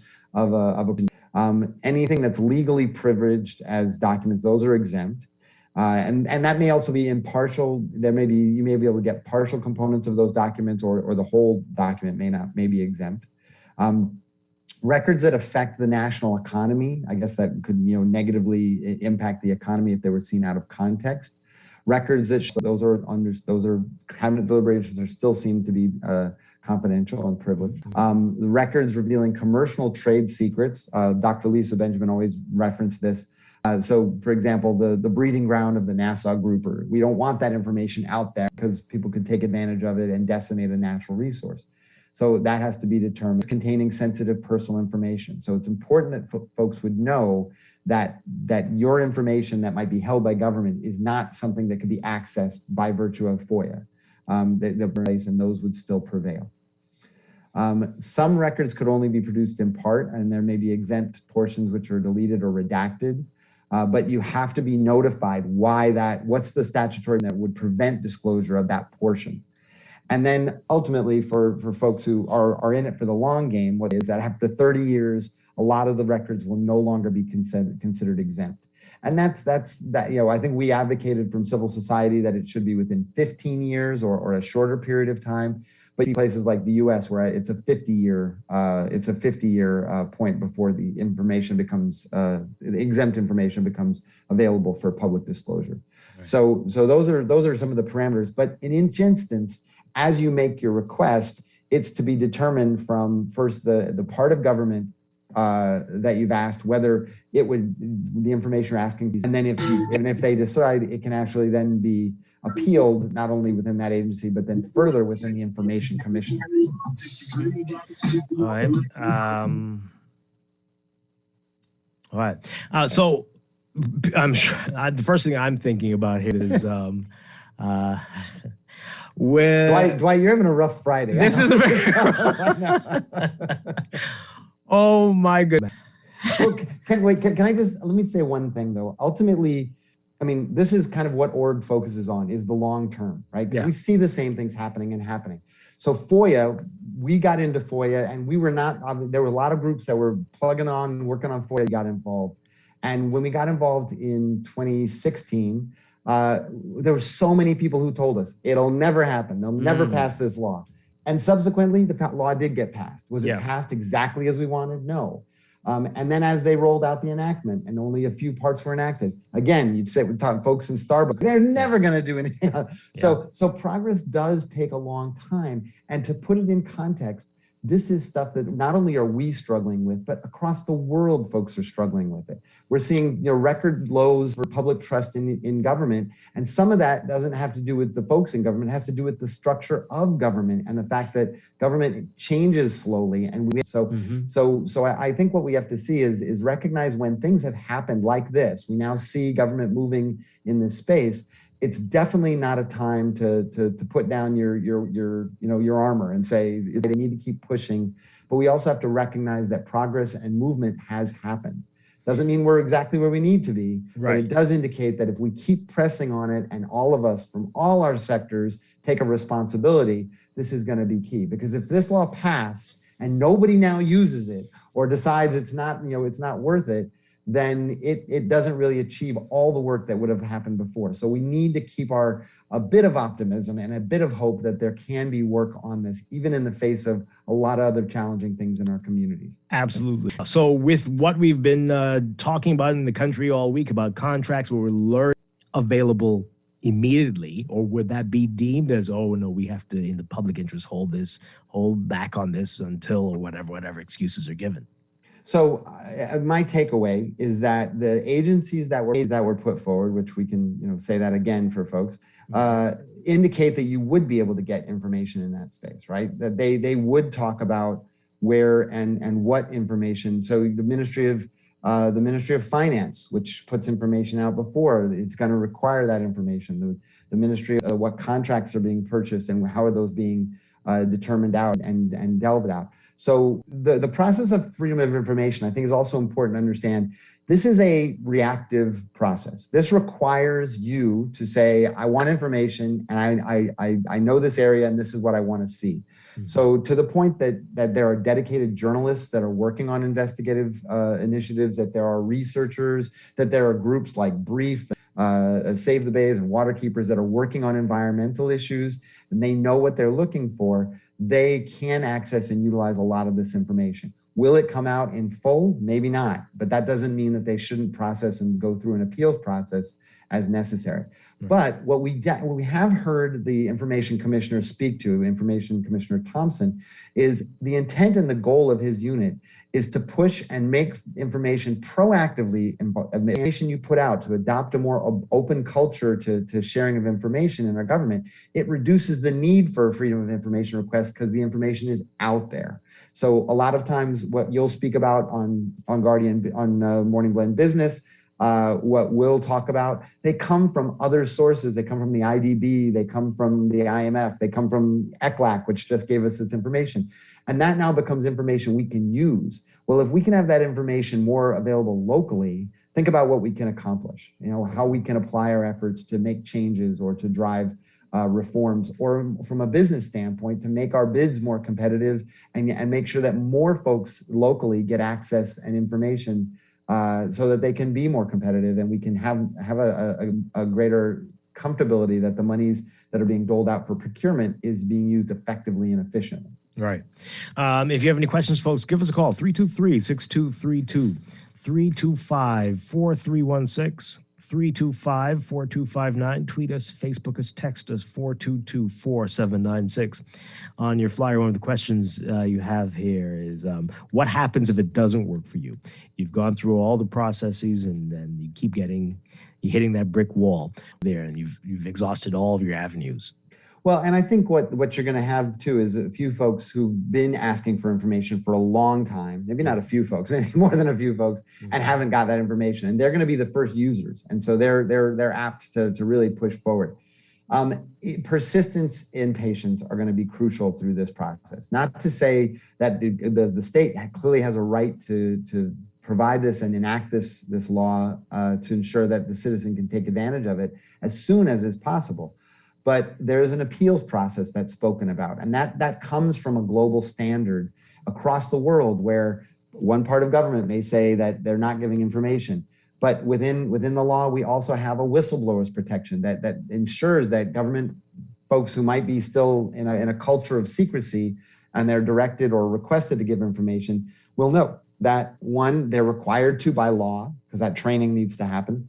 anything that's legally privileged as documents, those are exempt. And that may also be impartial. You may be able to get partial components of those documents, or the whole document may be exempt. Records that affect the national economy, I guess that could negatively impact the economy if they were seen out of context. Records that those are cabinet deliberations are still seem to be confidential and privileged. The records revealing commercial trade secrets. Dr. Lisa Benjamin always referenced this. So, for example, the breeding ground of the Nassau grouper. We don't want that information out there because people could take advantage of it and decimate a natural resource. So that has to be determined. It's containing sensitive personal information. So it's important that folks would know that your information that might be held by government is not something that could be accessed by virtue of FOIA. And those would still prevail. Some records could only be produced in part, and there may be exempt portions which are deleted or redacted. But you have to be notified what's the statutory that would prevent disclosure of that portion. And then ultimately for folks who are in it for the long game, what is that after 30 years, a lot of the records will no longer be considered exempt. And that's I think we advocated from civil society that it should be within 15 years or a shorter period of time. But places like the U.S. where it's a 50-year point before the information becomes exempt information becomes available for public disclosure. Right. So those are some of the parameters. But in each instance, as you make your request, it's to be determined from first the part of government that you've asked whether the information you're asking, and then if they decide, it can actually then be appealed not only within that agency but then further within the Information Commission. All right. All right. So I'm sure the first thing I'm thinking about here is Dwight, you're having a rough Friday. This is oh my goodness. Well, can I just, let me say one thing though. Ultimately, I mean, this is kind of what org focuses on, is the long term, right? Because we see the same things happening. So FOIA, we got into FOIA and we were not, there were a lot of groups that were plugging on, working on FOIA, got involved. And when we got involved in 2016, there were so many people who told us, it'll never happen. They'll never pass this law. And subsequently, the law did get passed. Was it passed exactly as we wanted? No. And then as they rolled out the enactment and only a few parts were enacted, again, you'd sit with folks in Starbucks, they're never going to do anything. So progress does take a long time. And to put it in context, this is stuff that not only are we struggling with, but across the world, folks are struggling with it. We're seeing record lows for public trust in government. And some of that doesn't have to do with the folks in government, it has to do with the structure of government and the fact that government changes slowly. And so I think what we have to see is recognize when things have happened like this, we now see government moving in this space. It's definitely not a time to put down your armor and say they need to keep pushing. But we also have to recognize that progress and movement has happened. Doesn't mean we're exactly where we need to be, but it does indicate that if we keep pressing on it and all of us from all our sectors take a responsibility, this is going to be key. Because if this law passed and nobody now uses it or decides it's not worth it, then it doesn't really achieve all the work that would have happened before. So we need to keep a bit of optimism and a bit of hope that there can be work on this, even in the face of a lot of other challenging things in our communities. Absolutely. So with what we've been talking about in the country all week about contracts where we're learning available immediately, or would that be deemed as, oh no, we have to, in the public interest, hold back on this until, or whatever excuses are given? So my takeaway is that the agencies that were put forward, which we can say that again for folks, indicate that you would be able to get information in that space, right? That they would talk about where and what information. So the Ministry of Finance, which puts information out before, it's going to require that information. The Ministry of what contracts are being purchased and how are those being determined out and delved out. So the process of freedom of information, I think, is also important to understand. This is a reactive process. This requires you to say, I want information and I know this area and this is what I want to see. Mm-hmm. So to the point that there are dedicated journalists that are working on investigative initiatives, that there are researchers, that there are groups like Brief, Save the Bays and Waterkeepers that are working on environmental issues, and they know what they're looking for. They can access and utilize a lot of this information. Will it come out in full? Maybe not, but that doesn't mean that they shouldn't process and go through an appeals process as necessary. Right. But what we have heard the Information Commissioner speak to, Information Commissioner Thompson, is the intent and the goal of his unit is to push and make information proactively, information you put out, to adopt a more open culture to sharing of information in our government. It reduces the need for a freedom of information request because the information is out there. So a lot of times what you'll speak about on Guardian, on Morning Blend Business, what we'll talk about, they come from other sources. They come from the IDB, they come from the IMF, they come from ECLAC, which just gave us this information. And that now becomes information we can use. Well, if we can have that information more available locally, think about what we can accomplish, how we can apply our efforts to make changes or to drive reforms, or from a business standpoint, to make our bids more competitive and make sure that more folks locally get access and information so that they can be more competitive and we can have a greater comfortability that the monies that are being doled out for procurement is being used effectively and efficiently. Right. If you have any questions, folks, give us a call, 323-6232, 325-4316, 325-4259. Tweet us, Facebook us, text us, 422-4796. On your flyer, one of the questions you have here is, what happens if it doesn't work for you? You've gone through all the processes and then you keep hitting that brick wall there, and you've exhausted all of your avenues. Well, and I think what you're going to have too is a few folks who've been asking for information for a long time, maybe not a few folks, maybe more than a few folks, and haven't got that information. And they're going to be the first users. And so they're apt to really push forward. Persistence and patience are going to be crucial through this process. Not to say that the state clearly has a right to provide this and enact this law to ensure that the citizen can take advantage of it as soon as is possible. But there is an appeals process that's spoken about, and that comes from a global standard across the world where one part of government may say that they're not giving information. But within the law, we also have a whistleblowers protection that ensures that government folks who might be still in a culture of secrecy and they're directed or requested to give information will know that, one, they're required to by law, because that training needs to happen.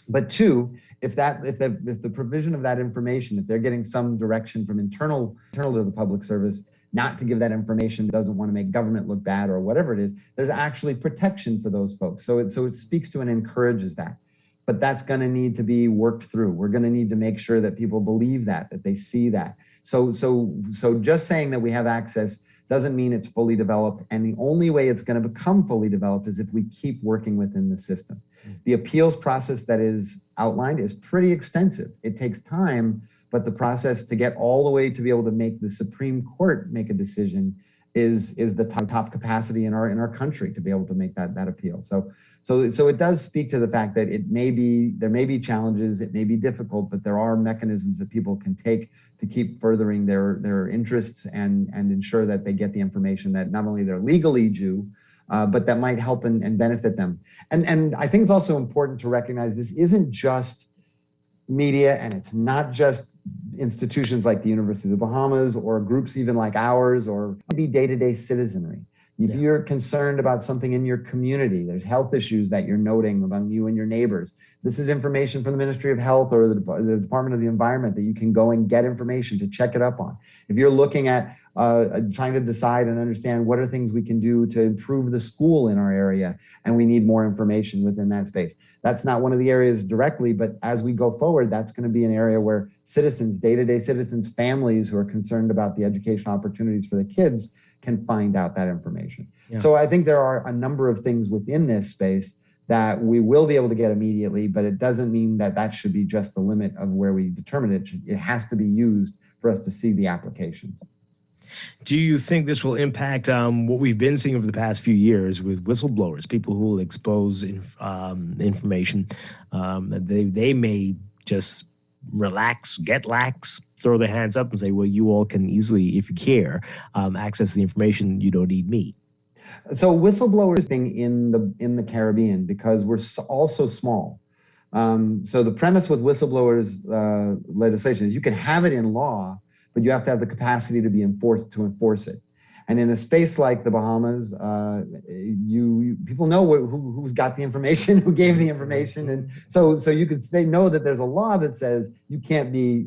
But two, if the provision of that information, if they're getting some direction from internal to the public service not to give that information, doesn't want to make government look bad or whatever it is, there's actually protection for those folks. So it speaks to and encourages that. But that's going to need to be worked through. We're going to need to make sure that people believe that they see that. So just saying that we have access doesn't mean it's fully developed. And the only way it's going to become fully developed is if we keep working within the system. The appeals process that is outlined is pretty extensive. It takes time, but the process to get all the way to be able to make the Supreme Court make a decision is the top capacity in our country to be able to make that appeal. So it does speak to the fact that there may be challenges, it may be difficult, but there are mechanisms that people can take to keep furthering their interests and ensure that they get the information that not only they're legally due, but that might help and benefit them. And I think it's also important to recognize this isn't just media, and it's not just institutions like the University of the Bahamas or groups even like ours, or maybe day-to-day citizenry. If you're concerned about something in your community, there's health issues that you're noting among you and your neighbors. This is information from the Ministry of Health or the Department of the Environment that you can go and get information to check it up on. If you're looking at trying to decide and understand what are things we can do to improve the school in our area, and we need more information within that space. That's not one of the areas directly, but as we go forward, that's going to be an area where citizens, day-to-day citizens, families who are concerned about the educational opportunities for the kids can find out that information. Yeah. So I think there are a number of things within this space that we will be able to get immediately, but it doesn't mean that should be just the limit of where we determine it. It has to be used for us to see the applications. Do you think this will impact what we've been seeing over the past few years with whistleblowers, people who will expose information? They may just relax, get lax, throw their hands up and say, well, you all can easily, if you care, access the information. You don't need me. So whistleblowers thing in the Caribbean, because we're all so small. So the premise with whistleblowers legislation is you can have it in law, but you have to have the capacity to be enforce it. And in a space like the Bahamas, people know who's got the information, who gave the information, and so they know that there's a law that says there could be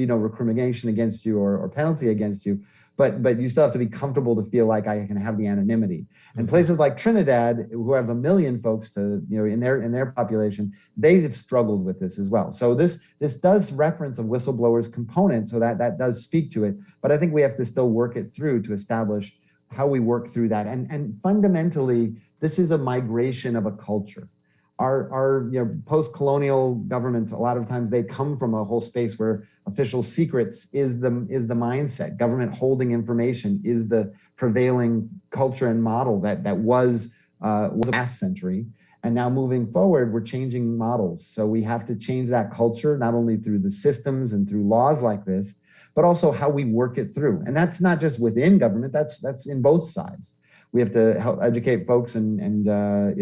no recrimination against you or penalty against you, but you still have to be comfortable to feel like I can have the anonymity. And places like Trinidad, who have 1 million folks in their population, they have struggled with this as well. So this does reference a whistleblower's component, so that does speak to it. But I think we have to still work it through to establish how we work through that. And fundamentally, this is a migration of a culture. Our post-colonial governments, a lot of times they come from a whole space where official secrets is the mindset. Government holding information is the prevailing culture and model that was last century. And now moving forward, we're changing models. So we have to change that culture, not only through the systems and through laws like this, but also how we work it through. And that's not just within government, that's in both sides. We have to help educate folks and in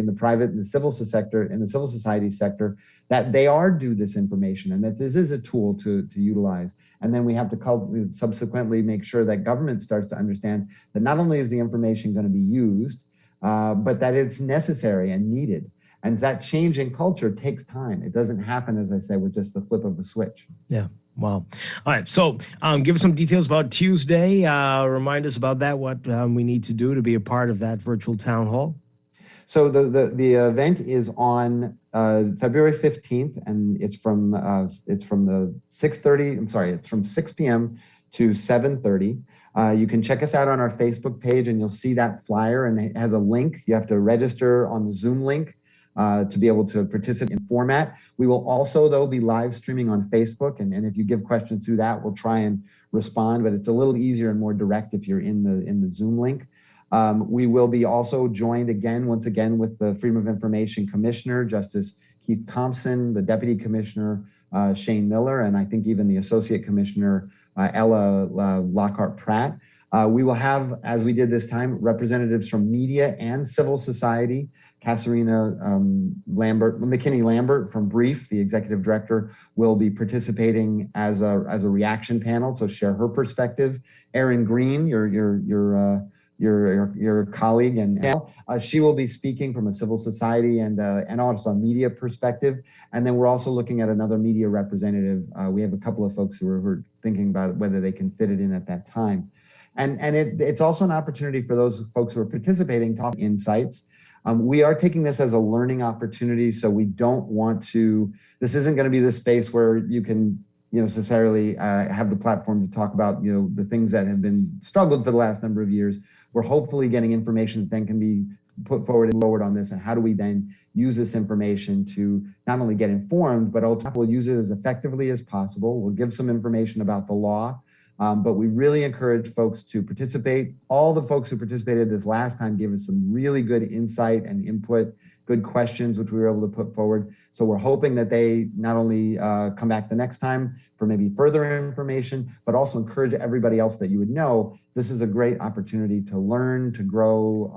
the private and the civil society sector that they are due this information and that this is a tool to utilize. And then we have to subsequently make sure that government starts to understand that not only is the information going to be used, but that it's necessary and needed. And that change in culture takes time. It doesn't happen, as I say, with just the flip of a switch. Yeah. Wow. All right. So give us some details about Tuesday. Remind us about that, what we need to do to be a part of that virtual town hall. So the event is on February 15th, and it's from the 6:30. I'm sorry, it's from 6 p.m. to 7:30. You can check us out on our Facebook page, and you'll see that flyer, and it has a link. You have to register on the Zoom link to be able to participate in format. We will also, though, be live streaming on Facebook, and if you give questions through that, we'll try and respond, but it's a little easier and more direct if you're in the Zoom link. We will be also joined once again, with the Freedom of Information Commissioner, Justice Keith Thompson, the Deputy Commissioner, Shane Miller, and I think even the Associate Commissioner, Ella Lockhart Pratt. We will have, as we did this time, representatives from media and civil society. Kasarina McKinney Lambert from Brief, the executive director, will be participating as a reaction panel, so share her perspective. Erin Green, your colleague, and she will be speaking from a civil society and also a media perspective. And then we're also looking at another media representative. We have a couple of folks who are thinking about whether they can fit it in at that time. And it's also an opportunity for those folks who are participating to have insights. We are taking this as a learning opportunity, so we don't want to, this isn't going to be the space where you can necessarily have the platform to talk about the things that have been struggled for the last number of years. We're hopefully getting information that then can be put forward on this, and how do we then use this information to not only get informed, but ultimately we'll use it as effectively as possible. We'll give some information about the law, but we really encourage folks to participate. All the folks who participated this last time gave us some really good insight and input, good questions, which we were able to put forward. So we're hoping that they not only come back the next time for maybe further information, but also encourage everybody else that you would know. This is a great opportunity to learn, to grow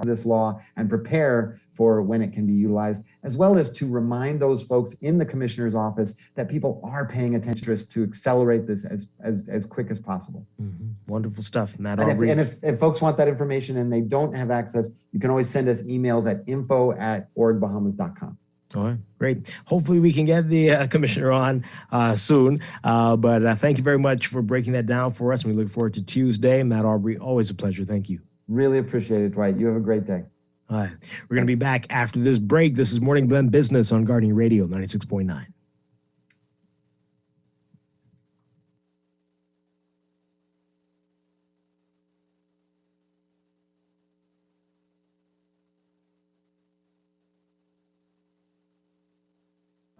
this law and prepare for when it can be utilized, as well as to remind those folks in the commissioner's office that people are paying attention to accelerate this as quick as possible. Mm-hmm. Wonderful stuff, Matt. And if folks want that information and they don't have access, you can always send us emails at info@orgbahamas.com. All right, great. Hopefully we can get the commissioner on soon. But thank you very much for breaking that down for us. And we look forward to Tuesday. Matt Aubrey, always a pleasure. Thank you. Really appreciate it, Dwight. You have a great day. All right. We're going to be back after this break. This is Morning Blend Business on Guardian Radio 96.9.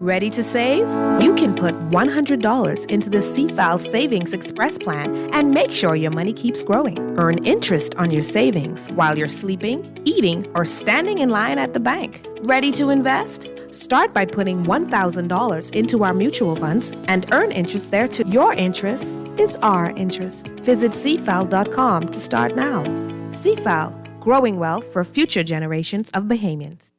Ready to save? You can put $100 into the CFAL Savings Express Plan and make sure your money keeps growing. Earn interest on your savings while you're sleeping, eating, or standing in line at the bank. Ready to invest? Start by putting $1,000 into our mutual funds and earn interest there too. Your interest is our interest. Visit CFAL.com to start now. CFAL, growing wealth for future generations of Bahamians.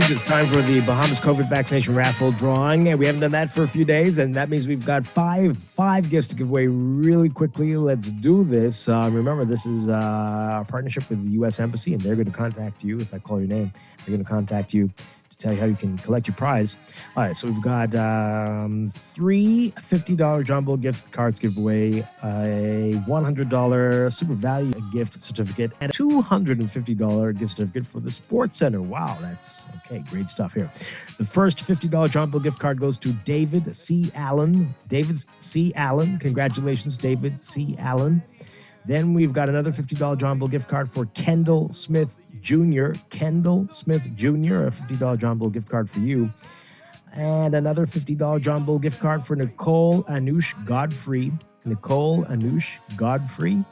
It's time for the Bahamas COVID vaccination raffle drawing, and we haven't done that for a few days, and that means we've got five gifts to give away really quickly. Let's do this. Remember, this is our partnership with the U.S. Embassy, and they're going to contact you. If I call your name, they're going to contact you to tell you how you can collect your prize. All right, so we've got 3 $50 jumbo gift cards giveaway, a $100 super value gift certificate, and a $250 gift certificate for the Sports Center. Wow, that's okay. Great stuff here. The first $50 jumbo gift card goes to David C. Allen. David C. Allen. Congratulations, David C. Allen. Then we've got another $50 John Bull gift card for Kendall Smith Jr. Kendall Smith Jr., a $50 John Bull gift card for you. And another $50 John Bull gift card for Nicole Anush Godfrey. Nicole Anush Godfrey.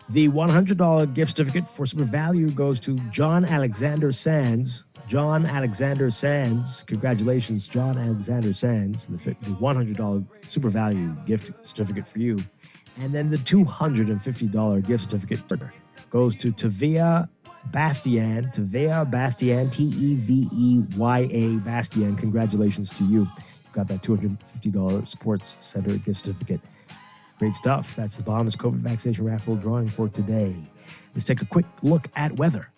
The $100 gift certificate for super value goes to John Alexander Sands. John Alexander Sands. Congratulations, John Alexander Sands. The $100 super value gift certificate for you. And then the $250 gift certificate goes to Tevea Bastian. Tevea Bastian, T-E-V-E-Y-A Bastian. Congratulations to you. You've got that $250 Sports Center gift certificate. Great stuff. That's the Bahamas COVID vaccination raffle drawing for today. Let's take a quick look at weather.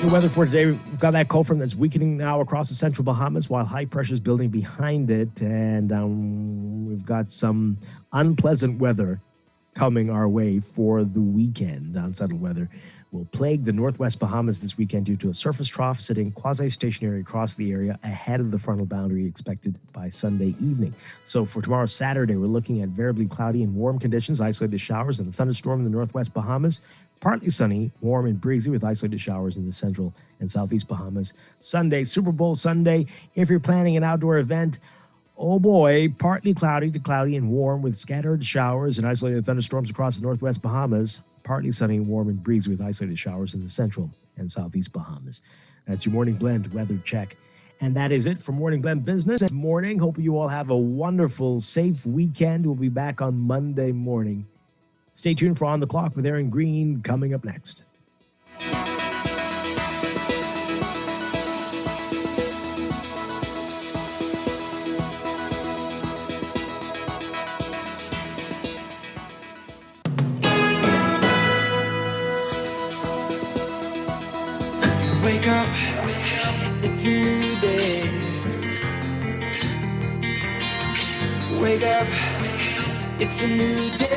The weather for today, we've got that cold front that's weakening now across the central Bahamas while high pressure is building behind it. And we've got some unpleasant weather coming our way for the weekend. Unsettled weather will plague the northwest Bahamas this weekend due to a surface trough sitting quasi-stationary across the area ahead of the frontal boundary expected by Sunday evening. So for tomorrow, Saturday, we're looking at variably cloudy and warm conditions, isolated showers and a thunderstorm in the northwest Bahamas. Partly sunny, warm and breezy with isolated showers in the central and southeast Bahamas. Sunday, Super Bowl Sunday, if you're planning an outdoor event, oh boy, partly cloudy to cloudy and warm with scattered showers and isolated thunderstorms across the northwest Bahamas. Partly sunny, warm and breezy with isolated showers in the central and southeast Bahamas. That's your Morning Blend weather check. And that is it for Morning Blend Business. Morning. Hope you all have a wonderful, safe weekend. We'll be back on Monday morning. Stay tuned for On the Clock with Aaron Green coming up next. Wake up, it's a new day. Wake up, it's a new day.